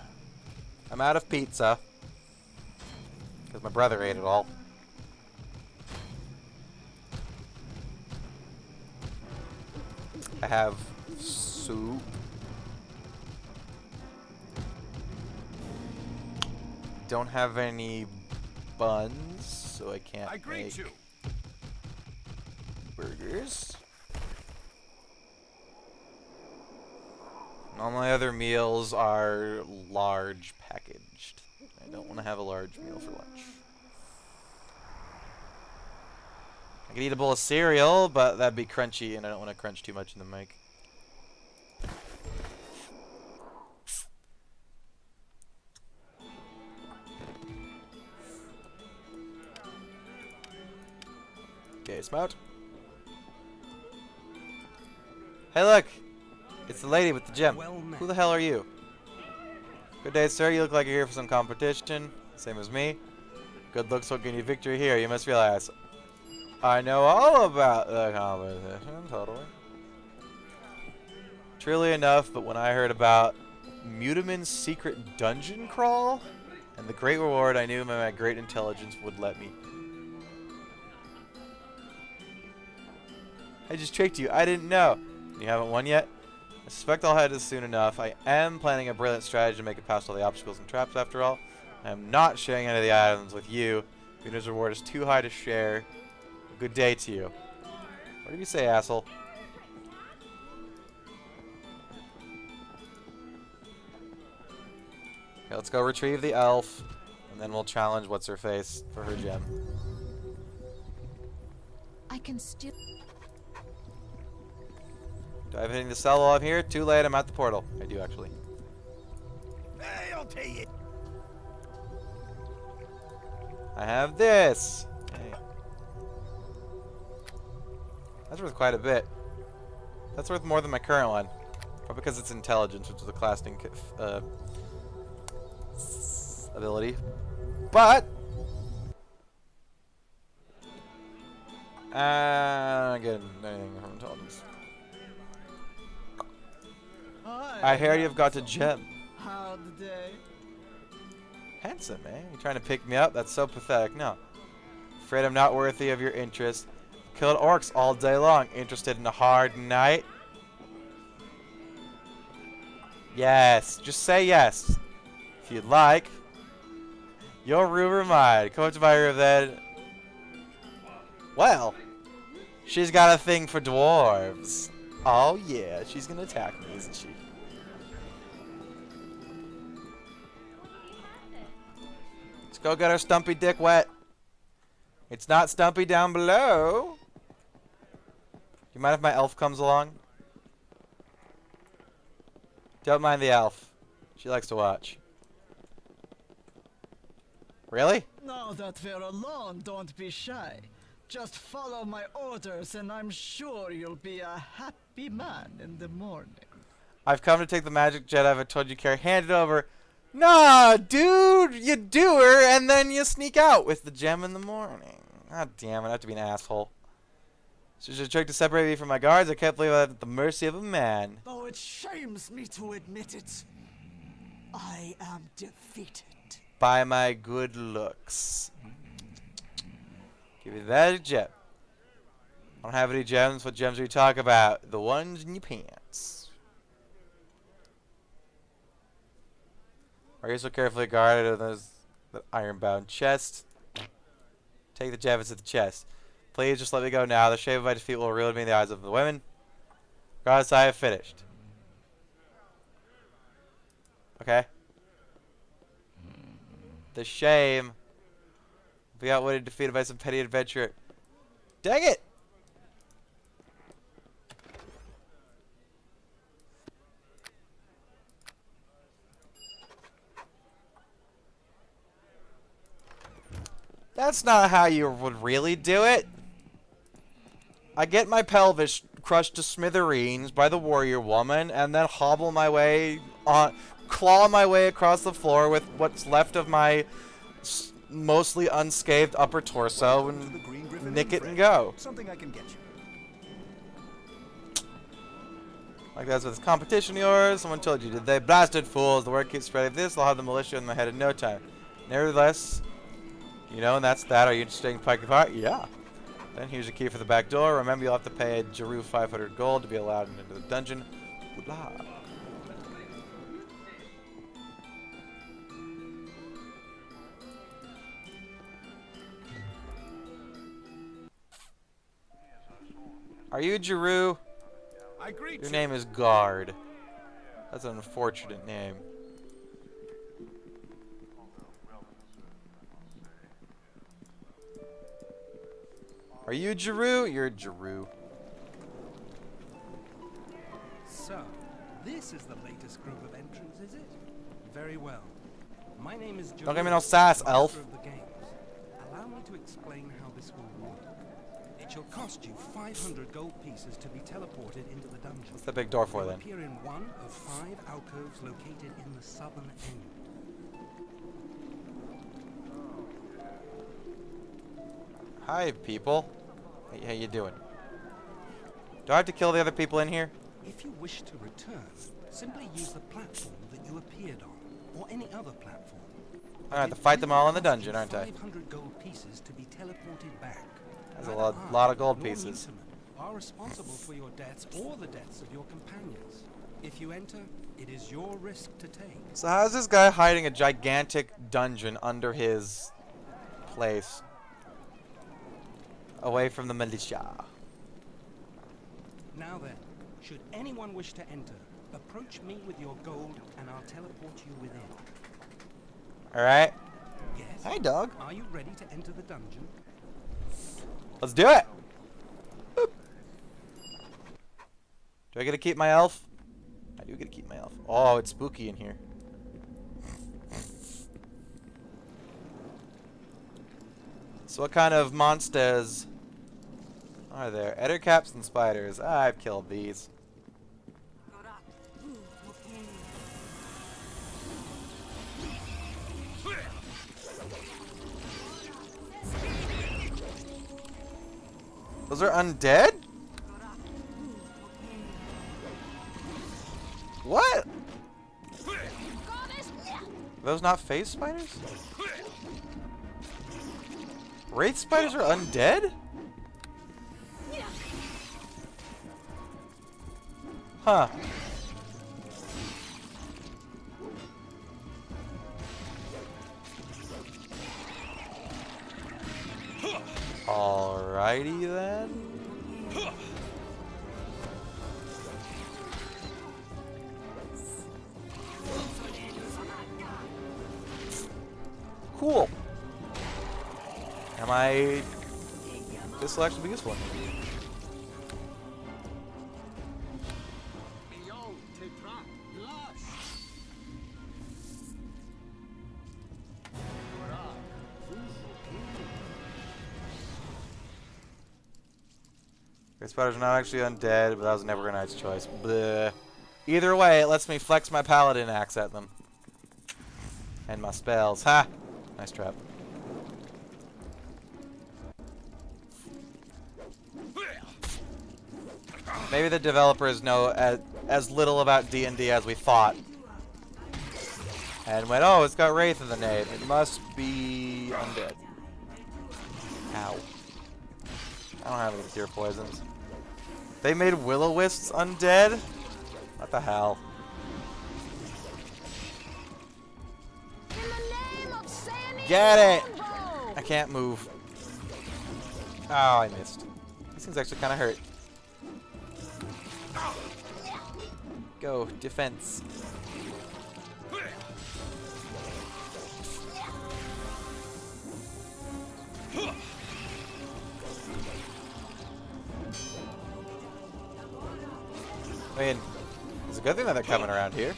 I'm out of pizza. Because my brother ate it all. I have soup. Don't have any buns, so I can't make burgers. And all my other meals are large packaged. I don't want to have a large meal for lunch. I could eat a bowl of cereal, but that'd be crunchy, and I don't want to crunch too much in the mic. Okay, Smout. Hey, look! It's the lady with the gem. Well met. Who the hell are you? Good day, sir. You look like you're here for some competition. Same as me. Good looks will gain you victory here. You must realize I know all about the competition. Totally. Truly enough, but when I heard about Mutamin's secret dungeon crawl and the great reward, I knew my great intelligence would let me. I just tricked you. I didn't know. You haven't won yet? I suspect I'll head this soon enough. I am planning a brilliant strategy to make it past all the obstacles and traps after all. I am not sharing any of the items with you. Winner's reward is too high to share. Good day to you. What did you say, asshole? Okay, let's go retrieve the elf, and then we'll challenge what's-her-face for her gem. I can still... Do I have anything to sell while I'm here? Too late, I'm at the portal. I do, actually. Hey, I'll take it. I have this. Hey. That's worth quite a bit. That's worth more than my current one. Probably because it's intelligence, which is a classing ability. But I don't get anything from intelligence. I hear you've got a gem. How the day? Handsome, eh? You trying to pick me up? That's so pathetic. No. Afraid I'm not worthy of your interest. Killed orcs all day long. Interested in a hard night? Yes. Just say yes. If you'd like. Your rumor mine. Come up to my room then. Well. She's got a thing for dwarves. Oh yeah. She's gonna attack me, isn't she? Let's go get our stumpy dick wet. It's not stumpy down below. You mind if my elf comes along? Don't mind the elf. She likes to watch. Really? Now that we're alone, don't be shy. Just follow my orders and I'm sure you'll be a happy man in the morning. I've come to take the magic jet I've told you to carry. Hand it over. Nah, dude! You do her and then you sneak out with the gem in the morning. God damn it, I have to be an asshole. It's just a trick to separate me from my guards. I can't believe I'm at the mercy of a man. Though it shames me to admit it, I am defeated. By my good looks. Give me that gem. I don't have any gems. What gems are you talking about? The ones in your pants. Are you so carefully guarded in those that iron-bound chest? Take the gem into the chest. Please just let me go now. The shame of my defeat will ruin me in the eyes of the women. Regardless, I have finished. Okay. The shame. Be outwitted, defeated by some petty adventurer. Dang it! That's not how you would really do it. I get my pelvis crushed to smithereens by the warrior woman and then hobble my way on, claw my way across the floor with what's left of my mostly unscathed upper torso and nick it and go. Something I can get you. Like that's with this competition of yours. Someone told you, did they? Blasted fools. The word keeps spreading. This, I'll have the militia in my head in no time. Nevertheless, you know, and that's that. Are you interested in picking apart? Yeah. Then here's your key for the back door. Remember, you'll have to pay a Jeru 500 gold to be allowed into the dungeon. Good luck. Are you Jeru? I greet Your you. name is Guard. That's an unfortunate name. Are you Jeru? You're Jeru. So, this is the latest group of entrants, is it? Very well. My name is Don't give me no sass, elf. Master of the games. Allow me to explain how this will work. Each shall cost you 500 gold pieces to be teleported into the dungeon. What's the big door for You'll then? appear in one of 5 alcoves located in the southern end. Hi, people. Hey, how you doing? Do I have to kill the other people in here? If you wish to return, simply use the platform that you appeared on, or any other platform. I have to fight them all in the dungeon, aren't I? 500 gold pieces to be teleported back. That's a Neither lot I of gold nor pieces. Mutamin are responsible for your deaths or the deaths of your companions. If you enter, it is your risk to take. So how's this guy hiding a gigantic dungeon under his place? Away from the militia. Now then, should anyone wish to enter, approach me with your gold and I'll teleport you within. Alright. Yes? Hi, dog. Are you ready to enter the dungeon? Let's do it! Boop. Do I get to keep my elf? I do get to keep my elf. Oh, it's spooky in here. So what kind of monsters are there? Ettercaps and spiders. I've killed these. Those are undead? What? Are those not phase spiders? Wraith spiders are undead? Huh. Alrighty then. Cool. This will actually be useful. Great spiders are not actually undead, but that was never a nice choice. Bleh. Either way, it lets me flex my paladin axe at them. And my spells. Ha! Nice trap. Maybe the developers know as little about D&D as we thought. And went, oh, it's got Wraith in the name. It must be undead. Ow. I don't have any cure poisons. They made will-o-wisps undead? What the hell? Get it! I can't move. Oh, I missed. These things actually kind of hurt. Go, defense. I mean, it's a good thing that they're coming around here.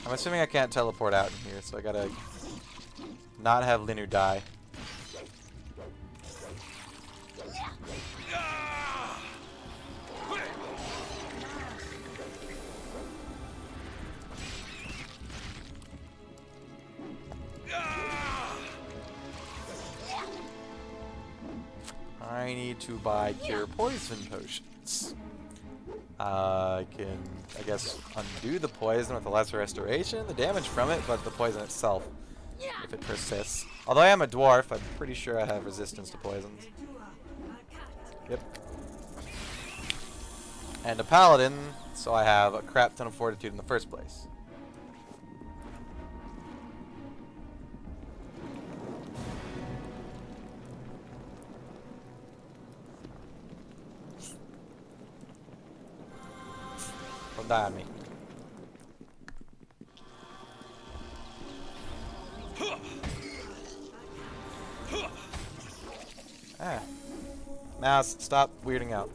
I'm assuming I can't teleport out in here, so I gotta not have Linu die. I need to buy cure poison potions. I can, I guess, undo the poison with a lesser restoration, the damage from it, but the poison itself, if it persists. Although I am a dwarf, I'm pretty sure I have resistance to poisons. Yep. And a paladin, so I have a crap ton of fortitude in the first place. Don't die on me. Ah. Mouse, stop weirding out.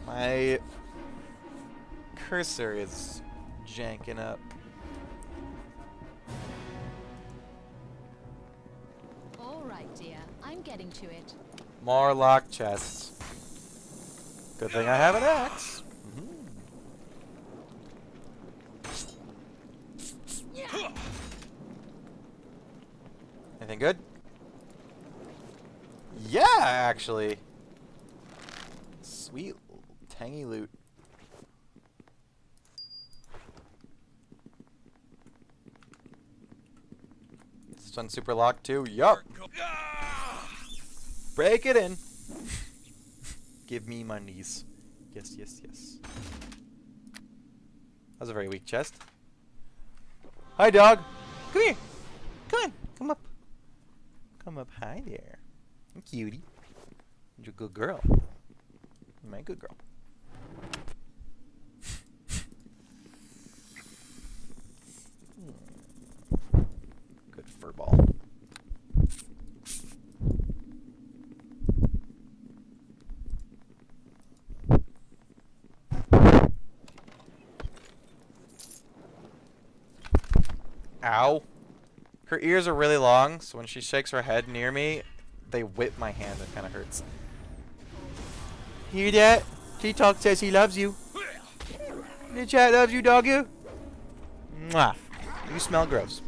My My cursor is janking up. All right, dear. I'm getting to it. More locked chests. Good thing I have an axe. Anything good? Yeah, actually. Sweet, tangy loot. Is this one super locked too? Yup. Break it in. Give me my knees. Yes, yes, yes. That was a very weak chest. Hi, dog. Come here. Come on. Come up. Come up. Hi there. Cutie. You're a good girl. You're my good girl. Good fur ball. Ow. Her ears are really long, so when she shakes her head near me, they whip my hand. It kind of hurts. Hear that? T-Talk says he loves you. The chat loves you, doggy. Mwah. You smell gross.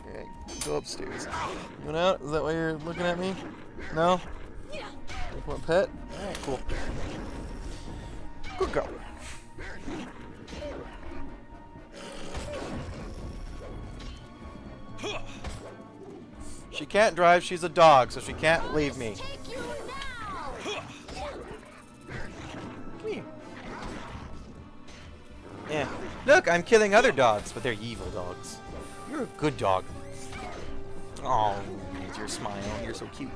Okay, go upstairs. You went out? Is that why you're looking at me? No? You want pet? Alright, cool. Good girl. She can't drive, she's a dog, so she can't leave me. Come here. Yeah. Look, I'm killing other dogs, but they're evil dogs. You're a good dog. Oh, you're smiling. You're so cute.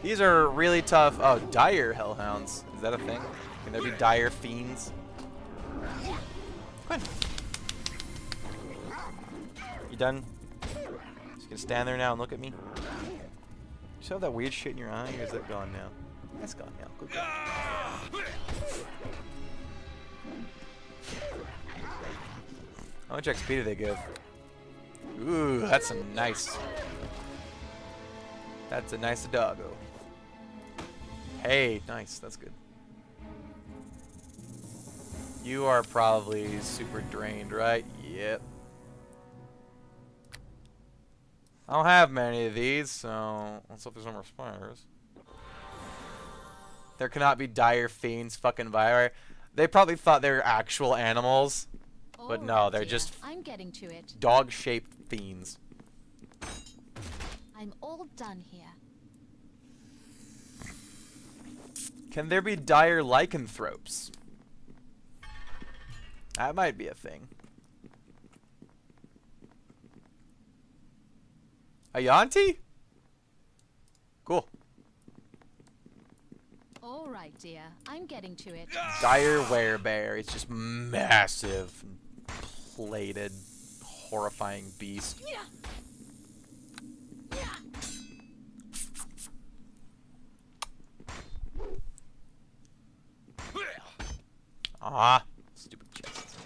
These are really tough. Oh, dire hellhounds. Is that a thing? Can there be dire fiends? Come on. You done? Just gonna stand there now and look at me? You still have that weird shit in your eye, or is that gone now? That's gone now. Good girl. How much XP do they give? Ooh, that's a nice. That's a nice doggo. Hey, nice. That's good. You are probably super drained, right? Yep. I don't have many of these, so let's hope there's no more spiders. There cannot be dire fiends, fucking Vire. They probably thought they were actual animals, but no, they're just I'm getting to it. dog-shaped fiends. I'm all done here. Can there be dire lycanthropes? That might be a thing. A Yanti? Cool. All right, dear. I'm getting to it. Dire werebear. It's just massive, plated, horrifying beast. Ah, stupid chest.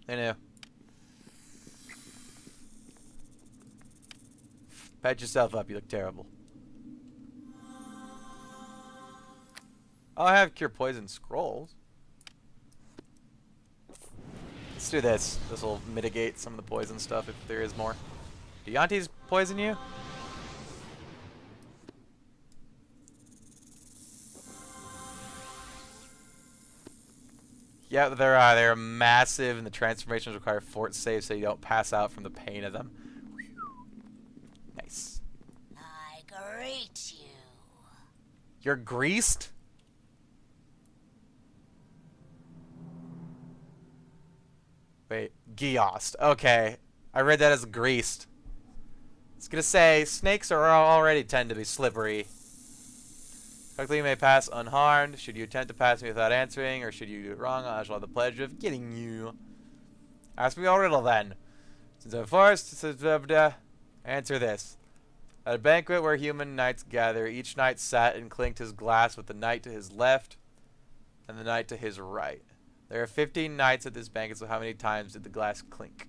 I know. Pat yourself up, you look terrible. Oh, I have cure poison scrolls. Let's do this. This will mitigate some of the poison stuff if there is more. Do Yantis poison you? Yeah, they're massive, and the transformations require fort saves so you don't pass out from the pain of them. Nice. I greet you. You're greased? Wait, Giost. Okay. I read that as greased. I was gonna say, snakes are already tend to be slippery. Correctly, you may pass unharmed. Should you attempt to pass me without answering, or should you do it wrong, I shall have the pleasure of getting you. Ask me your riddle then. Since I'm forced, answer this. At a banquet where human knights gather, each knight sat and clinked his glass with the knight to his left and the knight to his right. There are 15 knights at this banquet, so how many times did the glass clink?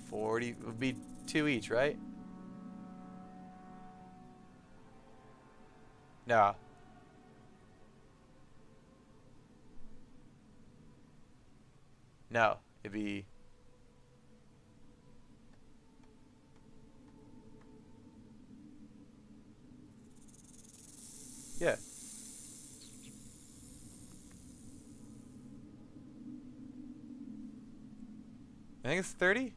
40 would be 2 each, right? No. No, it'd be... Yeah. I think it's 30?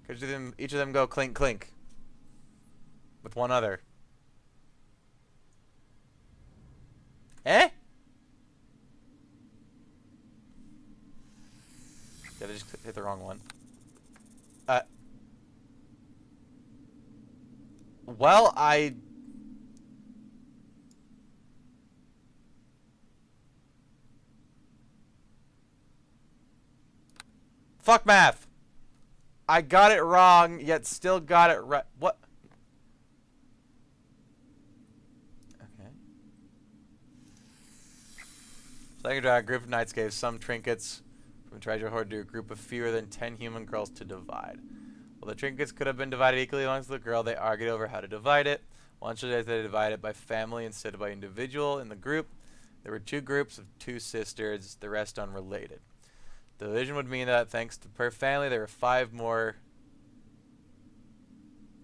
Because each of them go clink clink. With one other. Eh? Did I just hit the wrong one? Well, fuck math! I got it wrong, yet still got it right. What? Okay. Second draw, a group of knights gave some trinkets from treasure hoard to a group of fewer than 10 human girls to divide. Well, the trinkets could have been divided equally amongst the girl. They argued over how to divide it. One suggested they divide it by family instead of by individual in the group. There were 2 groups of 2 sisters, the rest unrelated. The division would mean that thanks to per family, there were 5 more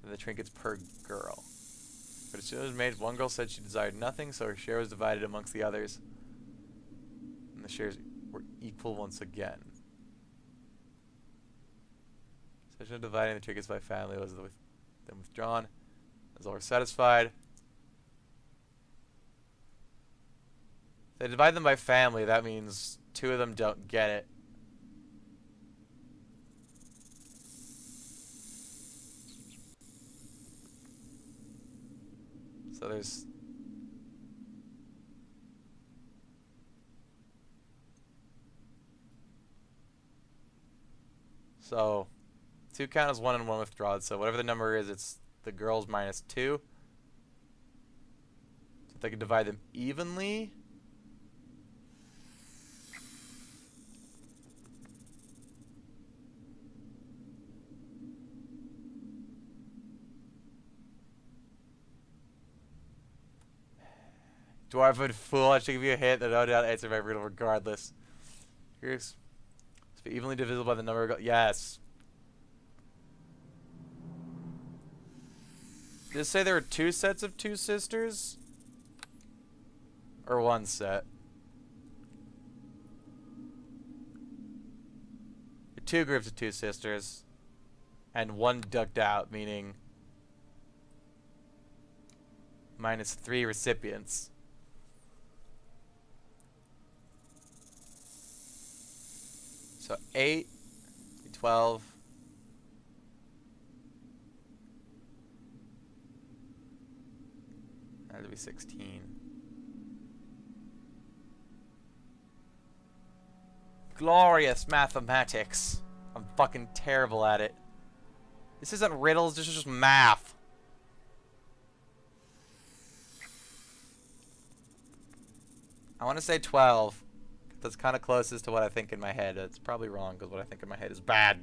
than the trinkets per girl. But as soon as it was made, one girl said she desired nothing, so her share was divided amongst the others. And the shares were equal once again. Session of dividing the trinkets by family was then withdrawn. As all were satisfied. If they divide them by family, that means 2 of them don't get it. So there's... So... 2 count as 1 and 1 withdrawn, so whatever the number is, it's the girls minus 2. So if they can divide them evenly. Dwarven fool, I should give you a hint that no doubt answer my riddle regardless. Here's evenly divisible by the number of yes. Did it say there were 2 sets of 2 sisters? Or 1 set? 2 groups of 2 sisters. And 1 ducked out, meaning minus 3 recipients. So 8, 12. That'd be 16. Glorious mathematics. I'm fucking terrible at it. This isn't riddles, this is just math. I want to say 12. That's kind of closest to what I think in my head. It's probably wrong because what I think in my head is bad.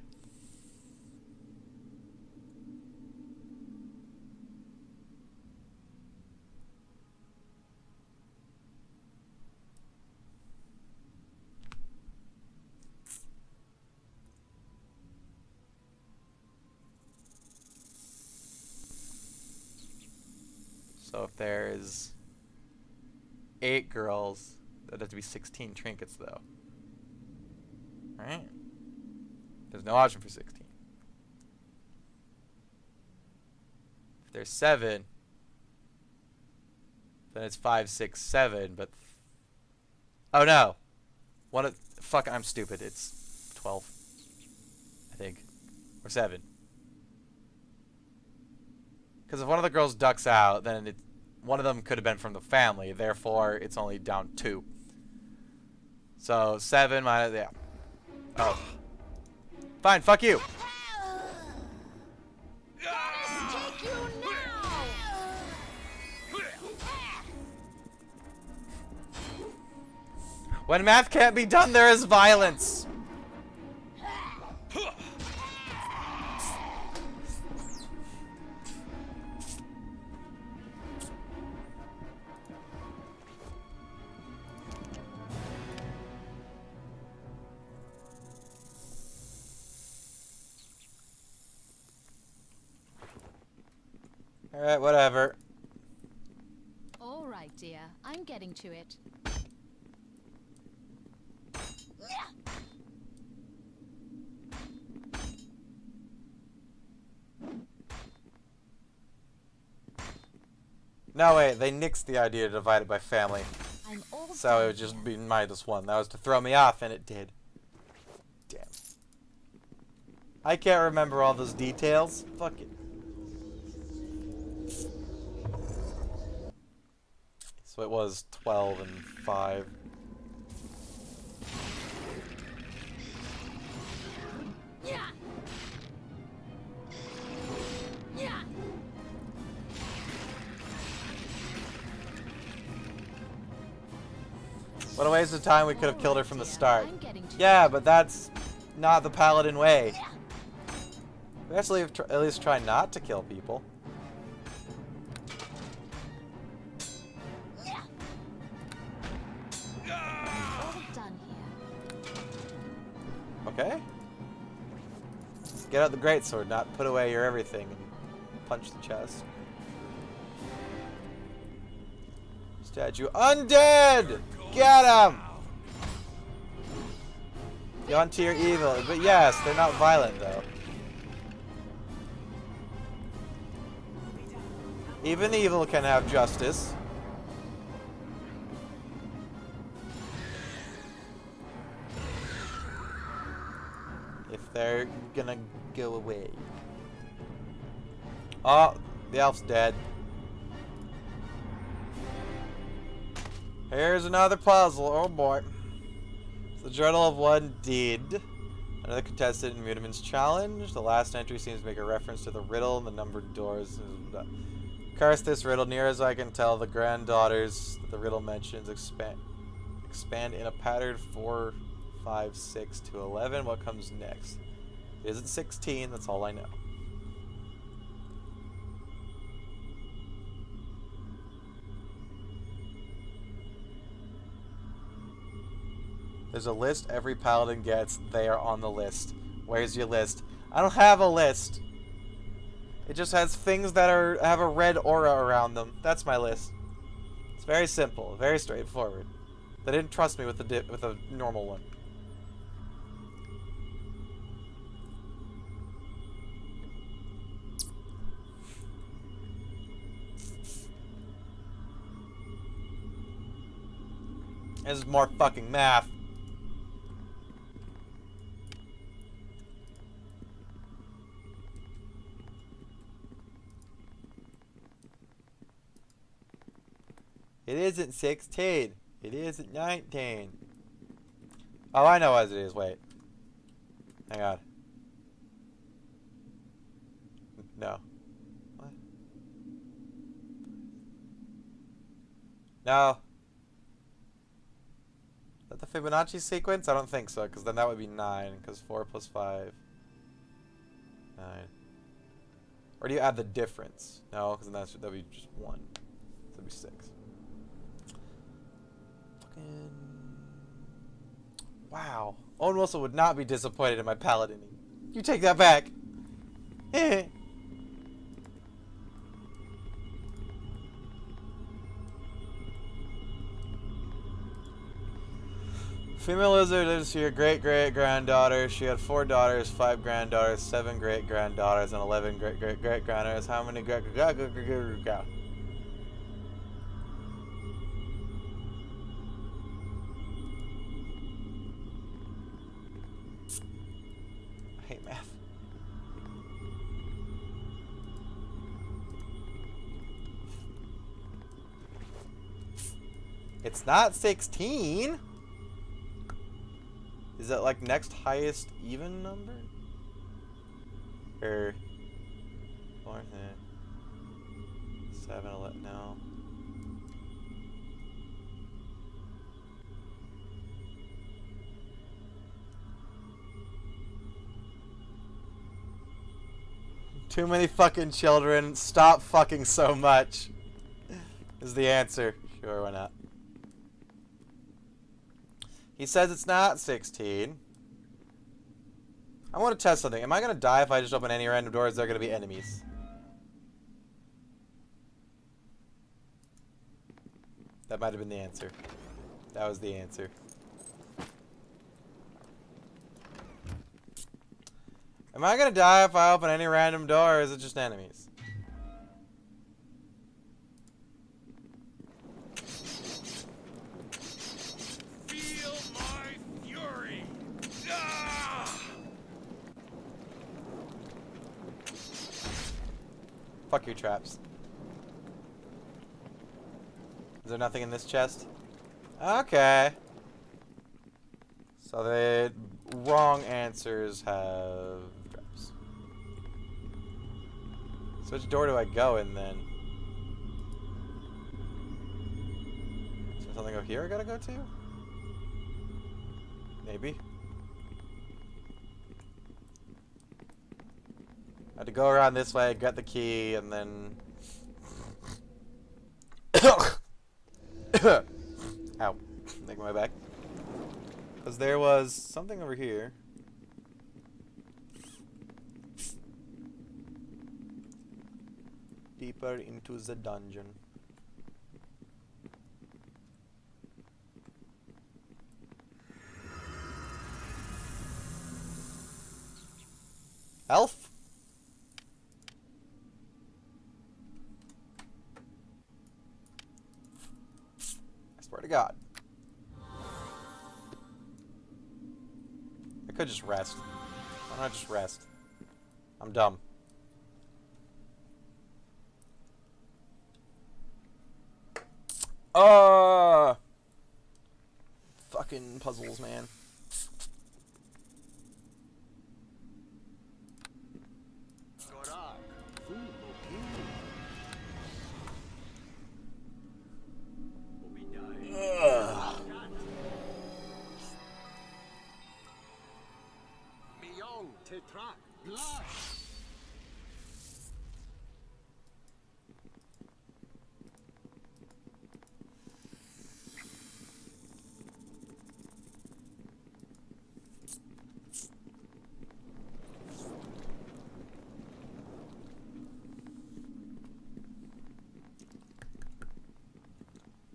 So if there's 8 girls, that'd have to be 16 trinkets though. Right? There's no option for 16. If there's 7, then it's 5, 6, 7, but... oh no! Fuck, I'm stupid. It's 12. think. Or 7. Because if one of the girls ducks out, then one of them could have been from the family. Therefore, it's only down 2. So 7 minus, yeah. Oh. Fine, fuck you. Take you now! When math can't be done, there is violence. Alright, whatever. All right, dear. I'm getting to it. No, wait, they nixed the idea to divide it by family. I'm all So it would just be -1. That was to throw me off, and it did. Damn. I can't remember all those details. Fuck it. So it was 12 and 5. Yeah. Yeah. What a waste of time. We could have killed her from the start. Yeah, but that's not the paladin way. We actually have at least try not to kill people. all done here. Okay. Get out the greatsword, not put away your everything and punch the chest. Statue undead! Get him! Onto your evil. But yes, they're not violent though. Even evil can have justice. If they're gonna go away. Oh, the elf's dead. Here's another puzzle. Oh boy. It's the Journal of One Deed. Another contestant in Mutamin's challenge. The last entry seems to make a reference to the riddle and the numbered doors. Curse this riddle. Near as I can tell, the granddaughters that the riddle mentions expand in a pattern 4, 5, 6 to 11. What comes next? It isn't 16. That's all I know. There's a list every paladin gets. They are on the list. Where's your list? I don't have a list. It just has things that have a red aura around them. That's my list. It's very simple, very straightforward. They didn't trust me with a normal one. This is more fucking math. It isn't 16. It isn't 19. Oh, I know what it is. Wait. Hang on. No. What? No. Is that the Fibonacci sequence? I don't think so, because then that would be 9, because 4 plus 5. 9. Or do you add the difference? No, because then that would be just 1. So that would be 6. Wow. Owen Wilson would not be disappointed in my paladin. You take that back. Female lizard lives to your great-great-granddaughter. She had 4 daughters, 5 granddaughters, 7 great-granddaughters, and 11 great-great-great-granddaughters. How many great-great-great-great-great? hate math. It's not 16. Is that like next highest even number? Or 7, 11, no. Too many fucking children. Stop fucking so much. Is the answer. Sure, why not? He says it's not 16. I want to test something. Am I going to die if I just open any random door? Or is there going to be enemies? That might have been the answer. That was the answer. Am I going to die if I open any random door, or is it just enemies? Feel my fury! Ah! Fuck your traps. Is there nothing in this chest? Okay. So the wrong answers have traps. So which door do I go in then? Is there something over here I gotta go to? Maybe. I had to go around this way, get the key, and then... Ow. Making my back. Because there was something over here. Deeper into the dungeon. Elf? I swear to God. I could just rest. Why not just rest? I'm dumb. Fucking puzzles, man.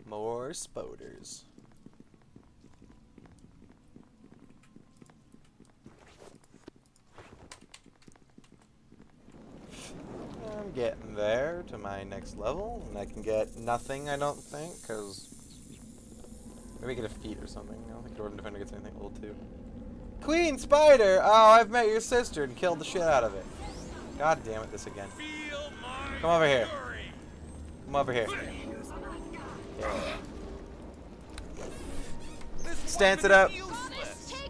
More spoders. I'm getting there to my next level, and I can get nothing, I don't think, because maybe get a feat or something. I don't think Dwarven Defender gets anything level 2. Queen Spider! Oh, I've met your sister and killed the shit out of it. God damn it, this again. Come over here. Come over here. Yeah. Stance it up.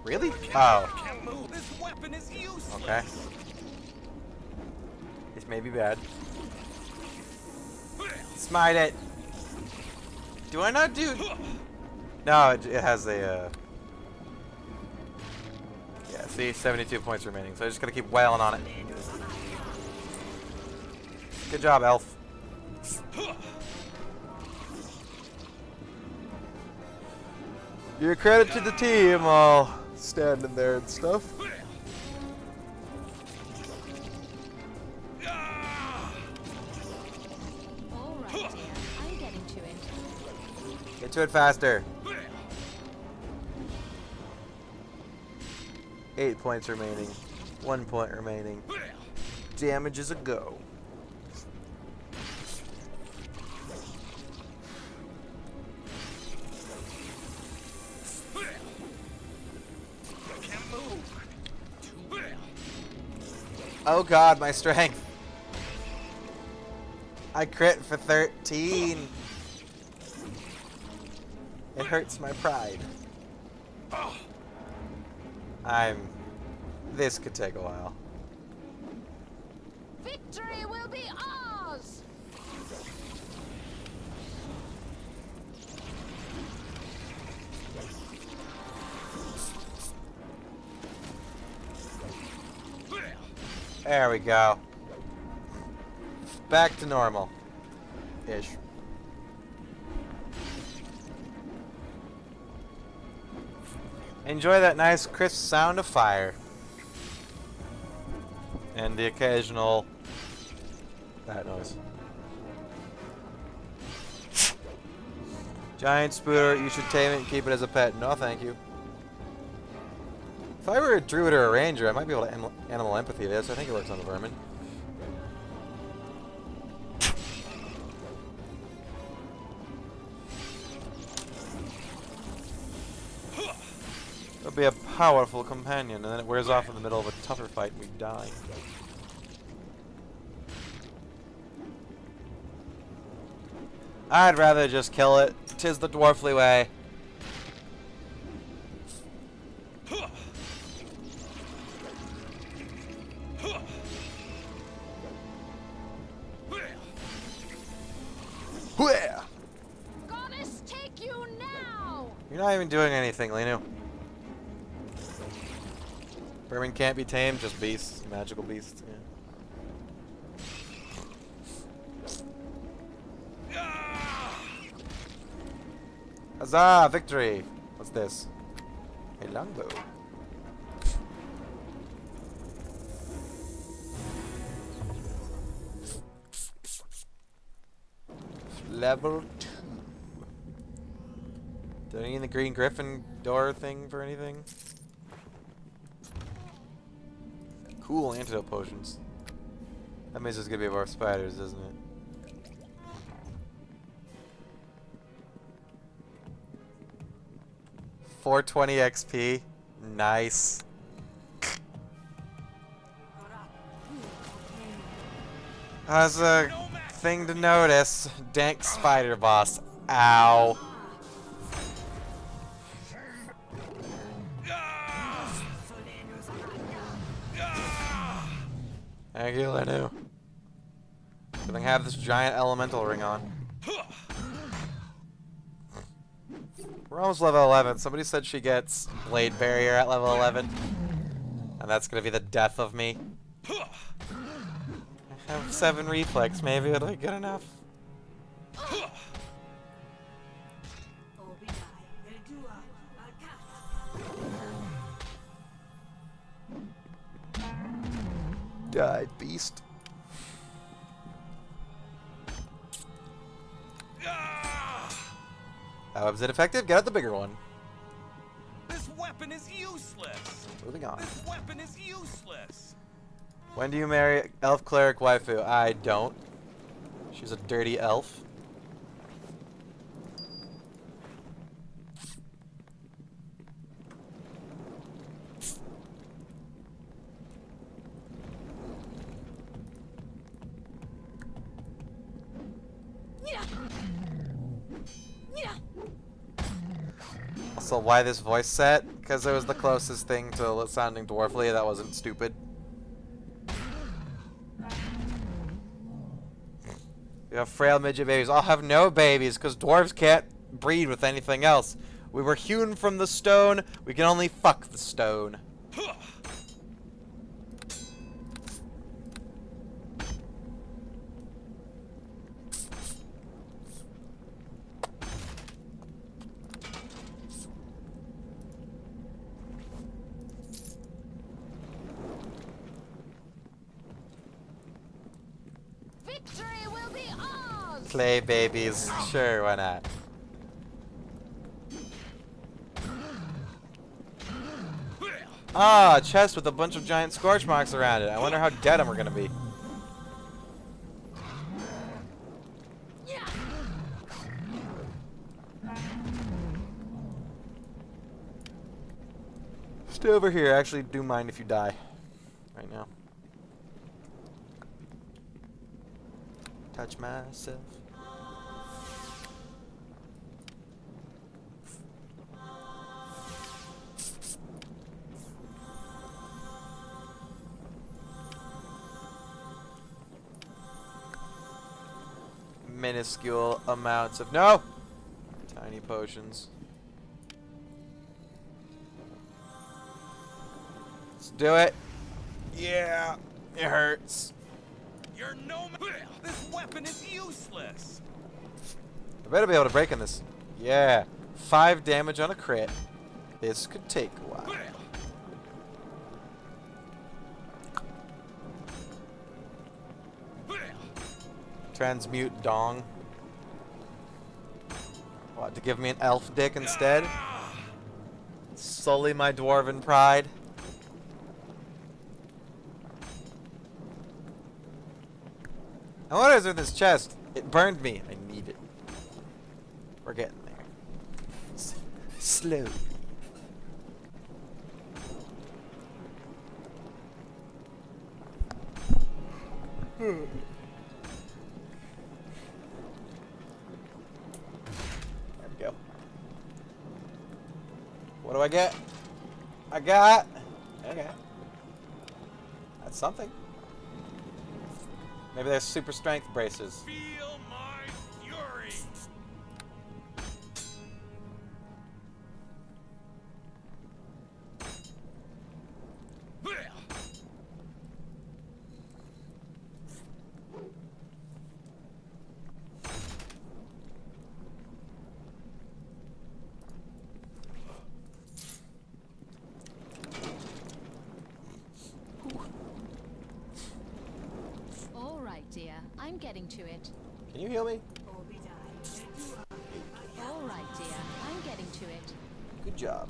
Really? Oh. Okay. This may be bad. Smite it. Do I not do? No, it has a. Yeah. See, 72 points remaining, so I just gotta keep wailing on it. Good job, Elf. You're a credit to the team, all standing there and stuff. Alright, dear. I'm getting to it. Get to it faster. 8 points remaining. 1 point remaining. Damage is a go. Oh god, my strength. I crit for 13. It hurts my pride. This could take a while. Victory will be ours! There we go. Back to normal. Ish. Enjoy that nice crisp sound of fire. And the occasional that noise. Giant spooter, you should tame it and keep it as a pet. No, thank you. If I were a druid or a ranger, I might be able to animal empathy this. I think it works on the vermin. It'll be a powerful companion, and then it wears off in the middle of a tougher fight and we die. I'd rather just kill it. 'Tis the dwarfly way. Goddess, take you now! You're not even doing anything, Linu. Vermin can't be tamed, just beasts. Magical beasts, yeah. Huzzah! Victory! What's this? A longbow. Level 2. Do I need the green griffin door thing for anything? Cool antidote potions. That means there's gonna be more spiders, doesn't it? 420 XP. Nice. That's a thing to notice. Dank spider boss. Ow. Thank you, Linu. Good thing I have this giant elemental ring on. We're almost level 11. Somebody said she gets Blade Barrier at level 11. And that's gonna be the death of me. I have 7 reflex. Maybe it'll be good enough. Die, beast. How is it effective? Get out the bigger one. This weapon is useless. Moving on. This weapon is useless. When do you marry elf cleric waifu? I don't. She's a dirty elf. Also, why this voice set? Because it was the closest thing to sounding dwarfly that wasn't stupid. We have frail midget babies. I'll have no babies because dwarves can't breed with anything else. We were hewn from the stone. We can only fuck the stone. Victory will be ours! Clay babies. Sure, why not? Ah, a chest with a bunch of giant scorch marks around it. I wonder how dead I'm gonna be. Stay over here. I actually do mind if you die right now. touch myself. Minuscule amounts of tiny potions. Let's do it. Yeah, it hurts. You're no. This weapon is useless. I better be able to break in this. Yeah, 5 damage on a crit. This could take a while. Transmute dong. What, to give me an elf dick instead? Sully my dwarven pride. I wonder what's in this chest. It burned me. I need it. We're getting there. Slowly. There we go. What do I get? I got... Okay. That's something. Maybe they're super strength braces. Feel my fury. All right, dear. I'm getting to it. Can you heal me? All right, dear. I'm getting to it. Good job.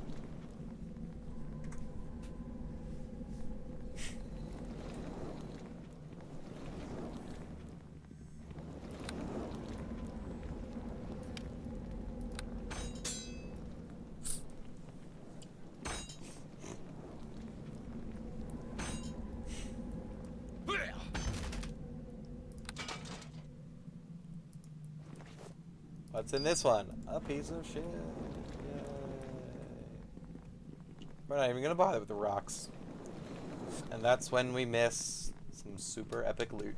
What's in this one? A piece of shit. Yay. We're not even gonna bother with the rocks. And that's when we miss some super epic loot.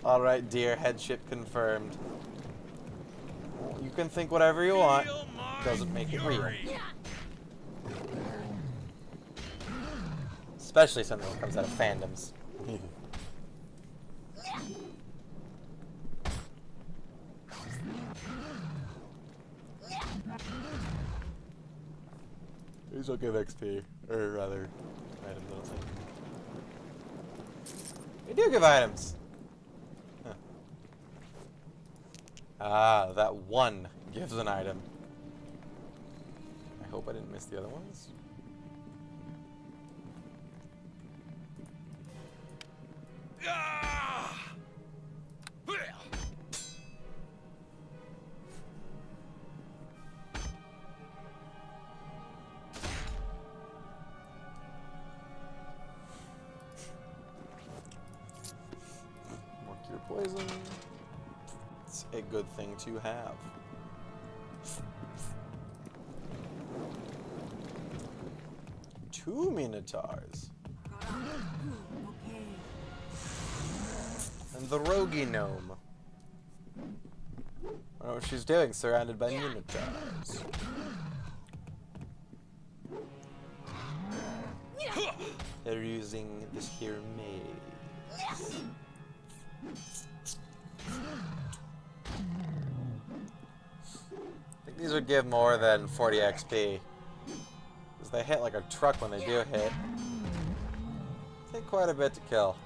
Alright, dear, headship confirmed. You can think whatever you want. Doesn't make it real. Especially something that comes out of fandoms. These will give XP, or rather, items, I don't think. They do give items! Huh. Ah, that one gives an item. I hope I didn't miss the other ones. More cure poison. It's a good thing to have. Two Minotaurs. And the Rogie Gnome. I don't know what she's doing, surrounded by Minotaurs. They're using this here maze. I think these would give more than 40 XP. Because they hit like a truck when they do hit. Take quite a bit to kill.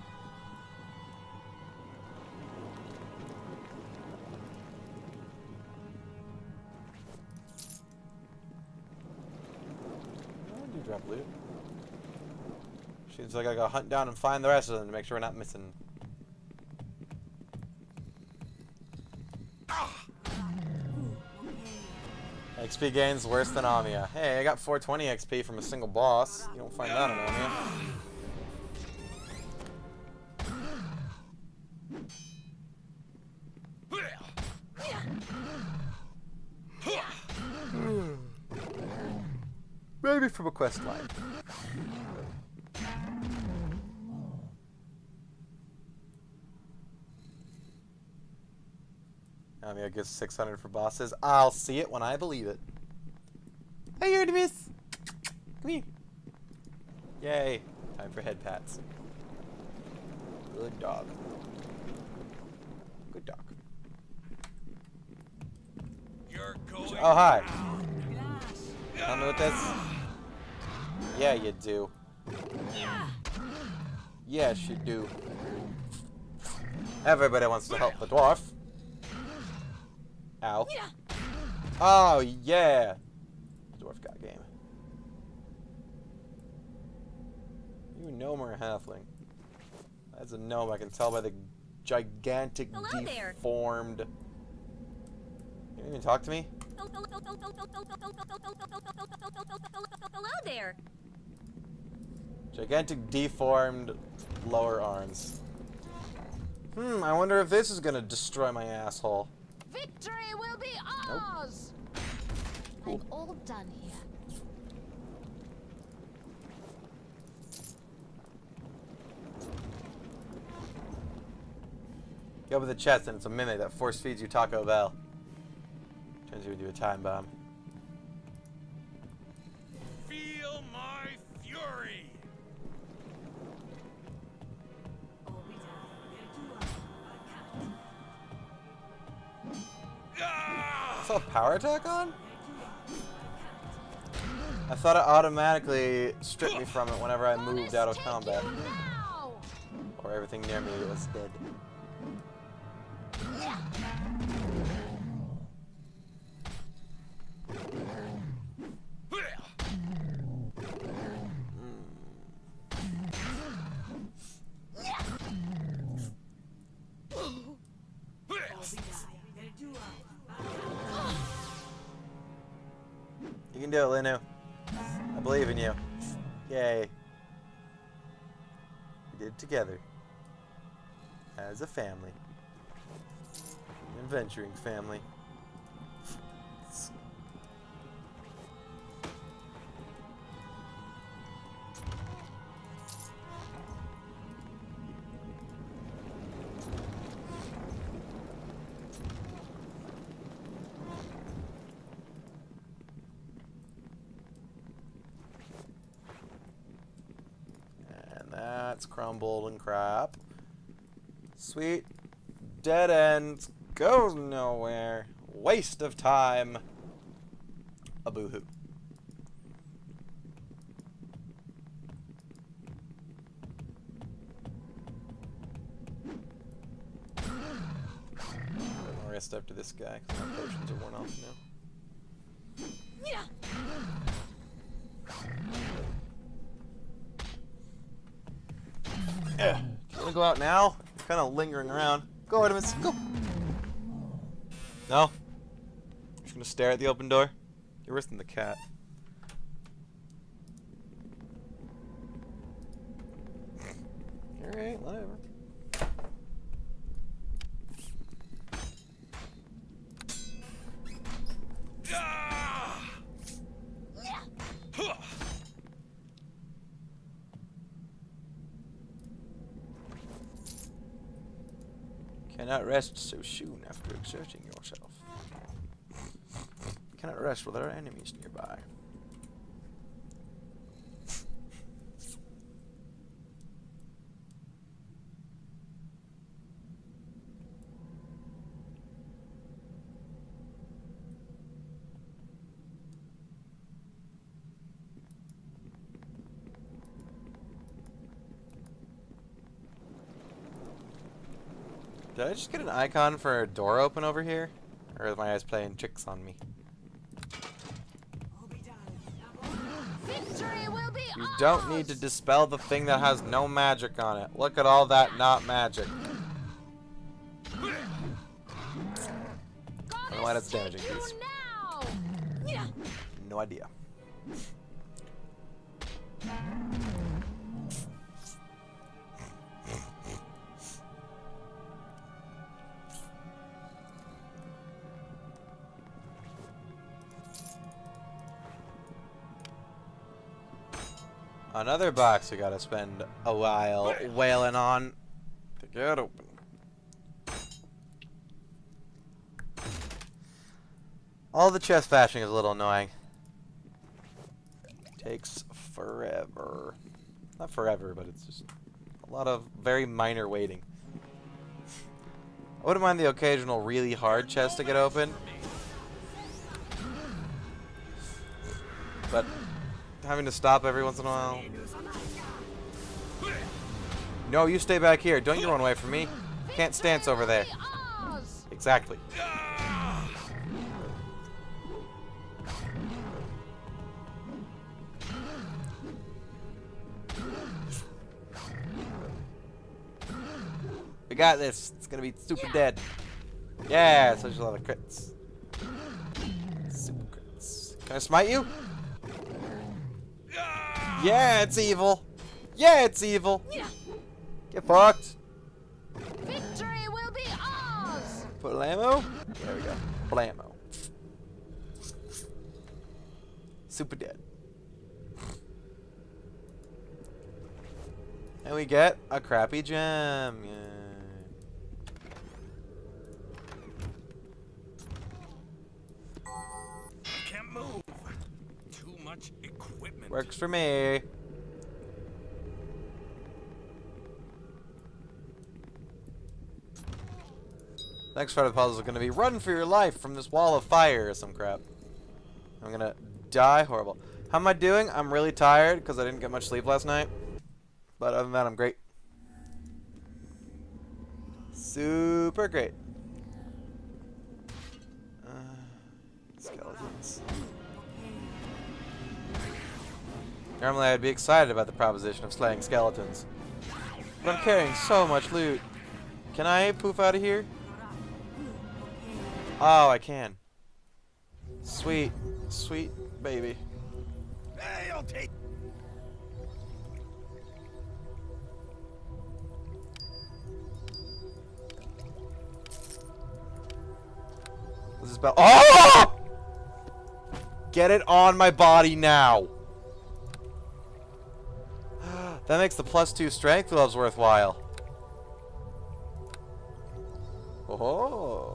I do drop loot. Seems like I gotta hunt down and find the rest of them to make sure we're not missing. XP gains worse than Amiya. Hey, I got 420 XP from a single boss. You don't find that in Amiya. Maybe from a quest line. Amiya gives 600 for bosses. I'll see it when I believe it. Hey, Artemis! Come here. Yay. Time for head pats. Good dog. Good dog. You're going. Oh, hi. Tell me what this. Yeah, you do. Yes, you do. Everybody wants to help the dwarf. Ow. Oh, yeah. Dwarf got game. You gnome or a halfling? That's a gnome, I can tell by the gigantic, deformed... You didn't even talk to me? Hello there. Gigantic, deformed lower arms. I wonder if this is gonna destroy my asshole. Victory will be ours! Cool. I'm all done here. You open the chest and it's a mimic that force feeds you Taco Bell. Turns you into a time bomb. Feel my fury. Is that a power attack on? I thought it automatically stripped me from it whenever I moved out of combat. Or everything near me was dead. You can do it, Linu. I believe in you. Yay. We did it together. As a family. An adventuring family. That's crumbled and crap. Sweet. Dead end. Goes nowhere. Waste of time. A boo-hoo. I'll rest after this guy because my potions are worn off now. Yeah. Do you want to go out now? Kind of lingering around. Go, Artemis. Go. No? Just gonna stare at the open door? You're worse than the cat. Alright, whatever. Cannot rest so soon after exerting yourself. Cannot rest with our enemies nearby. Did I just get an icon for a door open over here? Or are my eyes playing tricks on me? You don't need to dispel the thing that has no magic on it. Look at all that not magic. I don't know why that's damaging these. no idea. Another box we gotta spend a while wailing on to get open. All the chest fashioning is a little annoying. Takes forever. Not forever, but it's just a lot of very minor waiting. I wouldn't mind the occasional really hard chest to get open. But having to stop every once in a while. No, you stay back here. Don't you run away from me. Can't stance over there. Exactly. We got this. It's gonna be super dead. Yeah, such a lot of crits. Super crits. Can I smite you? Yeah, it's evil. Yeah, it's evil. Get fucked. Victory will be ours. Blammo. There we go. Blammo. Super dead. And we get a crappy gem. Yeah. Can't move. Too much equipment. Works for me. Next part of the puzzle is going to be run for your life from this wall of fire or some crap. I'm going to die horrible. How am I doing? I'm really tired because I didn't get much sleep last night. But other than that, I'm great. Super great. Skeletons. Normally I'd be excited about the proposition of slaying skeletons. But I'm carrying so much loot. Can I poof out of here? Oh, I can. Sweet. Sweet baby. Hey, I'll take. This is about. Oh! Get it on my body now. That makes the +2 strength gloves worthwhile. Oh.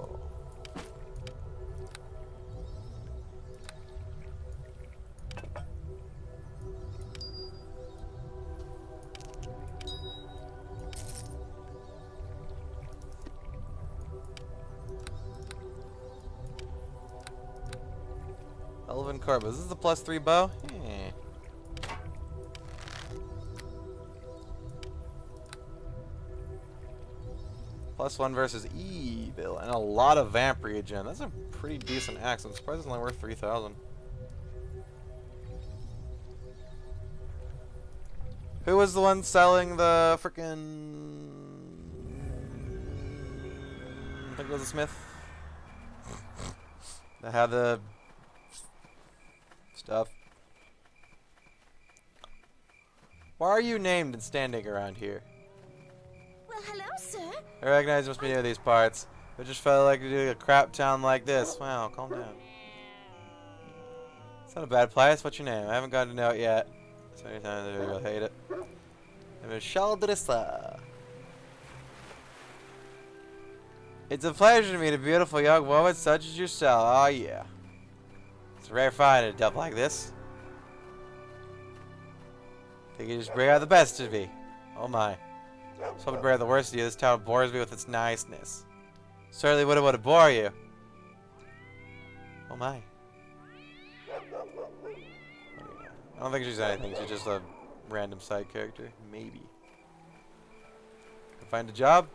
Elven Corvus. This is the +3 bow? Eh. +1 versus evil. And a lot of vamp regen. That's a pretty decent axe. I'm surprised it's only worth 3,000. Who was the one selling the frickin'... I think it was a smith. That had the... stuff. Why are you named and standing around here? Well, hello, sir. I recognize you must be near these parts. I just felt like to do a crap town like this. Wow, calm down. It's not a bad place. What's your name? I haven't gotten to know it yet. So anytime you'll hate it. I'm Shaldrissa. It's a pleasure to meet a beautiful young woman such as yourself. Oh yeah. It's a rare find in a dump like this. Think you just bring out the best in me. Oh my. I was hoping to bring out the worst of you. This town bores me with its niceness. Certainly wouldn't want to bore you. Oh my. I don't think she's anything. She's just a random side character. Maybe. Can find a job?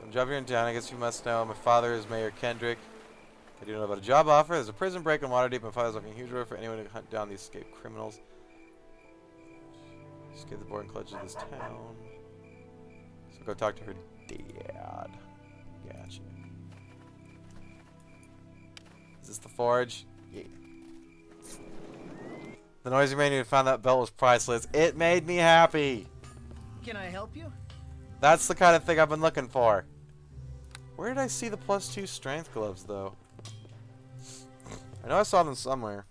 When job you're in town, I guess you must know. My father is Mayor Kendrick. I do know about a job offer. There's a prison break in Waterdeep. My father's looking a huge reward for anyone to hunt down these escaped criminals. Escape the boring clutches of this town. So go talk to her dad. Gotcha. Is this the forge? Yeah. The noisy man who found that belt was priceless. It made me happy. Can I help you? That's the kind of thing I've been looking for. Where did I see the +2 strength gloves, though? I know I saw them somewhere.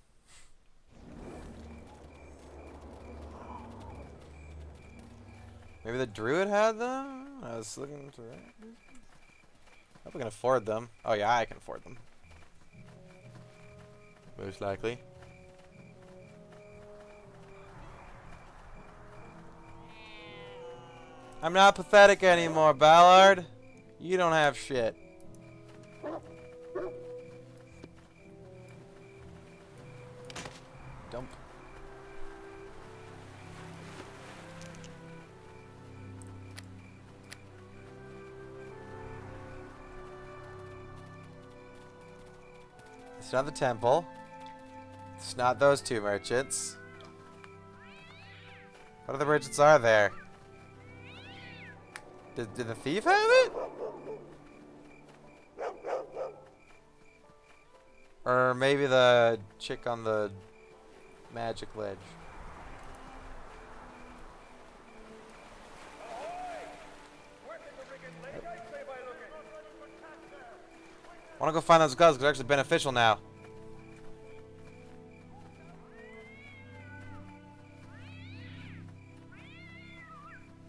Maybe the druid had them? I was looking to that. I hope I can afford them. Oh yeah, I can afford them. Most likely. I'm not pathetic anymore, Ballard. You don't have shit. Dump. It's not the temple. It's not those two merchants. What other merchants are there? Did the thief have it? Or maybe the chick on the magic ledge. I want to go find those gloves because they're actually beneficial now.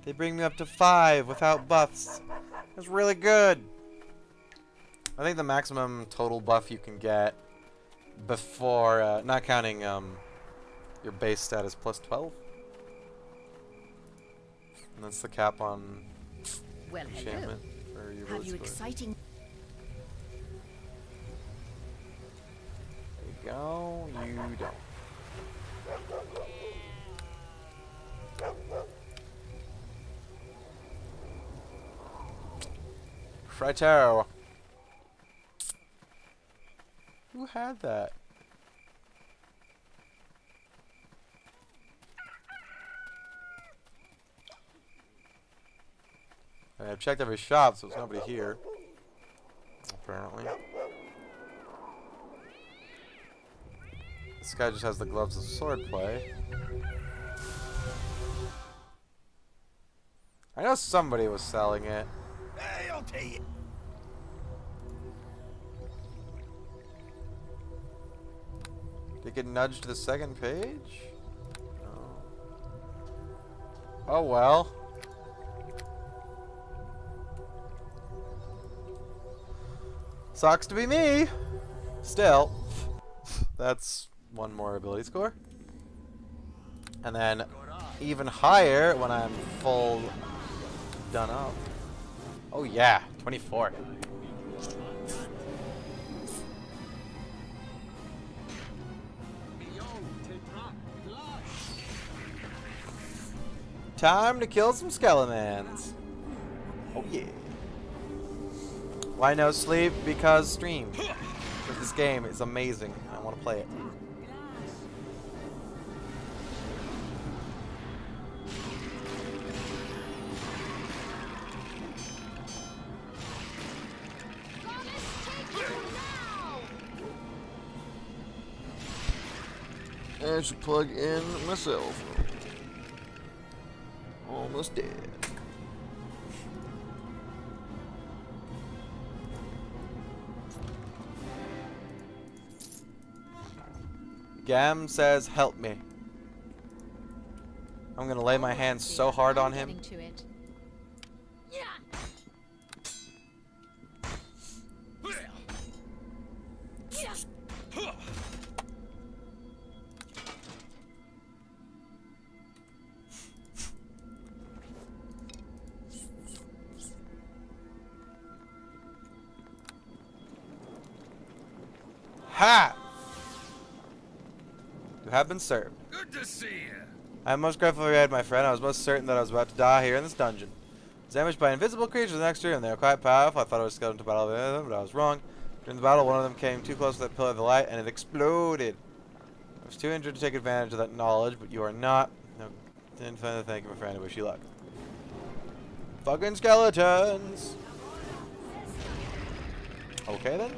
They bring me up to 5 without buffs. That's really good. I think the maximum total buff you can get before, not counting your base stat, is +12. And that's the cap on Well, hello. enchantment. For your Have you ability score. exciting... There you go. You don't. Righto. Who had that? I've checked every shop, so there's nobody here. Apparently. This guy just has the gloves of swordplay. I know somebody was selling it. Hey, I'll tell you. Did it get nudged to the second page? No. Oh well. Sucks to be me. Still, that's one more ability score. And then even higher when I'm full done up. Oh yeah, 24. Time to kill some skeletons. Oh yeah. Why no sleep? Because stream. Because this game is amazing. I want to play it. I should plug in myself. Almost dead. Gam says, help me. I'm gonna lay my hands so hard on him. Ha! You have been served. Good to see you. I am most grateful you had my friend. I was most certain that I was about to die here in this dungeon. I was ambushed by invisible creatures in the next room. They were quite powerful. I thought I was skeleton to battle with them, but I was wrong. During the battle, one of them came too close to that pillar of the light, and it exploded. I was too injured to take advantage of that knowledge, but you are not. No, didn't find the thank you, my friend. I wish you luck. Fucking skeletons! Okay, then.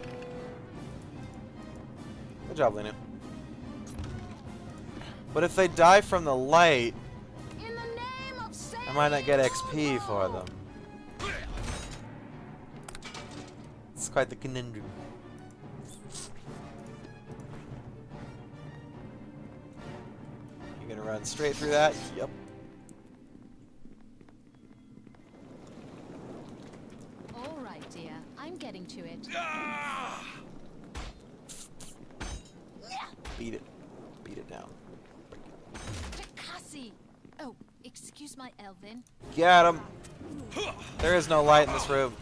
Good job, Lena. But if they die from the light, In the name of I might not get XP for them. It's quite the conundrum. You're gonna run straight through that? Yep. All right, dear. I'm getting to it. Beat it. Beat it down. Cassie. Oh, excuse my Elvin. Get him! There is no light in this room.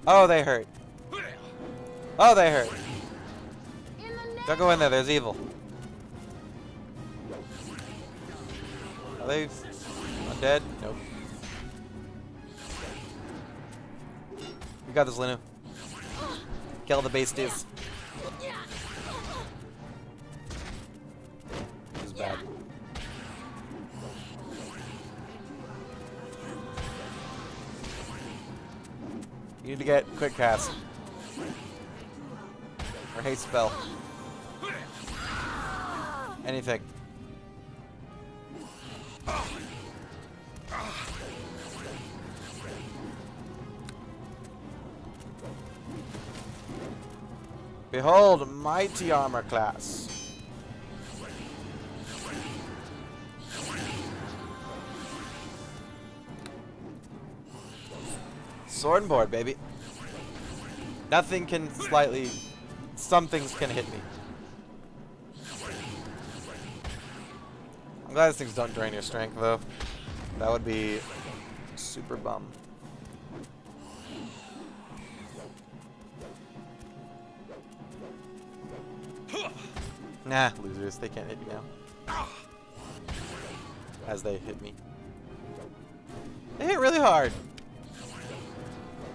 Oh, they hurt. Oh, they hurt. Don't go in there, there's evil. Are they undead? Nope. We got this, Linu. Kill the beasties. This is bad. You need to get quick cast. Or haste spell. Anything. Behold, mighty armor class. Sword and board, baby. Nothing can slightly... Some things can hit me. I'm glad these things don't drain your strength, though. That would be super bum. Nah, losers. They can't hit you now. As they hit me. They hit really hard.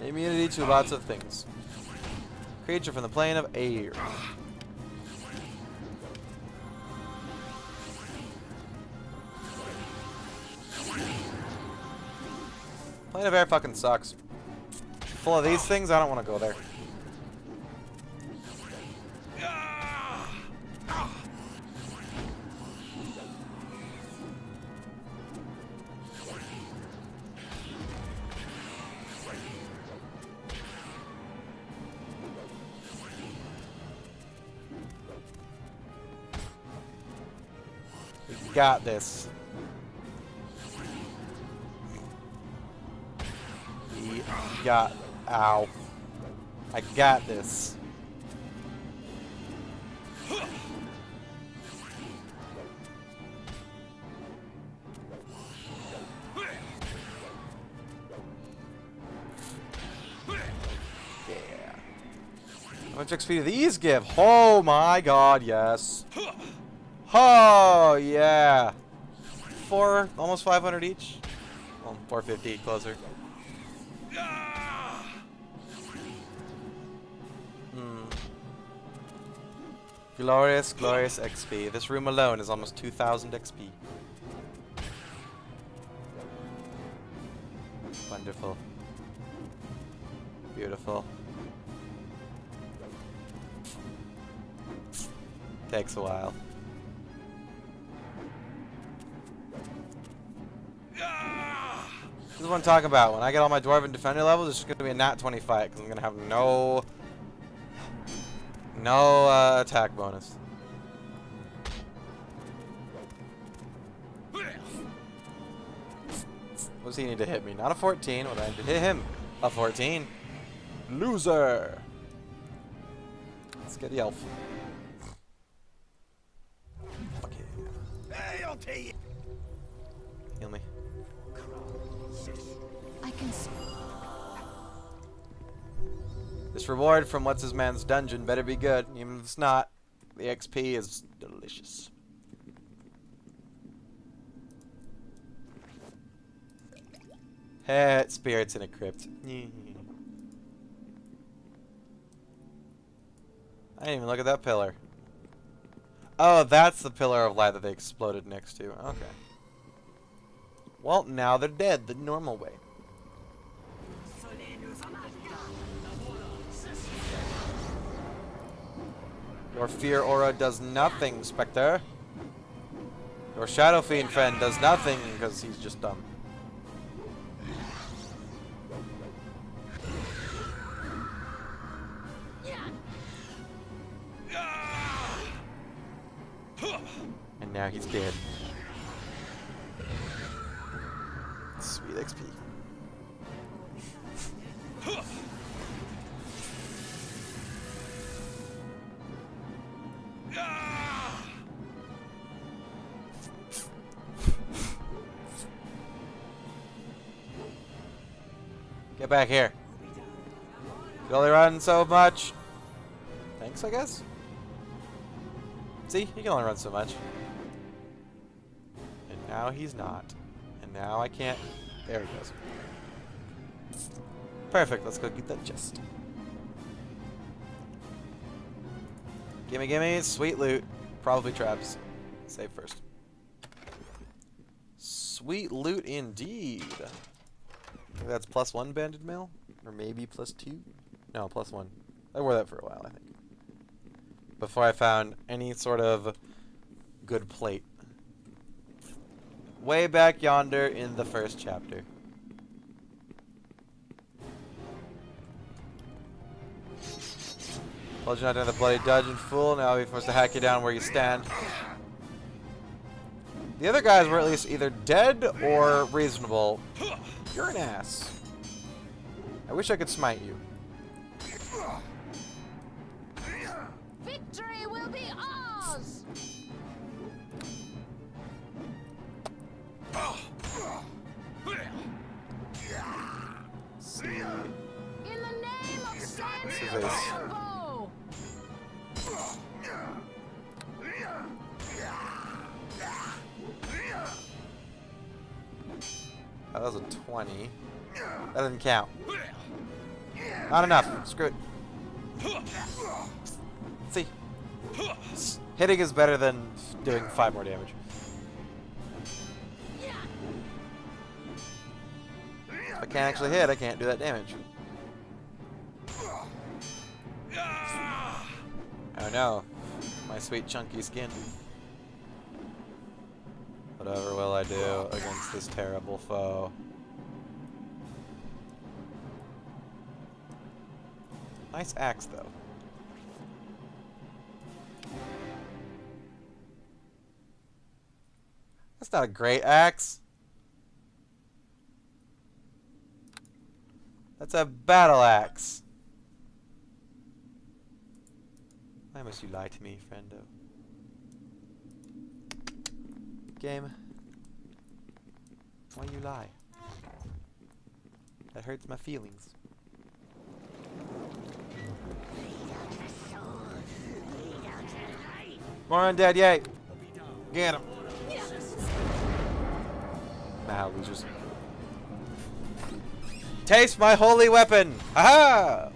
Immunity to lots of things. Creature from the plane of air. Plane of air fucking sucks. Full of these things, I don't want to go there. We got this. We got... Ow. I got this. How much XP do these give? Oh my god, yes. Oh, yeah. Almost 500 each. Well, 450 closer. Glorious, glorious XP. This room alone is almost 2,000 XP. Wonderful. Beautiful. Takes a while. This is what I'm talking about. When I get all my Dwarven Defender levels, it's just going to be a nat 20 fight, because I'm going to have no attack bonus. What does he need to hit me? Not a 14. Well, I need to hit him. A 14. Loser. Let's get the elf. Fuck you. Hey, I'll tell you. Heal me. I can. This reward from what's his man's dungeon better be good. Even if it's not, the XP is delicious. Hey, spirits in a crypt. I didn't even look at that pillar. Oh, that's the pillar of light that they exploded next to. Okay. Well, now they're dead the normal way. Your fear aura does nothing, Spectre. Your Shadow Fiend friend does nothing because he's just dumb. And now he's dead. Sweet XP. Get back here. You only run so much. Thanks, I guess. See, he can only run so much. And now he's not. And now I can't. There he goes. Perfect. Let's go get that chest. Gimme, gimme. Sweet loot. Probably traps. Save first. Sweet loot indeed. I think that's +1 banded mail? Or maybe +2? No, +1. I wore that for a while, I think. Before I found any sort of good plate. Way back yonder in the first chapter. Told you not to enter the bloody dungeon, fool. Now we're forced to hack you down where you stand. The other guys were at least either dead or reasonable. You're an ass. I wish I could smite you. Victory will be ours! See. In the name of This is ace. Sambo! That was a 20. That doesn't count. Not enough. Screw it. See. Hitting is better than doing 5 more damage. If I can't actually hit, I can't do that damage. Oh no. My sweet chunky skin. Whatever will I do against this terrible foe? Nice axe, though. That's not a great axe. That's a battle axe. Why must you lie to me, friendo? Game. Why you lie? That hurts my feelings. More undead, yay! Get him! Nah, losers. Taste my holy weapon! Aha!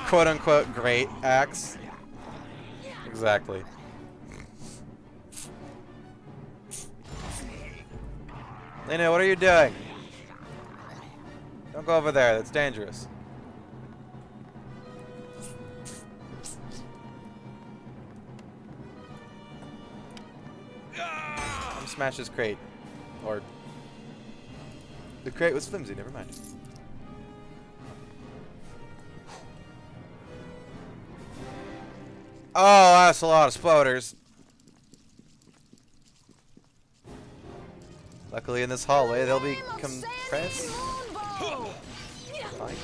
Quote unquote great axe. Exactly. Lena, what are you doing? Don't go over there, that's dangerous. Smash this crate. Or... the crate was flimsy, never mind. Oh, that's a lot of spouters. Luckily in this hallway they'll be compressed. Fine.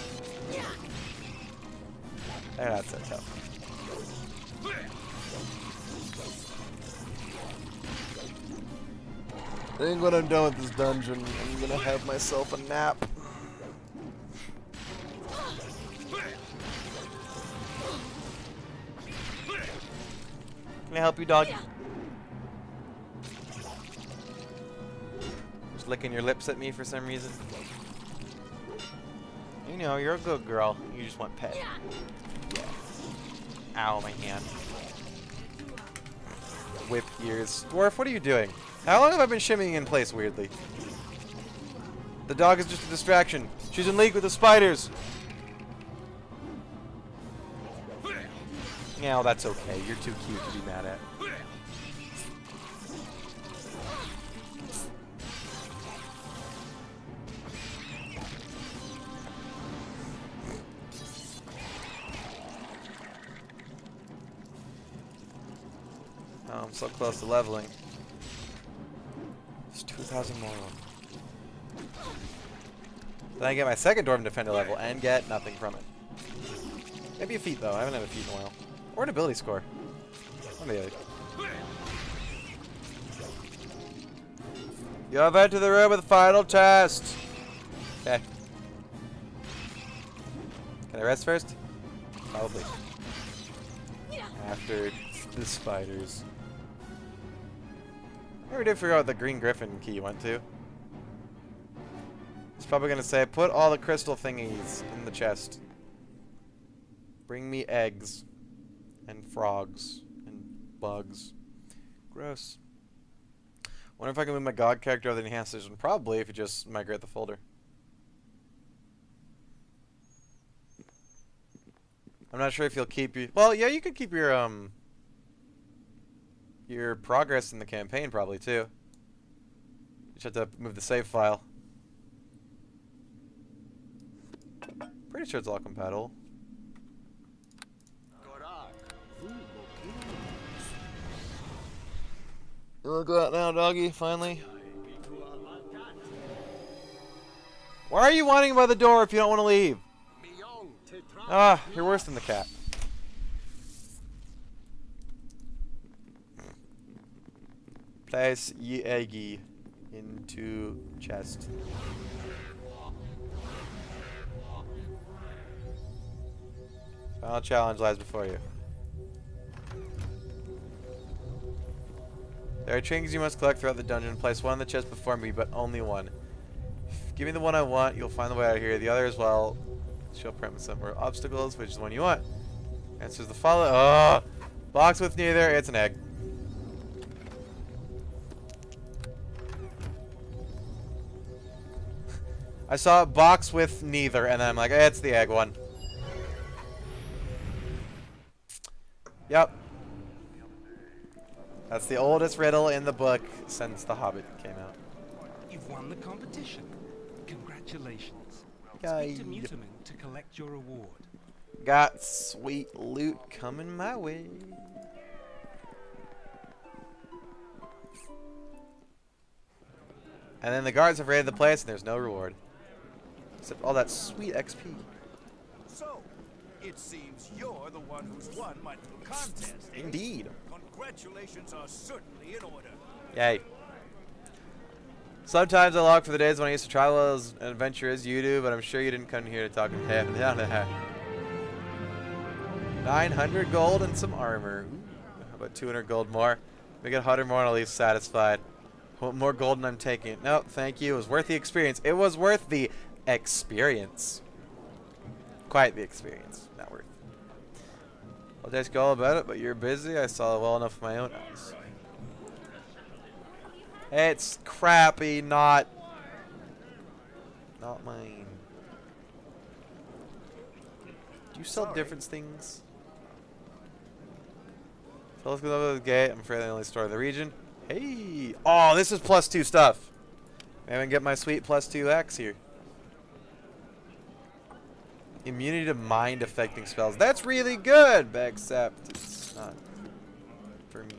They're not so tough. I think when I'm done with this dungeon, I'm gonna have myself a nap. Can I help you, dog? Just licking your lips at me for some reason. You know, you're a good girl. You just want pet. Yeah. Ow, my hand. Whip ears. Dwarf, what are you doing? How long have I been shimmying in place weirdly? The dog is just a distraction. She's in league with the spiders. Yeah, well, that's okay. You're too cute to be mad at. Oh, I'm so close to leveling. There's 2,000 more of them. Then I get my second Dwarven Defender level and get nothing from it. Maybe a feat though. I haven't had a feat in a while. Or an ability score. One of the other. You have entered the room with the final test. Okay. Can I rest first? Probably. After the spiders. I never did figure out what the green griffin key went to. It's probably gonna say, put all the crystal thingies in the chest. Bring me eggs. And frogs. And bugs. Gross. Wonder if I can move my god character out of the enhanced edition. Probably if you just migrate the folder. I'm not sure if you'll keep your... Well, yeah, you could keep your progress in the campaign probably too. You just have to move the save file. Pretty sure it's all compatible. You wanna go out now, doggy, finally? Why are you whining by the door if you don't want to leave? Ah, you're worse than the cat. Place ye eggy into chest. Final challenge lies before you. There are trinkets you must collect throughout the dungeon. Place one in the chest before me, but only one. Give me the one I want, you'll find the way out of here. The other as well. She'll print some more obstacles, which is the one you want. Answers the follow. Oh! Box with neither, it's an egg. I saw a box with neither, and then I'm like, it's the egg one. Yep. That's the oldest riddle in the book since The Hobbit came out. You've won the competition. Congratulations. Yay. Speak to Mutamin to collect your reward. Got sweet loot coming my way. And then the guards have raided the place and there's no reward. Except all that sweet XP. So, it seems you're the one who's won my little contest. Eh? Indeed. Congratulations are certainly in order. Yay. Sometimes I long for the days when I used to travel as an adventurer as you do, but I'm sure you didn't come here to talk to him. 900 gold and some armor. Ooh, how about 200 gold more? We get 100 more and I'll leave satisfied. Want more gold and I'm taking it. No, thank you. It was worth the experience. It was worth the experience. Quite the experience. Not worth. I'll just go all about it, but you're busy. I saw it well enough with my own eyes. It's crappy, not mine. Do you sell different things? So let's go over the gate. I'm afraid I only store in the region. Hey! Oh, this is +2 stuff. Maybe I can get my sweet +2 X here. Immunity to mind affecting spells. That's really good, except it's not for me.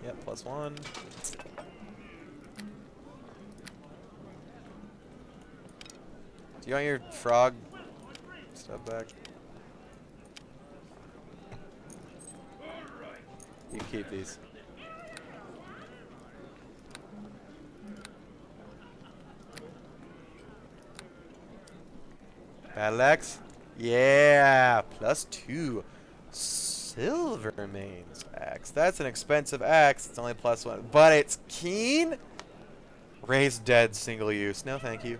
Yep, +1. Do you want your frog stuff back? You can keep these. Battle axe? Yeah, +2. Silvermane's axe. That's an expensive axe. It's only +1, but it's keen. Raised dead, single use. No, thank you.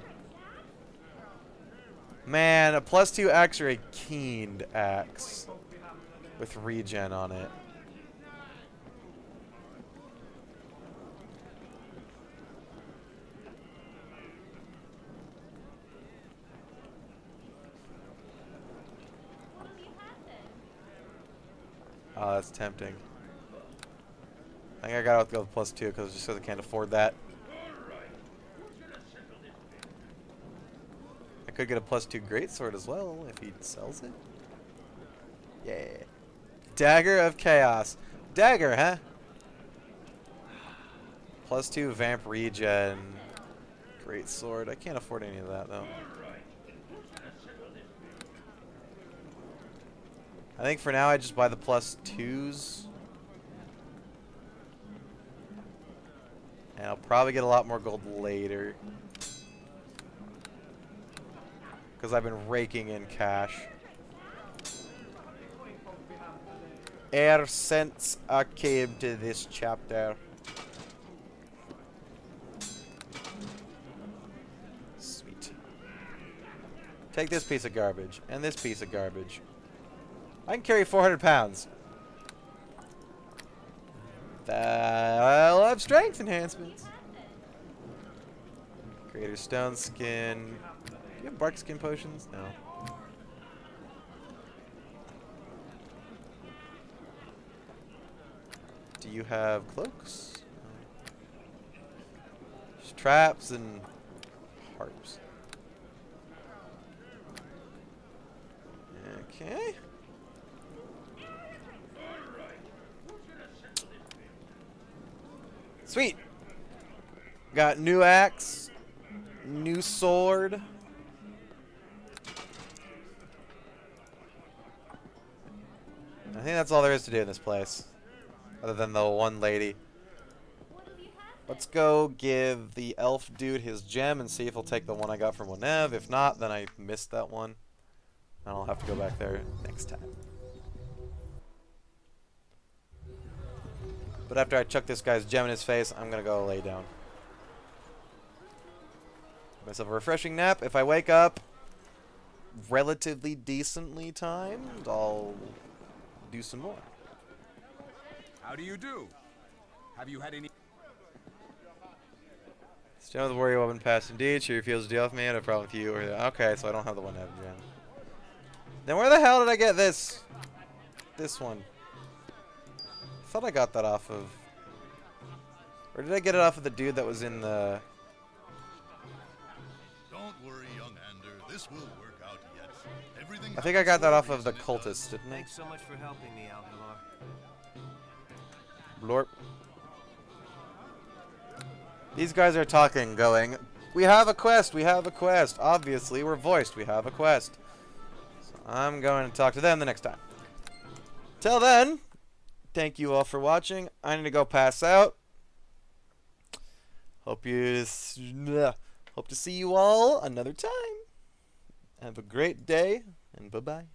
Man, a +2 axe or a keened axe with regen on it. Oh, that's tempting. I think I gotta go with +2 because just because I can't afford that. I could get a +2 greatsword as well if he sells it. Yeah. Dagger of Chaos. Dagger, huh? +2 vamp regen. Great sword. I can't afford any of that though. I think for now I just buy the +2s. And I'll probably get a lot more gold later. Because I've been raking in cash. Ever since I came to this chapter. Sweet. Take this piece of garbage and this piece of garbage. I can carry 400 pounds. I'll have strength enhancements. Greater stone skin. Do you have bark skin potions? No. Do you have cloaks? Just traps and harps. Okay. Sweet. Got new axe, new sword. I think that's all there is to do in this place. Other than the one lady. Let's go give the elf dude his gem and see if he'll take the one I got from Nev. If not, then I missed that one. And I'll have to go back there next time. But after I chuck this guy's gem in his face, I'm gonna go lay down. Give myself a refreshing nap. If I wake up relatively decently timed, I'll do some more. How do you do? Have you had any... Stand with the warrior weapon past indeed. Sure feels to deal with me. I had a problem with you. Or okay, so I don't have the one Nev gem. Then where the hell did I get this? This one. I thought I got that off of... Or did I get it off of the dude that was in the... Don't worry, young Ander. This will work out yet. Everything I think I got that off of the cultist, didn't I? Thanks so much for helping me, Alvalar. Blorp. These guys are talking, going, we have a quest, we have a quest. Obviously, we're voiced, we have a quest. So I'm going to talk to them the next time. Till then, thank you all for watching. I need to go pass out. Hope to see you all another time. Have a great day, and bye-bye.